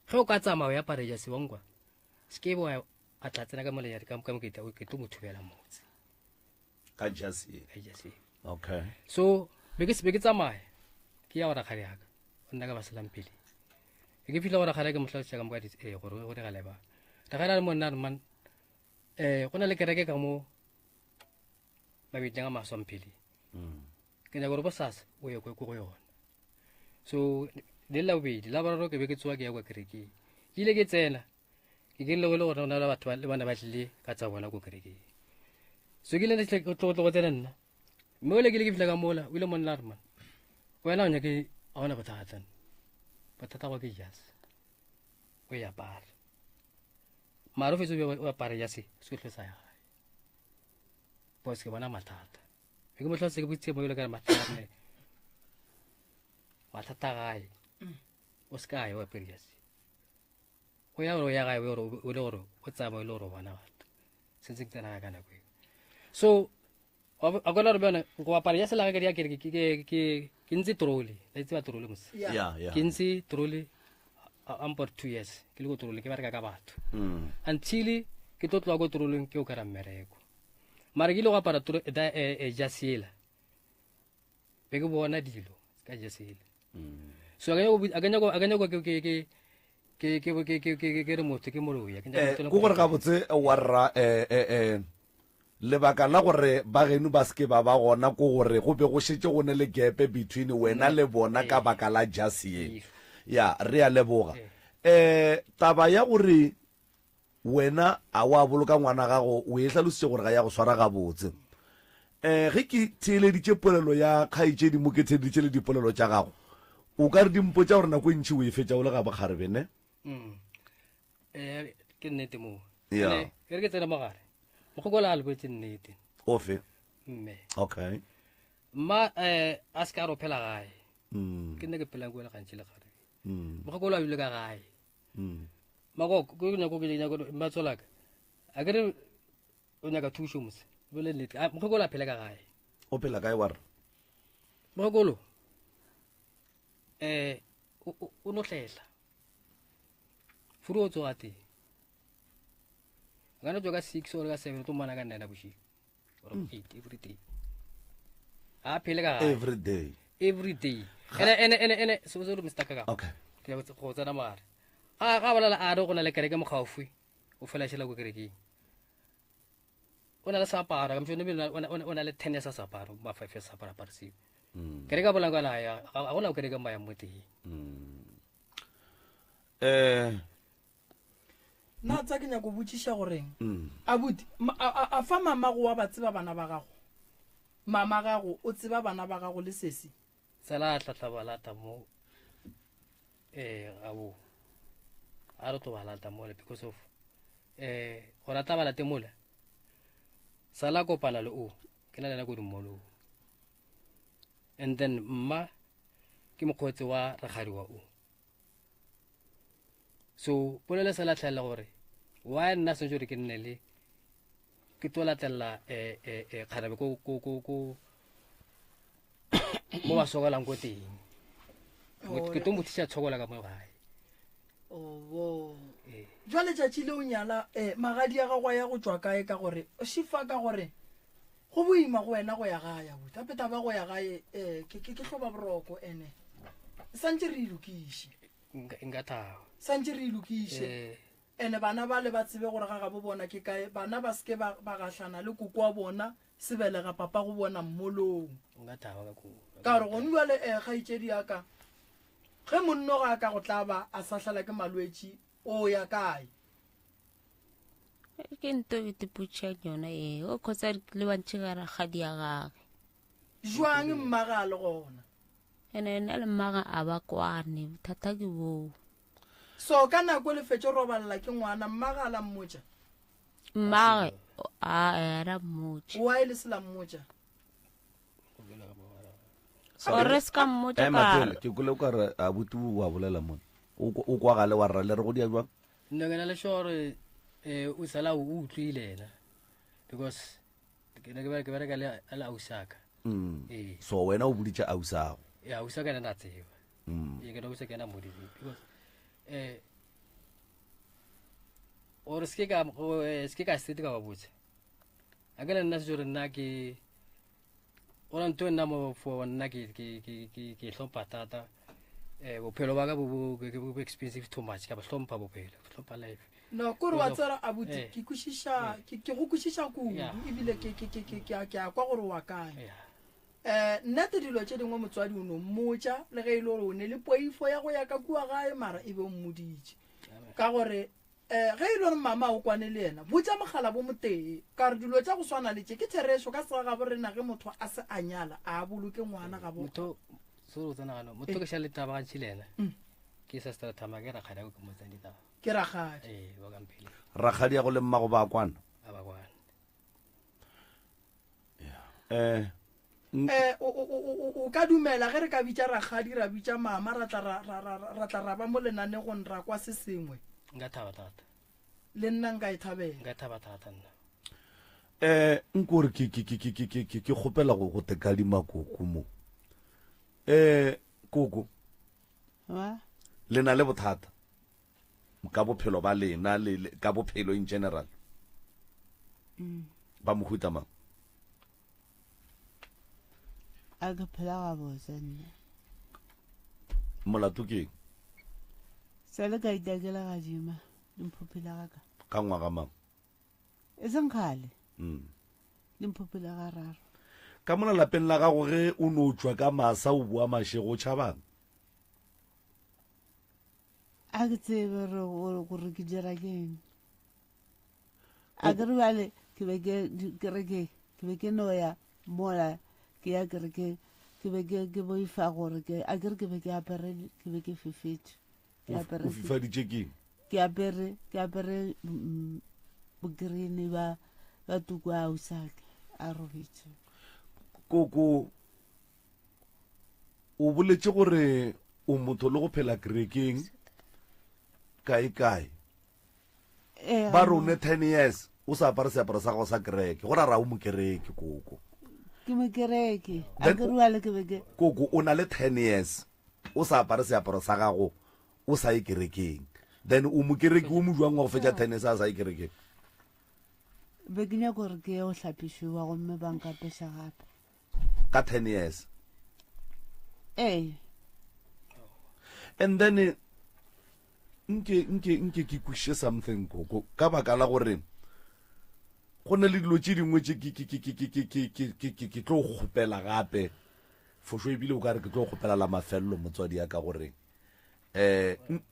ge o ka tsamaya ya apara ijase wangwa ske bo a tlatsena ka molejare ka moketa o ke to mothubela motse ka jase okay so be ke tsamaya ke ya ora khare yaka o nna ka baselang pele ke fitla gore khare ke motlhatsha ka mo ka di gore ga leba ta gara monna man go na le kereke ka mo ba bitanga masompili ke nya gore bosasa o ye go yona so le la bobedi la bararo ke be ke tsoa ke ya kwa kereke ile ke tsena ke le gore na batho le bana ba tlile ka tsa bona go kereke so ke le ne ke tlo tsena nna mme ole ke le ke fitla ka mola o ile monna re man wena o nyake a gona bothata go ke jase o ya apara mara o fetse o apare jase se tlho sa ya gae bos ke bona mathata ke mo tlhotse ke botse mo ile ka mathata gae o ska ya o apere jase o ya o ya gae o le gore o tsama ile gore bona batho sentse ke tsena ka nako so a go re bona go apara jase la ga ke ntse trole la itse ba trole mos ke ntse trole I'm for 2 years ke le go trole ke bereka ka batho until ke tlotlwa go troleng ke o ka ra mmereko mara ke le go apara jasela be ke bona dilo ka jasela so a ganya go ke re motho ke moloya go gore ga botse wa rra lebaka la gore ba geno ba ske ba gona ko gore go be go shetse go ne le gap between wena le bona ka baka la jasi ya re ya leboga taba ya gore wena a wa boloka ngwana gago o e hlalositse gore ga ya go swara ga botse ge ke theeleditše polelo ya kgaitšedi mo ke theeleditše le dipolelo tša gago o ka re dimpo tša gore nako e ntšhi o e fetša o le ga bokgarebe ne ke nnete mo e re ke tsena mogare mogokola a le boetse nnete ofe mme okay mma a se ka ro phela gae ke nne ke phelang ko le gantši le gare mogokola a bile ka gae magoko ke nyako ke nyako mmatsolaka a ke re o nyaka thušo mose bole nnete mogokola a phela ka gae o phela kae wa re mogokolo o no hlela furu o tsoga teng gana tsoga 6 or ka 7 to mana ka 9 boshi or 8 every day a phele ka every day ene so so mistaka ka okay ke go tsana mare a ga bala a re go na le kereke mo gaufi o fela shela go kereke ona la sapara ka mfone ona le 10 ya sapara ba 5 ya sapara parsi kereka bola ka la ya ga gona kereka maya moti na tsa ke nyako botšiša goreng abuti a fa mama go wa ba tseba bana ba gago mama gago o tseba bana ba gago le sesi sala tlatla balata mo abo a re to balata mo because of go rata balate mola sala kopana le o ke na lena go dimolo and then mma ke mokgwetse wa ragadi wa o so polele sala tlhela gore wa nna se jore ke nne le ke tola tella kharabe ko mo ba sogalang ko teng ke to motisa tshogola ka mo gae jwale tšatši le o nyala magadi ya gago ya go tswa kae ka gore o shifa ka gore go boima go wena go ya gae abuti gape taba go ya gae ke hloba boroko ene santse re ilokiše nka thaba santse re ilokiše ene bana ba le ba tsebe gore ga bo bona ke kae bana ba ske ba gahlana le koko wa bona sebelega papa go bona mmolong nka thaba ka gore go nwa le kgaitšedi ya ka ge monno ga ka go tla ba a sa hlala ke malwetši o ya kae ke nto e tiputša yona o khotsa le bantši gara gadi ya gage jwang mmaga le gona ene le mmaga a ba kwane thata ke bo so ka nako le fetše robalela ke ngwana mmaga la mmotša mmage a era mmotša wa e le se la mmotša ore se ka mmotša matele ke kole o ka re a butu wa bolela mona o kwa gale wa rra le re go dia jwang nna ke na le sure o sala o utlwile ena because ke ne ke bereka le ala usaka so wena o buditša ausago ya usaka na tseba ke no usaka na modi because or ske ka sete ka ba botse a gana nna se jore nna ke ona ntwe nna mo fo nna ke hlompa tata bophelo ba ka bo expensive too much ka ba hlompa bophelo hlompa life no kore wa tsara abuti ke kwishisha ke go kwishisha ku ebile ke a kwa gore wa kae nnete dilo tše dingwe motswadi o no mmotša le ge e le gore o ne le poifo ya go ya ka kua gae mara e be o mmoditše ka gore ge e le gore mama o kwane le ena botsa mogala bo motee ka re dilo tša go swana le tše ke thereso ka sega ga borena ge motho a se a nyala a boloke ngwana ga bo motho soro tsanagano motho ke shale taba ga tshile ena ke sa sta thama ke ra khada go motsa ditaba ke ragadi ba kampile ragadi ya go le mmago ba kwana aba kwana o ka dumela ge re ka bitša ragadi ra bitša mama ra tla ra ba mo lenanegong ra kwa se sengwe nka thaba thata le nna nka e thabela nka thaba thata nna nkore ke kgopela go tekadima koko mo koko wa le na le bothata ka bophelo ba lena ka bophelo in general ba mohuta mang a ka phela ga botse nna molato ke sale ka itakela ga jima limphopela ga ka ngwaga mang e seng kgale limphopela ga raro ka mona lapeng la gago ge o no tswa ka masa o bua mašego tšhabang a ke tsebe gore ke dira keng a ke re bale ke be ke no ya mola ke ya kereke ke be ke boifa gore a ke re ke be ke apere ke be ke fifetse o fifaditše keng ke apere bogreen ba tuku a usake a robetse koko o boletše gore o motho le go phela kerekeng kae ba re o ne 10 years o sa apare seaparo sa gago sa kereke go rara o mo kereke koko ke mo kereke a ke ruale ke be koko o na le 10 years o sa apare seaparo sa gago o sa ye kerekeng then o mo kereke o mo jwang wa go fetša 10 years a sa ye kerekeng be ke nyaka gore ke ye go hlapišiwa gomme bankapesa gape ka 10 years and then nke ke kwishe something koko ka baka la gore go ne le dilo tše dingwe tše ke tlo kgopela gape foso ebile o ka re ke tlo kgopela la mafelelo motswadi ya ka gore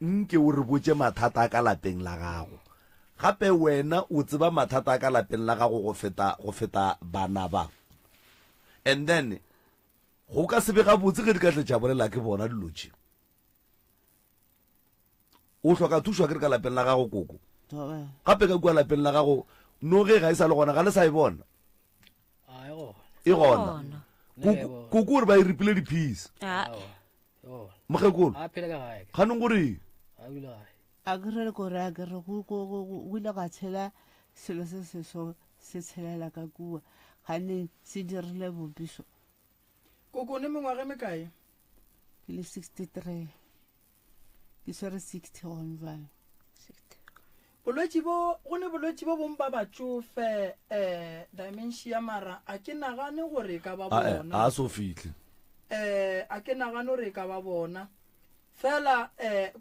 nke o re botse mathata a ka lapeng la gago gape wena o tseba mathata a ka lapeng la gago go feta bana ba and then go ka sebe ga botse ge di ka tletša bolela ke bona dilotše o hloka thušwa ke re ka lapeng la gago koko gape ka kua lapeng la gago no ge ga e sa le gona ga le sa e bona e gona koko gore ba e ripile di-piece mokgekolo kganong gore a ke re kore a ke re go ile ga tshela selo se seso se tshelela ka kua gane se dirile bopiso koko ne mengwage mekae ke le 63 ke swere 60 gone jale bolwetši bo go ne bolwetši bo bong ba batsofe dementia mara a ke nagane gore ka ba bona a so fitlhe a ke nagane gore ka ba bona fela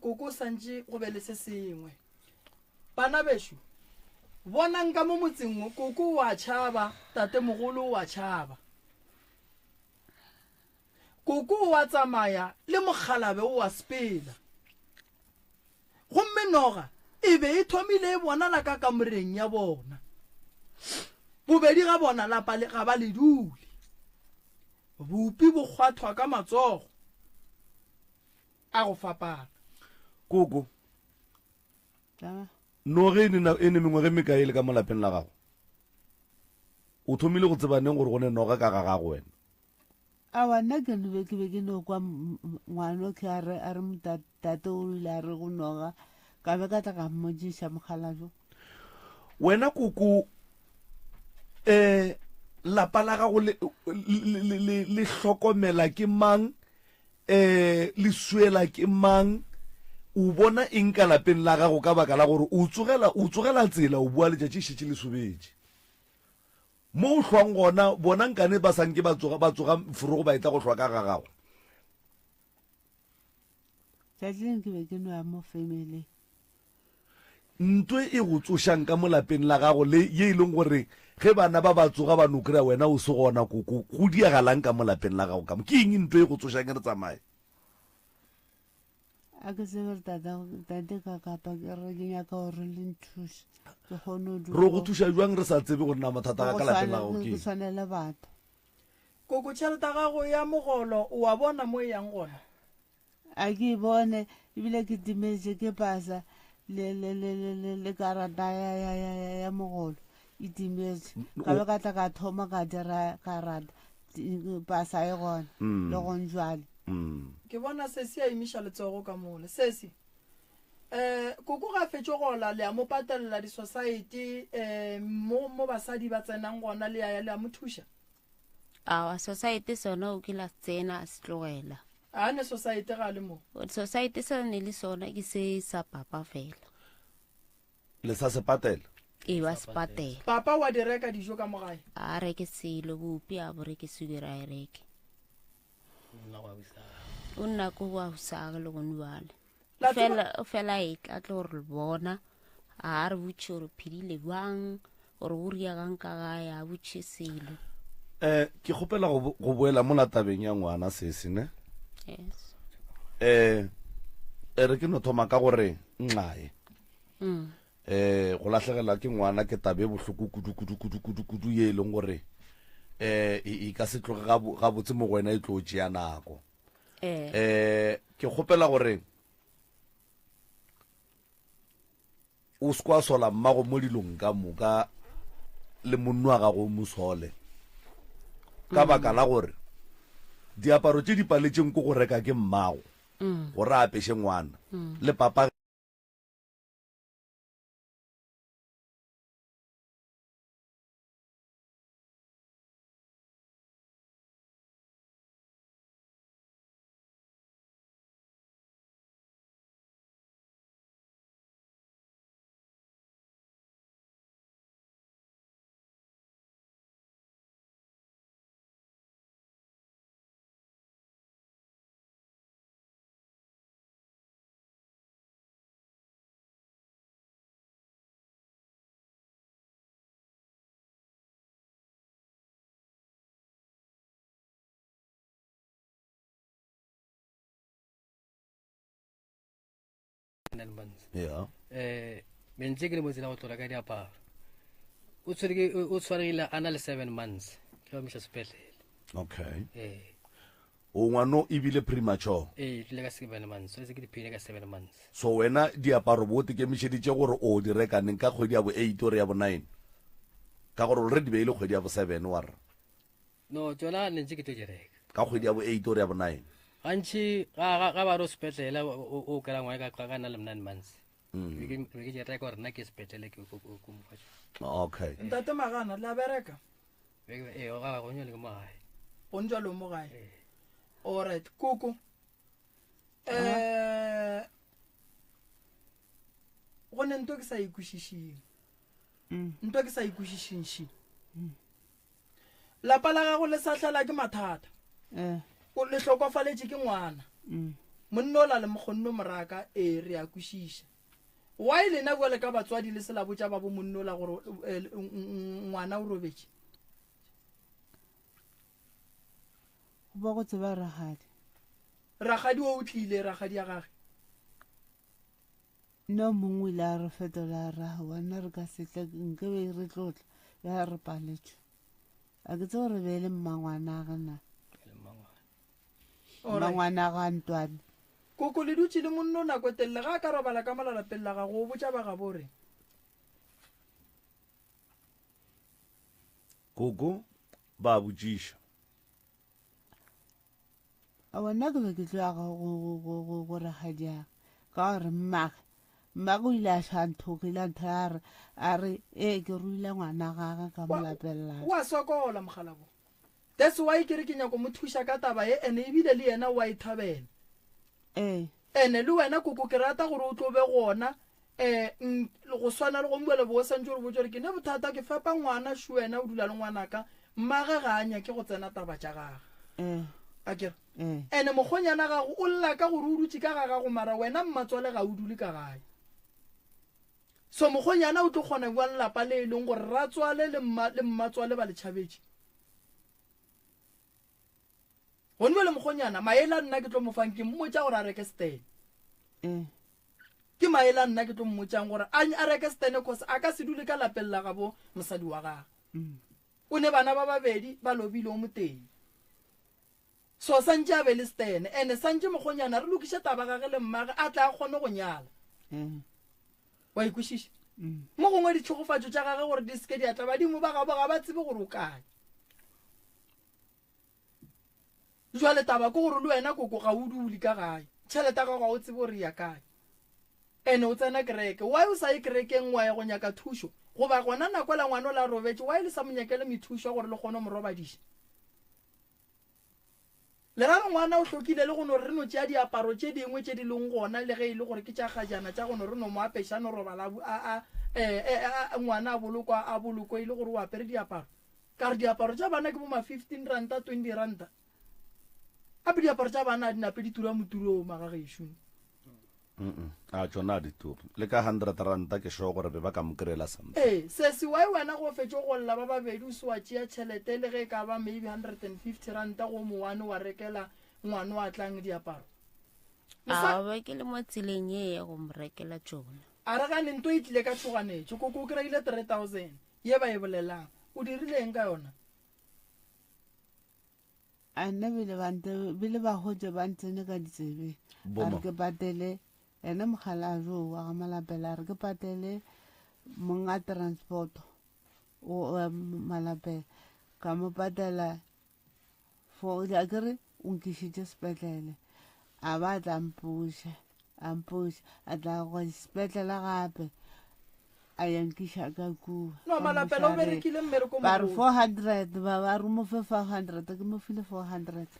koko santše go be le se sengwe bana bešo bonang ka mo motseng koko wa tšhaba tatemogolo wa tšhaba koko wa tsamaya le mogalabe o wa sepela gomme noga e be e thomile e bonala ka kamoreng ya bona bobedi ga bona lapa ga ba le dule bopi bo kgwathwa ka matsogo a go fapana koko no ge e ne mengwe ge mekae le ka mo lapeng la gago o thomile go tsebaneng gore go ne noga ka ga gago wena awa nna ke be ke no kwa ngwana ke a re motate o ile a re go noga ka be ka tla ka mmodiša mogala jo wena koko lapa la gago le hlokomela ke mang le suela ke mang o bona eng ka lapeng la gago ka baka la gore o tsogela tsela o bua letšatši šetše le sobetše mo o hlwang gona bona nkane ba sanke ba tsoga forogo ba etla go hlwa ka ga gago tšatšileng ke be ke noya mo family ntwe e go tsošang ka mo lapeng la gago le ye e leng gore ge bana ba ba tsoga ba nokry-a wena o se gona koko go diagalang ka mo lapeng la gago kamo ke eng ntwe e go tsošang e re tsamaye a ke tsebe tate ka kapa ke re ke nyaka gore le nthuse ke kgone re go thuša jwang re sa tsebe go nna mathata ga ka lapeng la gago ke ke tshwanele batho koko tšhelete ya gago ya mogolo o a bona mo e yang gona a ke e bone ebile ke timetse ke pasa le karata ya mogolo e timetse ka be ka tla ka thoma ka dira karata pasa e gona le gong jwale ke bona sesi a emiša letsogo ka mole sesi koko ga fetše gola le a mo patelela di-society mo basadi ba tsenang gona le aya le a mo thuša awa society sona o kila tsena a se tlogela a ne society ga le mo society sa ne le sona ke se sa papa fela le sa se patela e wa se patela papa wa di reka dijo ka mogae a reke selo bopi a bo reke sukiri a e reke o nna ko wa husaga le gone bale fela e tla tlo gore le bona a re botše gore phedile bjang gore go riagang ka gae a botše selo ke kgopela go boela mo tabeng ya ngwana sese ne yes re ke no thoma ka gore nnae go latlhegelwa ke ngwana ke tabe bohloko kudu ye e leng gore e ka se tloge ga botse mo go wena e tlo tšea nako ke kgopela gore o se kwa sola mmago mo dilong ka moka le monno wa gago mosole ka baka la gore diaparo tše di paletšeng ko go reka ke mmago gore a apeše ngwana le papa mentse ke le motsela go tlola ka diaparo o tshwaregile a na le 7 months ke ba miša sepetlele okay o ngwano ebile premature tlile ka 7 months so se ke diphine ka 7 months so wena diaparo bote ke mišeditše gore o di rekaneng ka kgwedi ya bo 8 ore ya bo 9 ka gore already be ile kgwedi ya bo 7 war no tsona ne ntse ke tlo di reka ka kgwedi ya bo 8 ore ya bo 9 gantši ga ba re o sepetlele o kry-a ngwana ka na le 9 months be ke di reka gore nna ke sepetlele ke mofatša okay ntate magana le a bereka ga gonyo le ke mo gae go ntša lo mo gae alright koko go ne nto ke sa ikwešišing nto ke sa ikwešišingši lapa la gago le sa tlala ke mathata o le hlokofaletše ke ngwana monna o la le mokgonno moraka re a kwešiša why lena bjale ka batswadi le sela botša ba bo monna o la gore ngwana o robetše go ba go tseba ragadi o tlile ragadi ya gage no mongwe ile a re fetola ra wana re ka setle nke be re tlotla ya re paletšwe a ke tse gore be le mmangwana gana mmangwana ga ntwane koko le dutše le monno o nako telele ga a ka robala ka malalapeng la gago o botša ba gabo re koko ba botšiša a bona ke be ke tloaga go ragadiaga ka gore mmage o ile a šanthoke ile ntho a re ke ruile ngwana gaga ka molapelelaga wa sokola mogalabo that's why ke re ke nyako mo thuša ka taba e ene ebile le yena wa ithabela ene le wena koko ke rata gore o tlobe gona go swana le go mbuele bo santse gore botse gore ke ne bothata ke fepa ngwana shu wena o dula le ngwanaka mmage ga anya ke go tsena taba tša gage a kere ene mogonyana gago o lla ka gore o dutse ka ga gago mara wena mmatswale ga o dule ka gae so mogonyana o tlo kgona bua lelapa le e leng gore ratswale le mmatswale ba le tšhabetše gonne le mogonyana maele a nna ke tlo mofang ke mmotša gore a reke stene ke maela nna ke tlo mmotsang gore a reke stene cause a ka se dule ka lapella ga bo mosadi wa gagwe o ne bana ba babedi ba lobile o moteng so santse a be le stene ene santse mogonyana re lokishe taba gage le mmage a tla kgone go nyala wa ikwešiša mo gongwe ditšhogofatšo tša gage gore di seke di atla badimo ba gabo ga ba tsebe gore o kae jwale taba ke gore le wena koko ga o dule ka gae tšhelete ya gago ga o tsebe gore ya kae ene o tsena kereke why o sa ye kerekeng wa ya go nyaka thušo goba gona nako la ngwana o la robetse why le sa monyakele methušo gore le kgone mo robadiša le ra ngwana o hlokile le gone re no tšea diaparo tše dingwe tše di leng gona le ge e le gore ke tša kgajana tša gone re no mo apeša no robala ngwana a boloko e le gore o apere diaparo ka re diaparo tša bana ke bo ma 15 ranta 20 ranta ape diaparo tša bana a dinape di tura moturo o magagešo a tsona di tu le ka 100 ranta ke sho gore be ba ka mokrela sampe se se why wena go fetše go lla ba babedi o se wa tšea tšhelete le ge ka ba maybe 150 ranta go moane wa rekela ngwana wa tlang diaparo a ba ke le mo tseleng ye ya go mrekela tsona a re gane nto e tlile ka tšhoganetšo koko o kry-ile 3000 ye ba e bolelang o dirileng ka yona a nna bile ba gotse ba ntsene ka ditsebe a re ke patele ene mogala a jo wa ga malapela a re ke patele monga transport o malapela ka mo patela for a kere o nkišitše sepetlele a ba tla mpuša a tla go sepetlele gape a yankiša ka kua no malapela o berekile mmereko ba re 400 ba re mo fe 500 ke mo file 400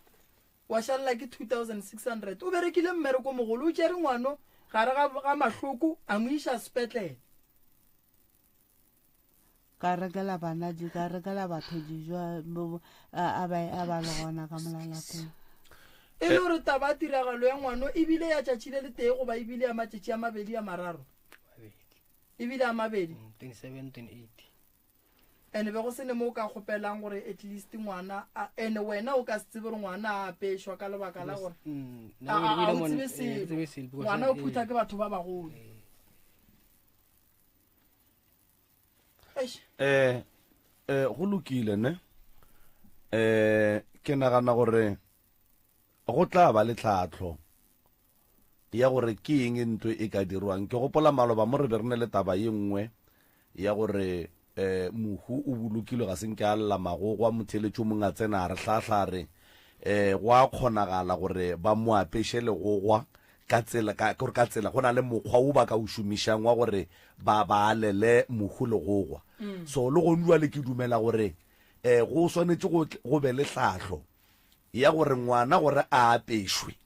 wa šalela ke 2600 o berekile mmereko mogolo o tšere ngwano gare ga mahloko a mo iša sepetlele ka rekela bana ka rekela batho dijo a ba le gona ka molalapeng e le gore taba a tiragalo ya ngwano ebile ya tšatšile le tee goba ebile ya matšatši a mabedi a mararo ebile a mabedi 27 28 ene be go se ne mo o ka kgopelang gore at least ngwana ene wena o ka se tsebe gore ngwana a apešwa ka lebaka la gore a o tsebe selo ngwana o phutha ke batho ba bagolo go lokile ne ke nagana gore go tla ba le tlhatlho ya gore ke eng ntwe e ka dirwang ke gopola maloba mo re be re ne le taba ye nngwe ya gore mohu o bolokilwe ga senke a lla magogwa motheletšo mongwe a tsena a re tlhatlhare go a kgonagala gore ba mo apešhe legogwa ka tsela go na le mokgwa o ba ka o šomišang wa gore ba alele mohu legogwa so le go nwa le ke dumela gore go swanetse go be le tlhatlho ya gore ngwana gore a apešwe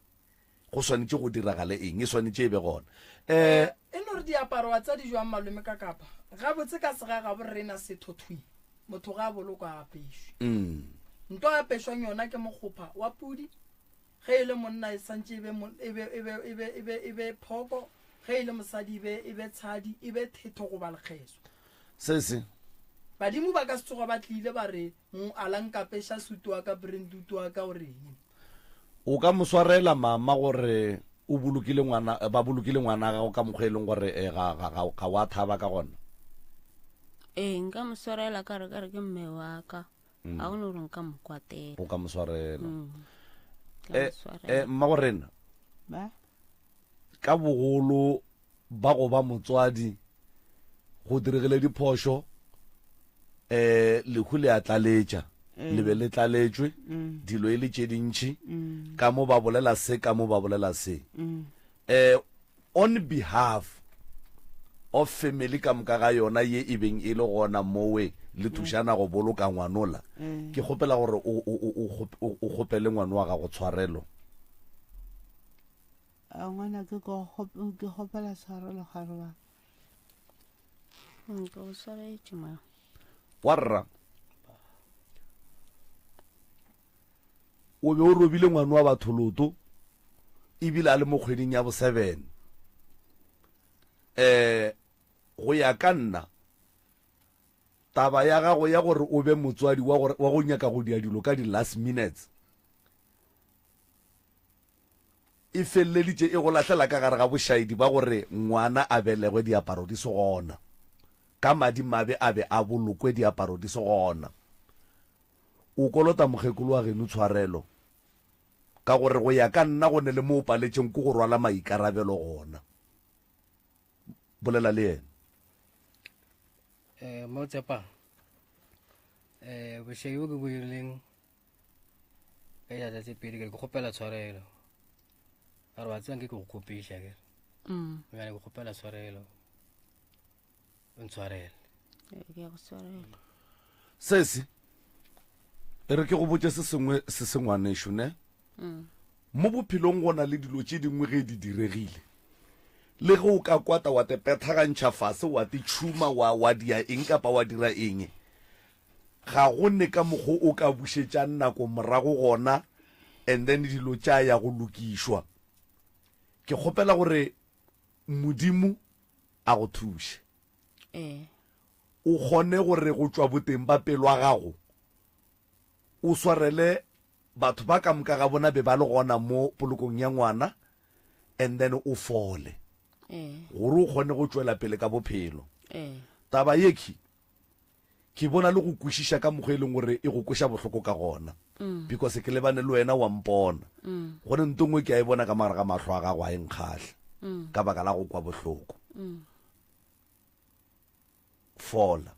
go swanetse go diragale eng e swanetse e be gona e no re diaparo wa tsa dijwang malome ka kapa ga botse ka sega ga borena sethothwi motho ga a boloko a apešwe nto a apešwang yona ke mokgopha wa pudi ge e le monna e santse e be phoko ge e le mosadi e be tshadi e be thetho go ba lekgeso se badimo ba ka se tsoga ba tlile ba re alankapešha sutu wa ka brendutu wa ka o reng o ka moswarela mama gore o bolokile ngwana ba bolokile ngwana ga ka mokgweleng gore ga wa thaba ka gona nka moswarela ka re ke mme wa ka a o no re nka mokwatela o ka moswarela mma gorena ba ka bogolo ba go ba motswadi go diregele diphošo lehu le a tlaletša le be le tlaletšwe dilo e le tše dintšhi ka mo ba bolela se ka mo ba bolela se on behalf of family ka moka ga yona ye e beng e le gona mowe le thušana go boloka ngwanola ke kgopela gore o kgopele ngwana wa ga go tshwarelo a ngwana ke kgopela tshwarelo gare ba nka o swaretše ma warra o be o robile ngwana wa batho loto ebile a le mo kgweding ya bo 7 go ya ka nna taba ya gago ya gore o be motswadi wa go nyaka go dia dilo ka di last minutes e feleleditše e go lahlela ka gare ga bošaedi ba gore ngwana a belegwe diaparo di se gona ka madimabe a be a bolokwe diaparo di se gona. O kolota mokgekolo wa geno tshwarelo ka gore go ya ka nna go ne le mo o paletšeng ko go rwala maikarabelo gona. Bolela le ena. Mo Tshepa bošaedi bo ke bo dirileng ka dijatša tse pedi ke kgopela tshwarelo ka re ba tsebang ke go kopiša kere ke go kgopela tshwarelo o ntshwarele. Sesi e re ke go botse se sengwe se sengwanešo ne mo bophelong go na le dilo tše dingwe ge di diregile le ge o ka kwata wa te pethagantšha fase wa te tšhuma wa dia eng kapa wa dira eng ga go ne ka mokgwa o ka bušetšang nako morago gona and then dilo tša ya go lokišwa. Ke kgopela gore modimo a go thuše o kgone gore go tšwa boteng ba pelo wa gago o swarele batho ba ka moka ga bona be ba le gona mo polokong ya ngwana and then o fole gore o kgone go tšwela pele ka bophelo. Taba yeki ke bona le go kwešiša ka mokgwa e leng gore e go kweša bohloko ka gona because ke lebane le wena wa mpona gone ntongwe ke a e bona ka magare ga mahlo a gago a e nkgatlha ka baka la go kwa bohloko. Fola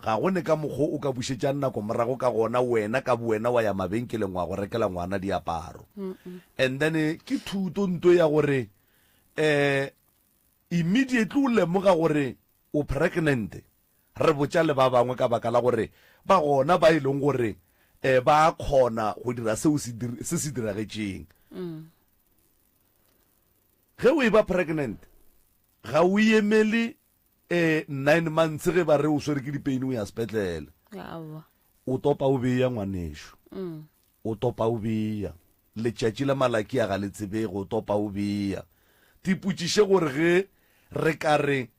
ga gone ka mokgwa o ka bušetšang nako morago ka gona wena ka bowena wa ya mabenkeleng wa go rekela ngwana diaparo and then ke thuto nto ya gore immediately o lemoga gore o pregnant re botša le ba bangwe ka baka la gore ba gona ba e leng gore ba kgona go dira seo se se diragetšeng. Ge o e ba pregnant ga o emele 9 months ge ba re o swere ke dipeini o ya sepetlele o topa o beya ngwanešo o topa o beya letšatši la malaki a ga le tsebege o topa o beya tipotšiše gore ge re ka re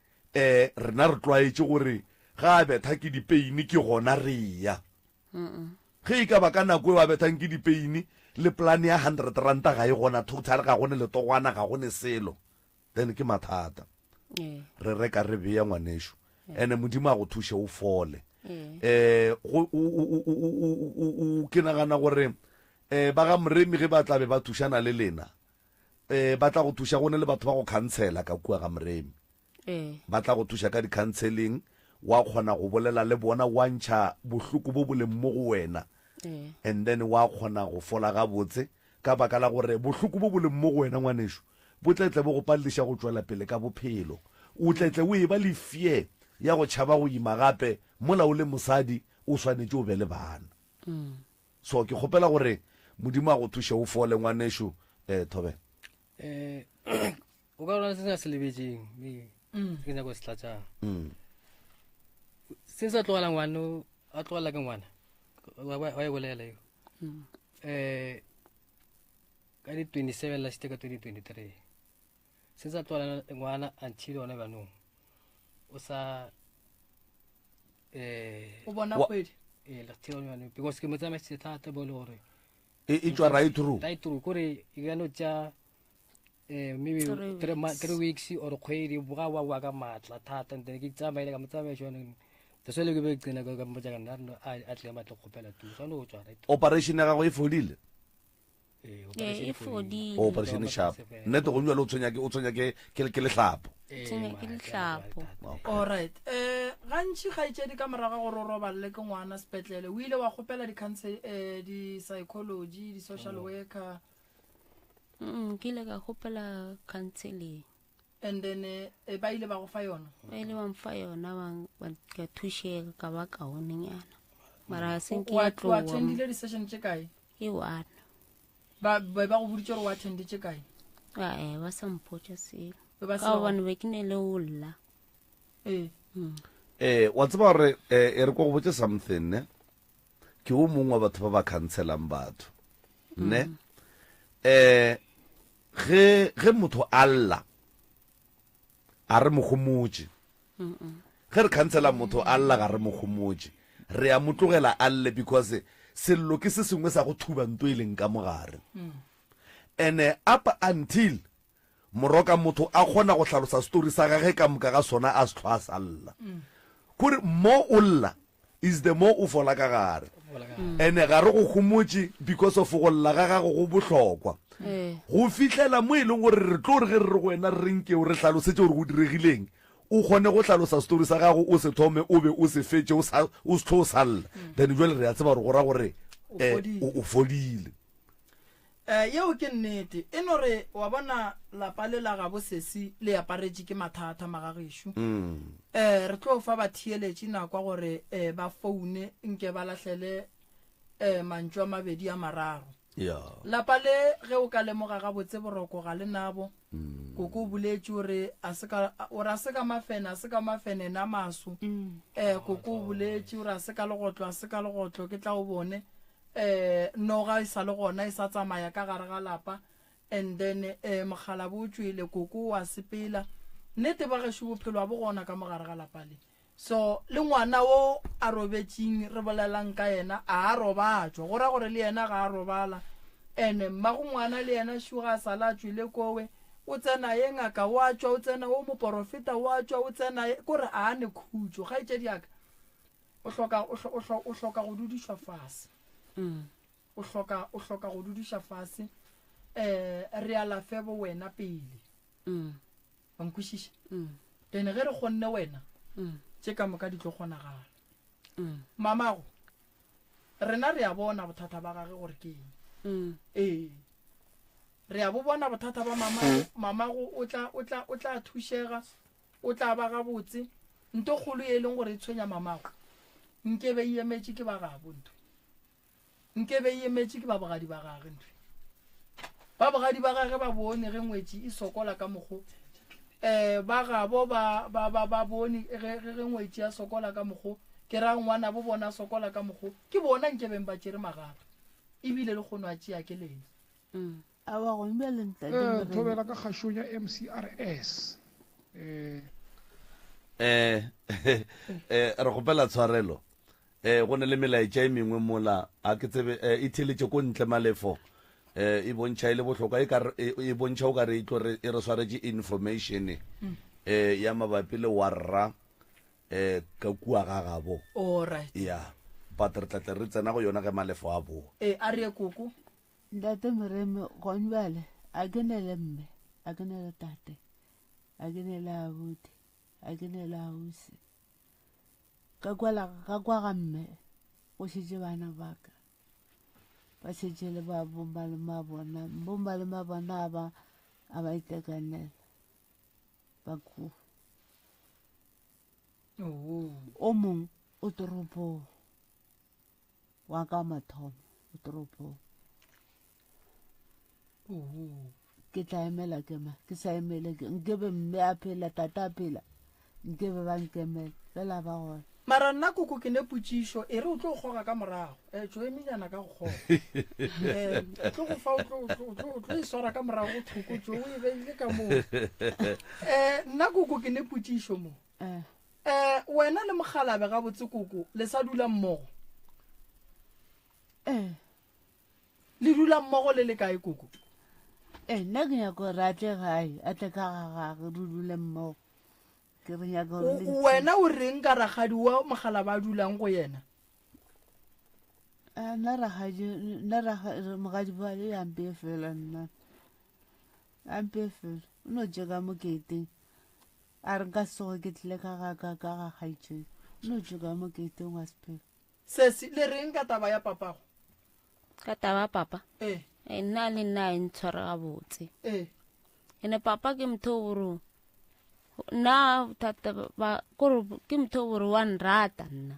rena re tlwaetše gore ga a betha ke dipeini ke gona re ya ge e ka ba ka nako e a bethang ke dipeini le plan ya 100 ranta ga e gona total ga gone letogwana ga gone selo then ke mathata. Re reka re beya ngwanešo ene modimo a go thuše o fole. Ke nagana gore ba ga moremi ge ba tlabe ba thušana le lena ba tla go thuša gone le batho ba go cancela ka kua ga moremi ba tla go thuša ka di-counseling wa kgona go bolela le bona wa ntšha bohloko bo boleng mo go wena and then wa kgona go fola gabotse ka baka la gore bohloko bo boleng mo go wena ngwanešo bo tletle bo go palediša go tšwela pele ka bophelo o tletle o e ba le fear ya go tšhaba go ima gape mola o le mosadi o swanetše o be le bana. So ke kgopela gore modimo a go thuše o fole ngwanešo. Thobe o ka rona se se se lebetšeng ke nyako se tlatšang se sa tlogela ngwana a tlogela ke ngwana wa e bolela yo ka di 27 la ka 2023 se sa tlogela ngwana until yone banong o sa o bona kgwedi la tshelo yone because ke mo tsamaise thata bo le gore e tšwa right through kore e ka no tša maybe 3 weeks or kgwedi boga wa ka matla thata and then ke tsamaile ka motsamaise yone tsele ke be tsena ka mpotsa ka nna a tle matla kgopela tu so no tswa right. Operation ya gago e fodile operation sharp nne to go nwa le o tshwenya ke lehlapo alright gantši kgaetšedi ka moraga gore o roballe ke ngwana sepetlele o ile wa kgopela di-psychology di-social worker ke ile ka kgopela counseling and then ba ile ba go fa yona ba ile ba mfa yona ka thušega ka ba kaonenyana mara senke wa attendile di-session tše kae ke one ba go boditše gore o attenditše kae ba sa mpotša selo ka gobane be ke ne le olla wa tseba gore e re kwa go botse something ne ke o mongwe wa batho ba ba cancelang batho ne ge motho alla a re mogomotse ge re cancela motho alla ga re mogomotse re a motlogela alle because sello ke se sengwe sa go thuba nto e leng ka mogare ene up until moroka motho a kgona go tlhalosa story sa gage ka moka ga sona a se tlho a salla kore mo o lla is the more o fola ka gare ene ga re go gomotse because of go lla ga gago go botlhokwa go fitlhela mo e leng gore re tlo re ge re re go wena renke o re tlhalosetse gore go diregileng o kgone go tlhalosa story sa gago o se thome o be o se fetse o se tlo o salla then jwale re ya tseba gore go ra gore o fodile yeo ke nnete e no re wa bona lapa le la ga bosesi le aparetse ke mathata magagesho re tlo fa ba thieletše nakwa gore ba foune nke ba latlhele mantšwa mabedi a mararo lapa le ge o ka lemoga ga botse boroko ga le nabo koko o boletše ore a se ka mafene na maso koko o boletše ore a se ka legotlo ke tla o bone noga e sa le gona e sa tsamaya ka gare ga lapa and then mogala bo tswele koko wa sepela nnete ba gešo bophelo a bo gona ka mogare ga lapa le so le ngwana o a robetseng re bolelang ka yena a robatšwa go ra gore le yena ga a robala ene mmago ngwana le yena šuga a sala a tswile kowe o tsena ye ngaka wa tswa o tsena o moporofeta wa tswa o tsena kore a ne khutso ga itse diaka o hloka go dudišwa fase o hloka go dudiša fase re alafe bo wena pele wa nkwešiša tene ge re kgonne wena tše ka moka di tlo kgonagala mamago rena re a bona bothata ba gage gore ke eng re a bo bona bothata ba mamago o tla thušega o tla ba gabotse nto kgolo e leng gore e tshwenya mamago nke be emetše ke ba gabo ntho nke be emetše ke ba bogadi ba gage ntho ba bogadi ba gage ba bone ge ngwetši e sokola ka mokgo ba gabo ba bone ge ngwetši ya sokola ka mokgo ke ra ngwana bo bona sokola ka mokgo ke bona nke beng ba tšere magaga ebile le kgono a tšea ke lena a wa go mbele thobela ka kgašong ya MCRS re gopela tshwarelo go ne le melaetša e mengwe mola a ke tsebe e theletše ko ntle malefo e bontšha e le bohlokwa e bontšha o ka re e re swaretše information ya mabapi le warra ka kua ga gabo ya but re tlatle re tsena go yona ge malefo a boa a re koko ntate moreme gone bjale a ke ne le mme a ke ne le tate a ke ne le abuti a ke ne le ausi ka kwa ga mme go šetše bana baka ba šetše le ba bomba le mabona a ba itekanela ba kufa o mongwe o toropong wa ka mathomo o toropong ke tla emela kema ke sa emele nkebe mme a phela tata a phela nkebe ba nkemela fela ba gona mara nna koko ke ne potšišo e re o tlo goga ka morago tso emenyana ka go goga tlo go fa o tlo e swara ka morago go thoko tso o e beile ka moo nna koko ke ne potšišo mo wena le mogalabe ga botse koko le sa dula mmogo le dula mmogo le le kae koko nna ke nyako re atle gae a tle ka gagage re dule mmogo ke re nyaka wena o reng ka ragadi wa mogala ba dulang go yena mogadi ba le ampe fela nna ampe fela o no je ka moketeng a re nka soge ke tlile ka gagaitšeng o no je ka moketeng wa sephela sesi le reng ka taba ya papago ka taba papa nna le nna e ntshwara gabotse ene papa ke motho o boro nna ke motho o boro wa nrata nna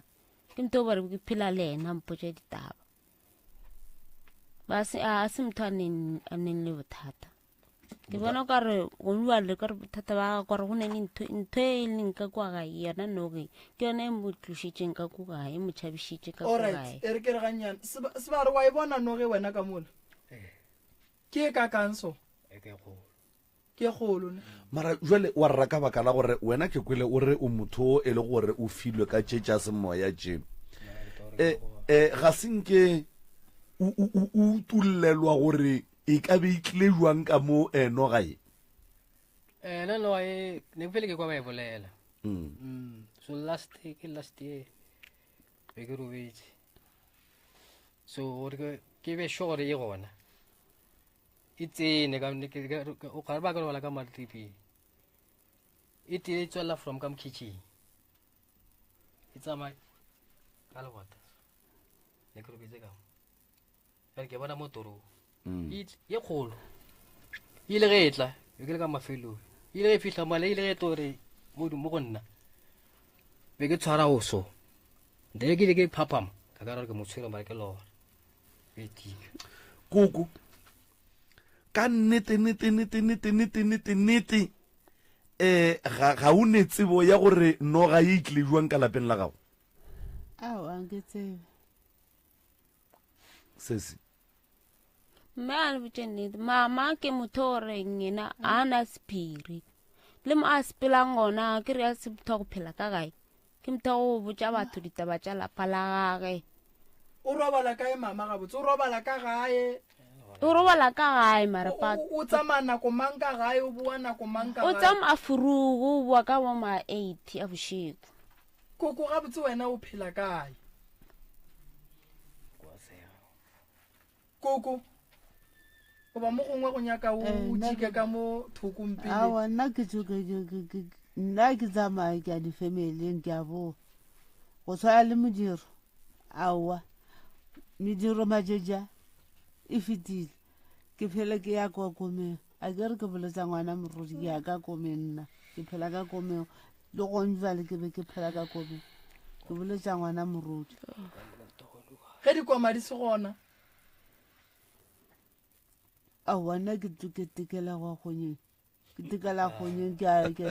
ke motho o bore ke phela le ena mpotse ditaba a se motho a neng le bothata ke bona ka re go bua le ka re bothata ba ka re go ne ntho e leng ka kwa gae yona noge ke yona e mo tlošitšeng ka ko gae e mo tšhabišitše ka ko gae e re ke re gannyana se ba re wa e bona noge wena ka mola ke e ka kanso ke kgolo mara jwale wa rra ka baka la gore wena ke kwele o re o motho e le gore o filwe ka tšetša semoya tše ga senke o tulelwa gore e ka be itlile jwang ka mo nogae no no ne pele ke kwa ba e bolela so last year be ke robetse so ke be sure e gona e tsene o ga ba ka wala ka multiple e tile tswela from kam kitchen it's a my ka lewata ne ke robetse ka ba ke bona motoro ye kgolo ile ge etla e ke le ka mafelo ile ge fihla mala ile ge tore mo go nna be ke tshwara o so nde ke ke phapama ka ka re ke motshwere mara ke lora beti koko ka nnete ga o ne tsebo ya gore noga e itlile jwang ka lapeng la gago ao anke tsebe sese mme a le botse nnete mama ke motho o reng ena a na sephiri le mo a sepelang gona ke re a se motho go phela ka gae ke motho go botsa batho ditaba tša lapa la gage o robala kae mama ga botse o robala ka gae o robala ka gae marepa o tsamaya nako mang ka gae o boa nako mang ka o gae tsamaya furugu o boa ka bo ma 8 a bošego koko ga botse wena o phela kae koko o ba mo gongwe go nyaka o jike ka mo thokong pele awa nna ke tsamaya ke a di-famileng ke a boa go tshwana le modiro aowa mediro majeja e fetile ke phela ke ya kwa komeng a ke re ke boletsa ngwana morodi ke ya ka komeng nna ke phela ka komeng le gone jale ke be ke phela ka komeng ke boletsa ngwana morodi ge dikwama di se gona aowa nna ke tekela gwa kgonyeng ke tekela kgonyeng ke a re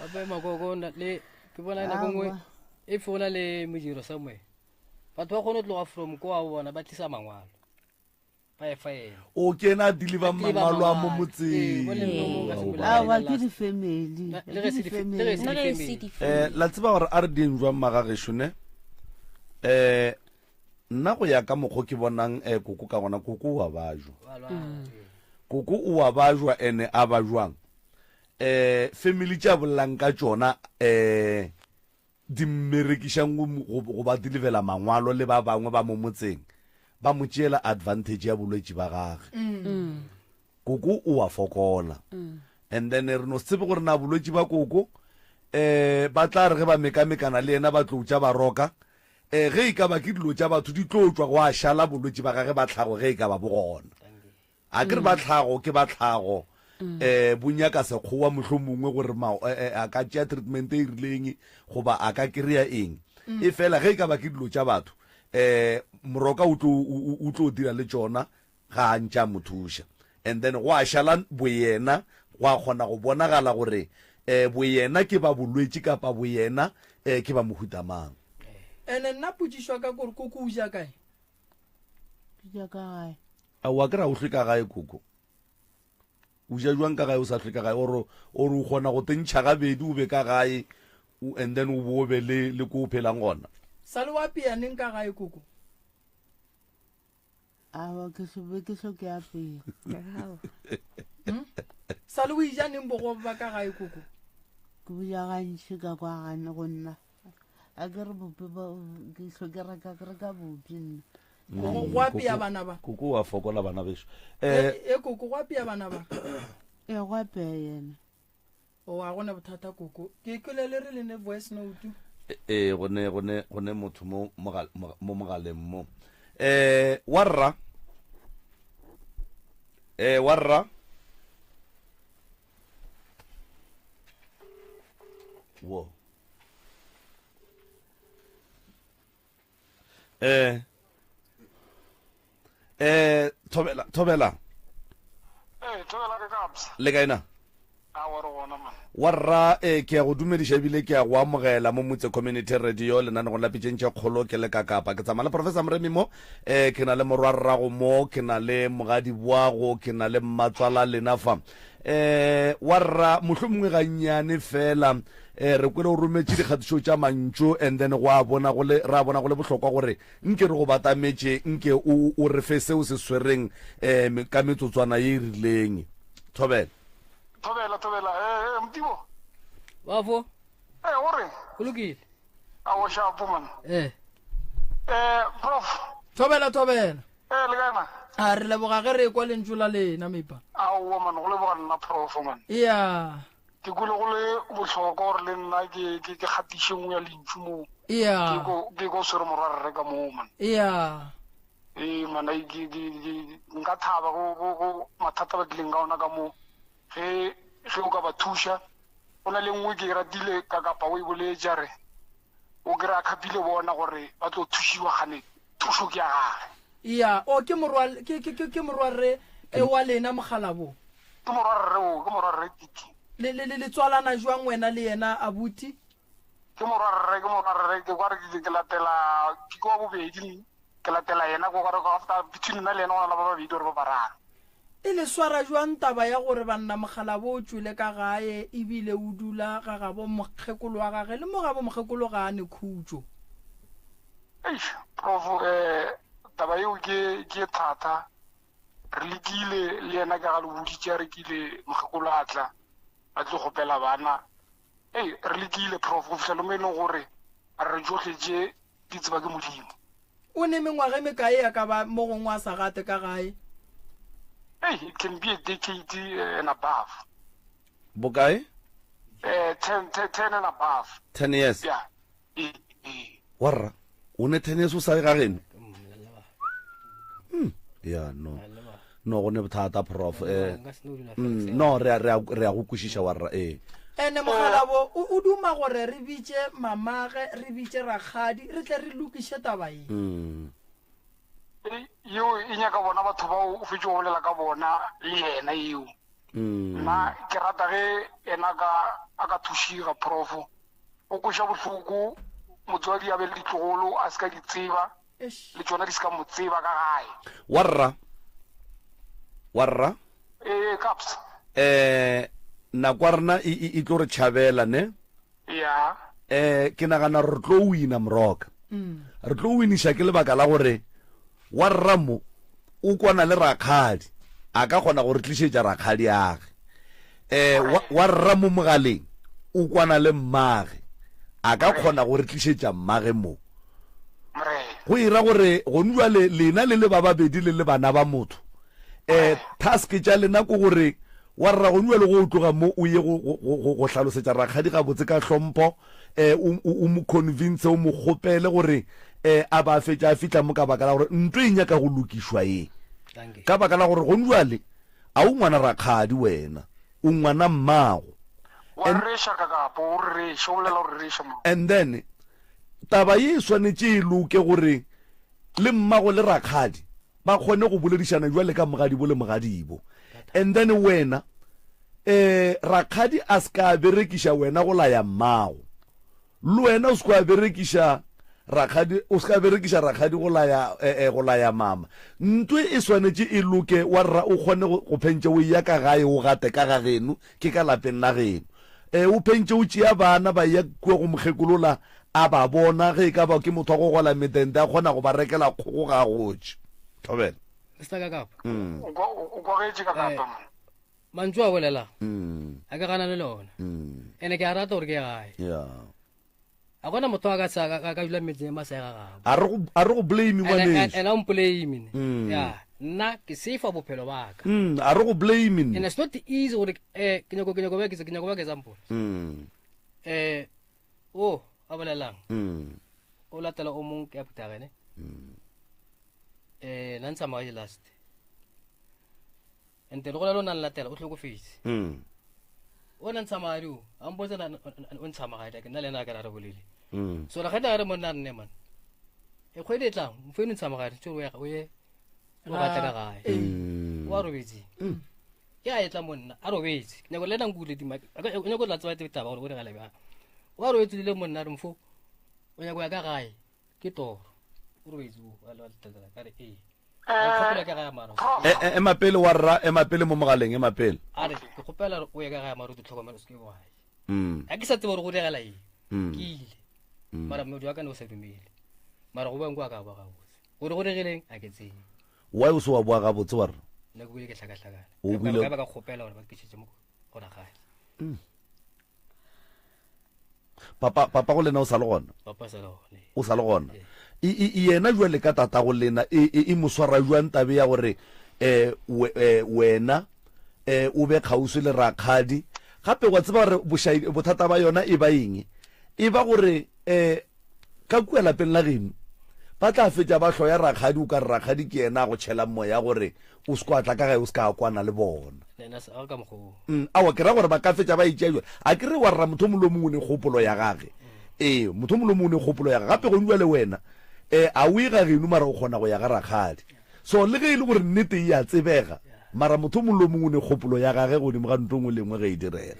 ape makoko le ke bona nako nngwe e fola le modiro somewhere batho ba kgone go tloga from ko a bona ba tlisa mangwalo ba e faela o kena deliver mangwalo a mo motseng awa ke di-family la tseba gore a re ding jwang magageso ne nna go ya ka mokgwa ke bonang koko ka gona koko o a bajwa koko o a bajwa ene a bajwang family tša bolelang ka tšona di mmerekišang go ba delivela mangwalo le ba bangwe ba mo motseng ba mo tšeela advantage ya bolwetši ba gage koko o a fokola and then re no tsebe gore na bolwetši ba koko ba tla re ge ba mekamekana le ena ba tlo tša ba roka ge e ka ba ke dilo tša batho di tlo tswa go a šala bolwetši ba gage ba tlhago ge e ka ba bogona a ke re ba tlhago ke ba tlhago bonyaka sekgowa motlho mongwe gore a ka tšea treatment e rileng goba a ka kry-a eng e fela ge e ka ba ke dilo tša batho moroka o tlo dira le tšona ga a ntša mothuša and then go a šala boyena go a kgona go bonagala gore boyena ke ba bolwetši kapa boyena ke ba mohutamang ene nna potsišwa ka kore koko o ja kae ke ja ka gae aowa ke ra o hlwe ka gae koko o ja jwang ka gae o sa hlwe ka gae ore o kgona go tentšha gabedi o be ka gae and then o bobe le ko o phelang gona sa le wa peaneng ka gae koko awa ke hlo ke apea sa le o ijaneng bogo ba ka gae koko ke boja gantši ka kwa gane go nna a ke re bope ke hlo ke reka bope nna go apea bana ba koko wa fokola bana beso koko go apea bana ba e go apea yena o a gone bothata koko ke kelele re le ne voice note gone motho mo mogaleng mo warra wo thobela thobela ke kapsa le kaena a wa re gona man warra ke ya go dumediša ebile ke ya go amogela mo motse community radio lenanego la pitšentše kgolo ke le ka kapa ke tsamaya le professor moremi mo ke na le morwarrago mo ke na le mogadi boago ke na le mmatswala lena fa warra mohlomongwe gannyane fela re kwele o rometse dikgatišo tša mantšo and then ra bona go le bohlokwa gore nke re go batametše nke o re fe seo se swereng ka metsotswana ye e rileng. Thobela Mtibo wafo gore go lokile a wa shapo man prof thobela le kana a re leboga ge re kwa lentšu la lena mepa aowa man go leboga nna prof man ya ke kule go le bohlokwa gore le nna ke kgatiše ngwe ya lentšu moo ya ke go swere morwarre ka moo man ya mana nka thaba go mathata ba tlileng ka ona ka moo ge o ka ba thuša go na le nngwe ke e ratile ka kapa o e boletša re o kry-a khapile bona gore ba tlo thušiwa gane thušo ke ya gage ya o ke morwarre wa lena mogalabo ke morwarre titi le tswalana jwang wena le yena abuti ke morwarre ke kware ke latela ke kwa bobedi ke latela yena ko gore after between nna le yena go na le ba babedi gore ba bararo e le swara jwang taba ya gore banna mogalabo o tswile ka gae ebile o dula ga gabo mokgekolo wa gage le mo gabo mokgekolo ga a ne khutso prof taba eo ke thata re lekile le yena ka ga le boditše re kile mokgekolo a tla a tlo gopela bana re lekile prof go fitlhelo mo e leng gore a re jotlhe tše di tseba ke modimo o ne mengwaga e mekae ya ka ba mo gongwe a sa gate ka gae it can be a decade and above. Bokae? 10 and above. 10 years? Yeah. Warra, o ne 10 years o sa ga geno? Yeah, no. No, go ne bothata prof. No, re a go kwešiša warra ene mogalabo o duma gore re bitše mamage re bitše rakgadi re tle re lokiše taba e yeo e nyaka bona batho ba o fetse go bolela ka bona le yena eo nna ke rata ge ena a ka thušiga profo o koša bohloko motswadi a be le ditlogolo a se ka di tseba le tsona di se ka mo tseba ka gae warra caps nakwa rena e tlo re tšhabela ne ya ke nagana re tlo wina moroka re tlo winiša ke lebaka la gore wa rramo o kwana le rakgadi a ka kgona gore tlišetša rakgadi age wa rramo mogaleng o kwana le mmage a ka kgona gore tlišetša mmage mo go ira gore gone jwale lena le ba babedi le bana ba motho task tša lena ko gore wa rra gone jwale go tloga mo o ye go hlalosetša rakgadi ga botse ka hlompho o mo convince o mo kgopele gore a ba fetša a fitla mo ka baka la gore ntwe e nyaka go lokišwa ka baka la gore gone jwale a o ngwana rakgadi wena o ngwana mmago and then taba ye e swanetše e loke gore le mmago le rakgadi ba kgone go boledišana jwale ka mogadibo le mogadibo and then wena rakgadi a se ka berekiša wena go laya mmago le wena o se ka berekiša rakgadi go laya mama ntwe e swanetše e loke wa rra o kgone go phentše o ya ka gae o gate ka ga geno ke ka lapeng la geno o phentše o tšea bana ba ya kua go mokgekolola a ba bona ge ka ba ke motho wa go gola metente a kgona go ba rekela kgogo ga gotše thobela mantšu a bolela a ke gana le lona ene ke a rata gore ke gae a gona motho a ka dula metseng ma sa ga gago a re go blame ngwaneng ena o mpolame ya nna ke safe bophelo ba ka a re go blame and it's not easy gore ke nyako ba ke example o a bolelang o latela o mong ke a putagene nantsha magaje last ente le go la lona latela o tlhokofetse o nantsha magadi o a mpotse o ntsha magadi ke nna le ena ka ra bolele so la gata re monna nne man e kgwedi e tlang mfeno ntsha magadi tso o ye o batla ka gae wa robetse ya etla monna a robetse nyako le nang bule di ma nyako la tswa taba gore ga le ba wa robetse le monna re mfo o nyako ya ka gae ke toro o robetse o ala tla ka re emapele wa rra emapele mo mogaleng emapele are ke kgopela o ya ka ga maro di tlhokomelo se ke wa ga ke sa tseba gore go diragala eng ke ile mara motho wa ka ne o sa dumele mara go bang kwa ka ba gabotse gore go diregileng a ke tsebe why o se wa boa gabotse wa rena nna ke buile ke tlhakatlhakana O buile- ka ba ka kgopela gore ba kitšhetse mo go ragale papa go lena o sa le gona papa sa le gone o sa le gona yena jwale ka tata go lena e mo swara jwang tabe ya gore wena o be kgauswi le rakgadi gape wa tseba gore bothata ba yona e ba eng e ba gore ka kua lapeng la geno ba tla fetša ba hloya rakgadi o ka re rakgadi ke yena a go tšhela moya gore o se kwa tla ka gae o se ka kwana le bona nena sa ka mokgo awa ke ra gore ba ka fetša ba itšea jwa a ke re wa rra motho molo mongwe ne kgopolo ya gage motho molo mongwe ne kgopolo ya gage gape go njwa le wena a o e ga geno mara o kgona go ya ga rakgadi so le ge e le gore nnete e a tsebega mara motho molo mongwe ne kgopolo ya gage godimo ga nto ngwe lengwe ge e direga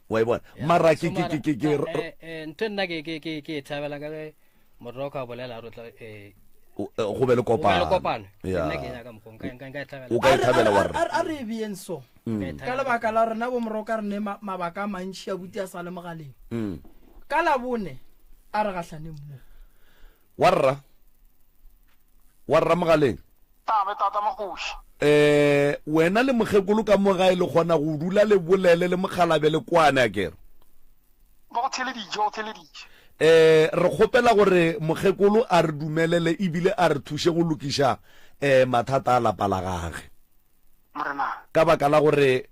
wa e bona mara ntho nna ke e thabela ka ge morero ka bolela re tla go be le kopano nna ke nyaka mokgong nka e thabela o ka e thabela wa rra a re beng so ka lebaka la rena bo moroko ka re ne mabaka a mantši a buti a sa le mogaleng ka labone a re gatlhaneng mo wa rra mogaleng tame tata Magoši wena le mokgekolo ka mo gae le kgona go dula le bolele le mogalabe le kwane a kere ba go theledije re kgopela gore mokgekolo a re dumelele ebile a re thushe go lokiša mathata a lapa la gage morena ka baka la gore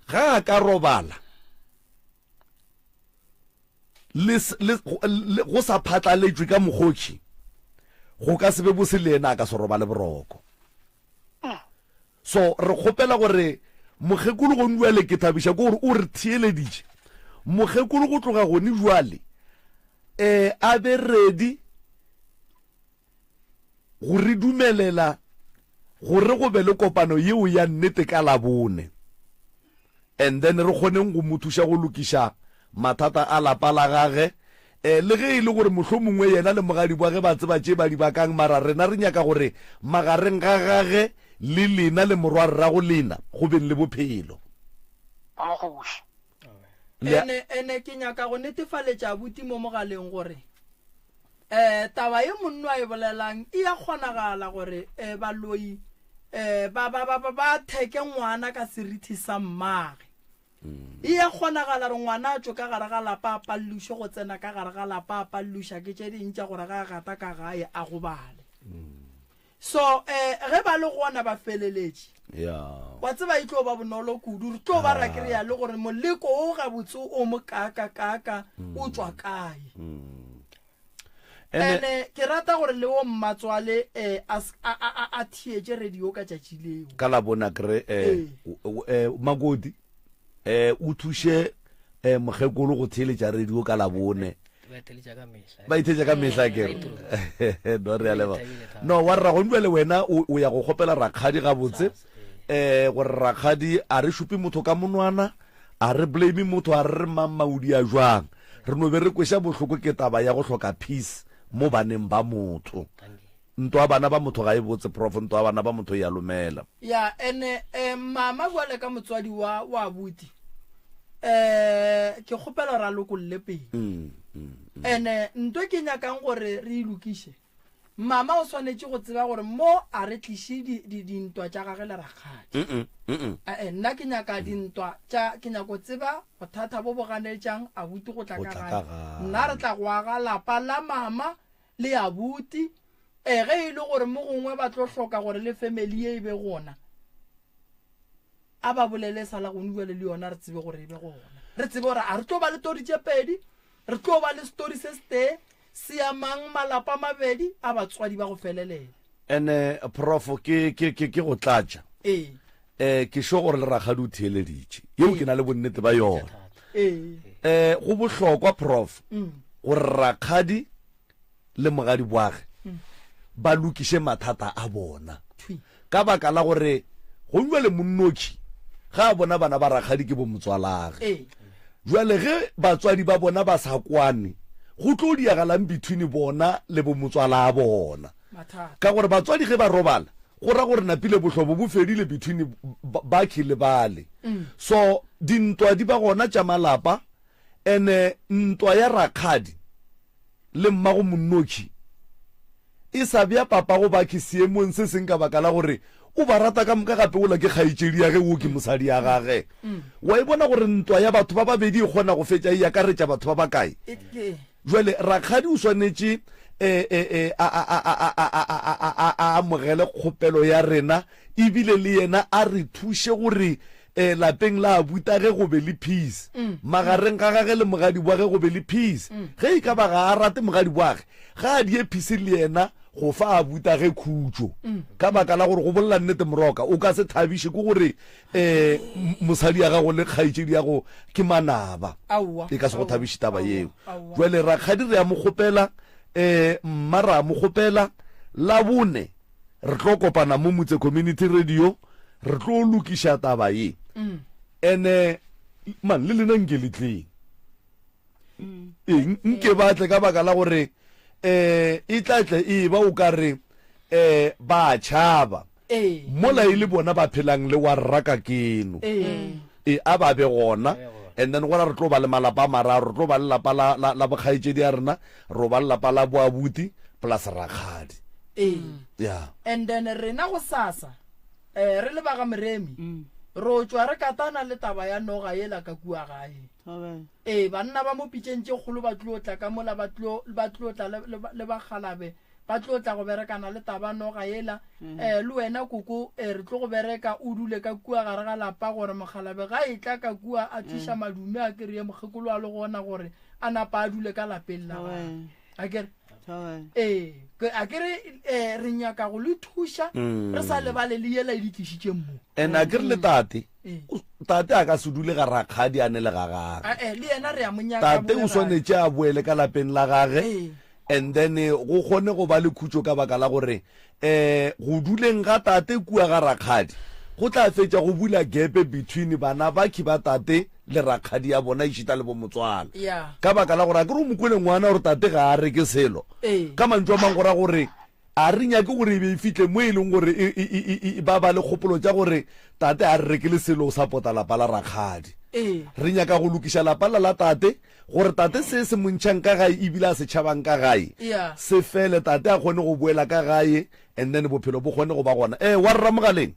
ga a ka robala go sa phatlaletswe ka mogotši go ka sebe bose le ena a ka se robale boroko so re kgopela gore mokgekolo go njwale ke thabiša ke gore o re theeleditše mokgekolo go tloga gone jwale a be ready go re dumelela gore go be le kopano yeo ya nnete ka labone and then re kgoneng go mo thuša go lokiša mathata a lapa la gage le ge e le gore mohlho mongwe yena le mogadi bwa ge ba tseba tše ba di bakang mara rena re nyaka gore magareng ga gage le lena le morwa rra go lena go beng le bophelo ba Magoši ene ke nyaka go netefaletša abuti mo mogaleng gore taba ye monno a e bolelang e ya kgonagala gore baloi ba theke ngwana ka serithi sa mmage e ya kgonagala re ngwana a tšo ka gare ga lapa a palluše go tsena ka gare ga lapa a palluša ke tše dintša gore ga gata ka gae a go bale so ge ba le gona ba feleletše wa tseba e tlo ba bonolo kudu re tlo ba rakerea le gore moleko o gabotse o mo kaka o tswa kae ene ke rata gore le o mmatswale a thietse radio ka tšatši leo ka la bona kre Magodi o thuše mokgekolo go theeletša radio ka labone ba itheletša ka mehla kere no re a leba no wa rra go njwa le wena o ya go kgopela rakgadi gabotse gore rakgadi a re šupe motho ka monwana a re blame motho a re mamaudi a jwang re no be re kweša bohloko ke taba ya go hloka peace mo baneng ba motho nto a bana ba motho ga e botse prof nto a bana ba motho ya lomela ya ene mama bua ka motswadi wa abuti ke kgopela ra lokolle pele ene nto ke nyakang gore re ilokiše mama o swanetše go tseba gore mo a re tliše dintwa tša gage le rakgadi nna ke nyaka dintwa ke nyako tseba bothata bo boganetšang abuti go tla ka gae nna re tla go aga lapa la mama le abuti ge e le gore mo gongwe ba tlo hloka gore le family e be gona a ba bolele sala go njuele le yona re tsebe gore e be gona re tsebe gore a re tlo ba le tori tše pedi re tlo ba le story se ste siamang malapa mabedi a batswadi ba go felelela ene prof ke go tlatša ke sho gore le rakgadi o theeleditše yeo ke na le bonnete ba yona go bohlokwa prof gore rakgadi le mogadi boage ba lokiše mathata a bona ka baka la gore go njwa le monnotši ga a bona bana ba rakgadi ke bo motswalage jwale ge batswadi ba bona ba sa kwane go tlo diagalang between bona le bo motswala a bona ka gore batswadi ge ba robala go ra gore napile bohlobo bo fedile between ba khile bale so dintwa di ba gona tša malapa ene ntwa ya rakgadi le mmago monnoki e sa bja papa go ba ke seemong se seng ka baka la gore o ba rata ka moka gape ola ke kgaitsedi ya ge o ke mosadi ya gage wa e bona gore ntwa ya batho ba babedi e kgona go fetša e akaretša batho ba bakae jwale rakgadi o swanetše a amogele kgopelo ya rena ebile le yena a re thuše gore lapeng la abuta ge go be le peace magareng ga gage le mogadi wa ge go be le peace ge e ka ba ga a rate mogadi wa ge ga a die peace le yena go fa abuta ge khutso ka baka la gore go bolla nnete moroka o ka se thabiše ke gore mosadi ya gago le kgaitsedi ya go ke manaba e ka se go thabiše taba yeo jwale rakgadi re ya mo kgopela mma ra mo kgopela la bone re tlo kopana mo Motse Community Radio re tlo lokiša taba ye ene man le lena nke letleng nke batle ka baka la gore e tlatle e ba o ka re ba tšhaba mola e le bona ba phelang le wa rraka keno a ba be gona and then gona re tlo ba le malapa mararo re tlo ba le lapa la bokgaitsedi ya rena ro ba le lapa la boabuti plus rakgadi yeah and then rena go sasa re le ba ga Moremi ro tswa re katana le taba ya noga yela ka kua gae banna ba mo pitšeng tše kgolo ba tlotla ka mola ba tlotla le ba Galabe ba tlotla go berekana le taba noga yela le wena koko re tlo go bereka o dule ka kua gare ga lapa gore Mogalabe ga e tla ka kua a thiša madume a kry-e mogekolo a le gona gore a napa a dule ka lapeng la a kere a kere re nyaka go le thuša re sa lebale le yela e ditlišitše mmo and a kere le tate a ka se dule ga rakgadi a ne le ga gage le yena re ya monyaka tate o swanetše a boele ka lapeng la gage and then go kgone go ba le khutso ka baka la gore go duleng ga tate kua ga rakgadi go tla fetša go bula gepe between bana ba ki ba tate le rakgadi ya bona išita le bo motswala ka baka la gore a ke re o mokwele ngwana gore tate ga a reke selo ka mantswe a mang gora gore a re nyake gore e be e fitlhe mo e leng gore ba ba le kgopolo tša gore tate a re rekele selo o sapota lapa la rakgadi re nyaka go lokiša lapa la tate gore tate se montšhang ka gae ebile a setšhabang ka gae se fele tate a kgone go boela ka gae and then bophelo bo kgone go ba gona wa rra mogaleng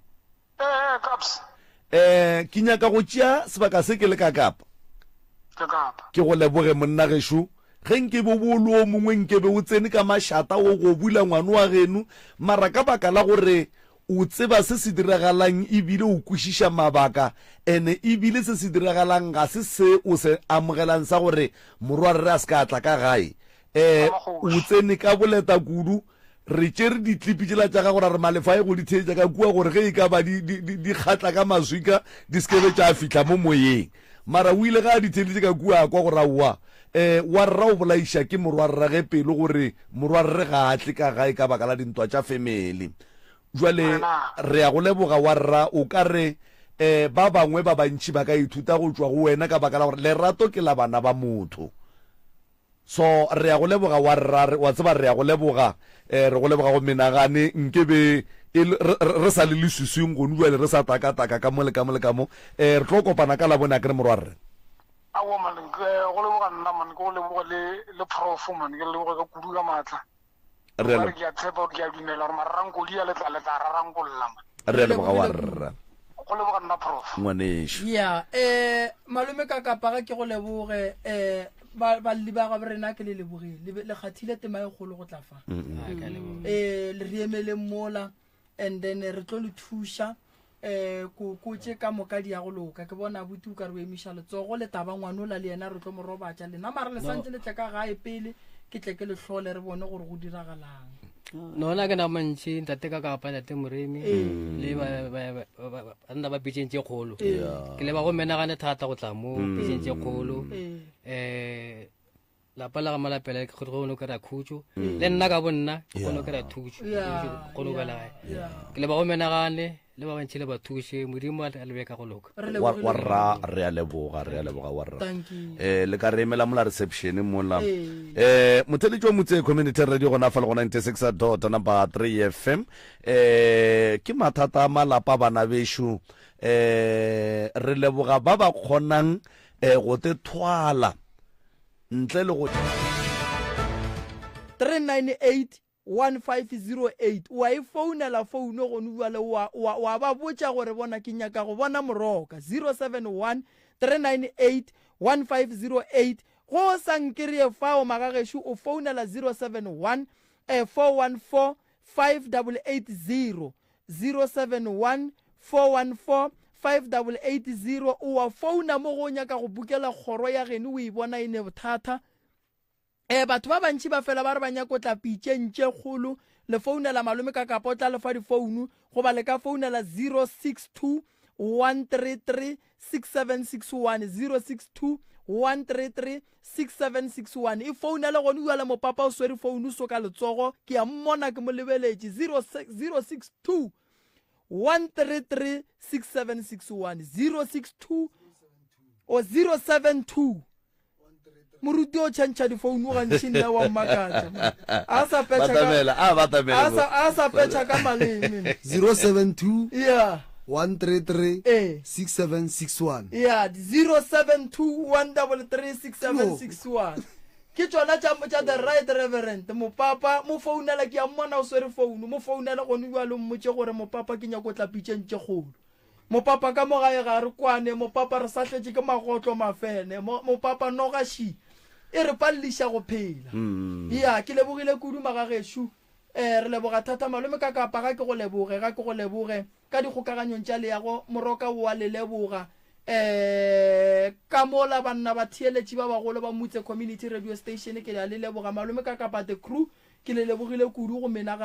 ke nyaka go tšea sebaka se ke le ka kapa ke go leboge monna gešo ge nke bo bolo o mongwe nke be o tsene ka mašata o go bula ngwane wa geno mara ka baka la gore o tseba se se diragalang ebile o kwešiša mabaka ene ebile se se diragalang ga se se o se amogelang sa gore morwa re a se ka tla ka gae o tsene ka boleta kudu re tšere ditlipi tšela tša ga gore re malefa e go di theetša ka kua gore ge e ka ba di kgatla ka maswika di sekebe tša fitlha mo moyeng mara o ile ga a di theeditše ka kua a kwa gore aowa wa rra o bolaiša ke morwa rrage pelo gore morwa rre ga a tle ka gae ka baka la dintwa tša family jwale re ya go leboga wa rra o ka re ba bangwe ba bantši ba ka ithuta go tšwa go wena ka baka la gore lerato ke la bana ba motho so re ya go leboga wa rra wa tseba re ya go leboga re go leboga go menagane nkebe re sa le leswisweng gone jwale re sa takataka ka mo le ka mo re tlo kopana ka labone a kere morwa rre awo man go leboga nna man go leboga le prof man ke leboga ka kudu ka matla re ke a tshepa ke a dumela gore marrango di a le tla rarangolola man re leboga wa rra go leboga nna prof ngwaneso malome ka kapaga ke go leboge ba liba ga rena ke le lebogile le kgathile tema e golo go tla fa le re emele mola and then re tlo le thuša ko tše ka moka di ya go loka ke bona buti o ka re o emiša letsogo le taba ngwanola le yena re tlo mo robatša lena mara le santse le tle ka gae pele ke tle ke le tlhole re bone gore go diragalang nona ke na mantši ntate ka kapa ntate Moremi le banna ba pitšeng tše kgolo ke leba go menagane thata go tla mo pitšeng tše kgolo lapa la ga malapela ke kgone ka ra khutso le nna ka bonna ke kgone ka ra thuso kgone ka la ke leba go menagane le ba bantši le ba thushe modimo a lebe ka go loka wa rra re a leboga wa rra le ka re emela mola reception mola motheletši wa Motse Community Radio gona fa le go 96 number 3 FM ke mathata a malapa bana bešo re leboga ba ba kgonang go te thwala ntle le go 398-1508 wa e founela founu gone buale wa ba botša gore bona ke nyaka go bona moroka 071-398-1508 go sankerie fao magagešo o founela 071-414-5880 071-414-5880 o wa founa mo go nyaka go bukela kgoro ya geno o e bona e ne bothata batho ba bantši ba fela ba re ba nyako tla pitšentše kgolo le founela malome ka kapotla le fa difounu go ba le ka founela 062-133-6761 062-133-6761 e founele gone o le mopapa o swere founu so ka letsogo ke ya mmona ke mo lebeletše 062-133-6761 072 moruti o tšhantšha difounu gantšhinna wa mmakatša a sa petša ka maleme 072 yeah 133-6761 yeah 072-133-6761 ke tšona tša the right reverend mopapa mo founela ke ya mmona o swere founu mo founela gone bua le mmotse gore mopapa ke nyako tla pitšentše kgolo mopapa ka mo gae ga re kwane mopapa re sahletše ke magotlo mafene mopapa nogashi e re palliša go phela ya ke lebogile kudu magagešo re leboga thata malome ka kapa ga ke go leboge ka dikgokaganyong tša leago moroka wa le leboga ka mola banna ba theeletše ba bagolo ba motse community radio station ke le leboga malome ka kapa the crew ke le lebogile kudu go menaga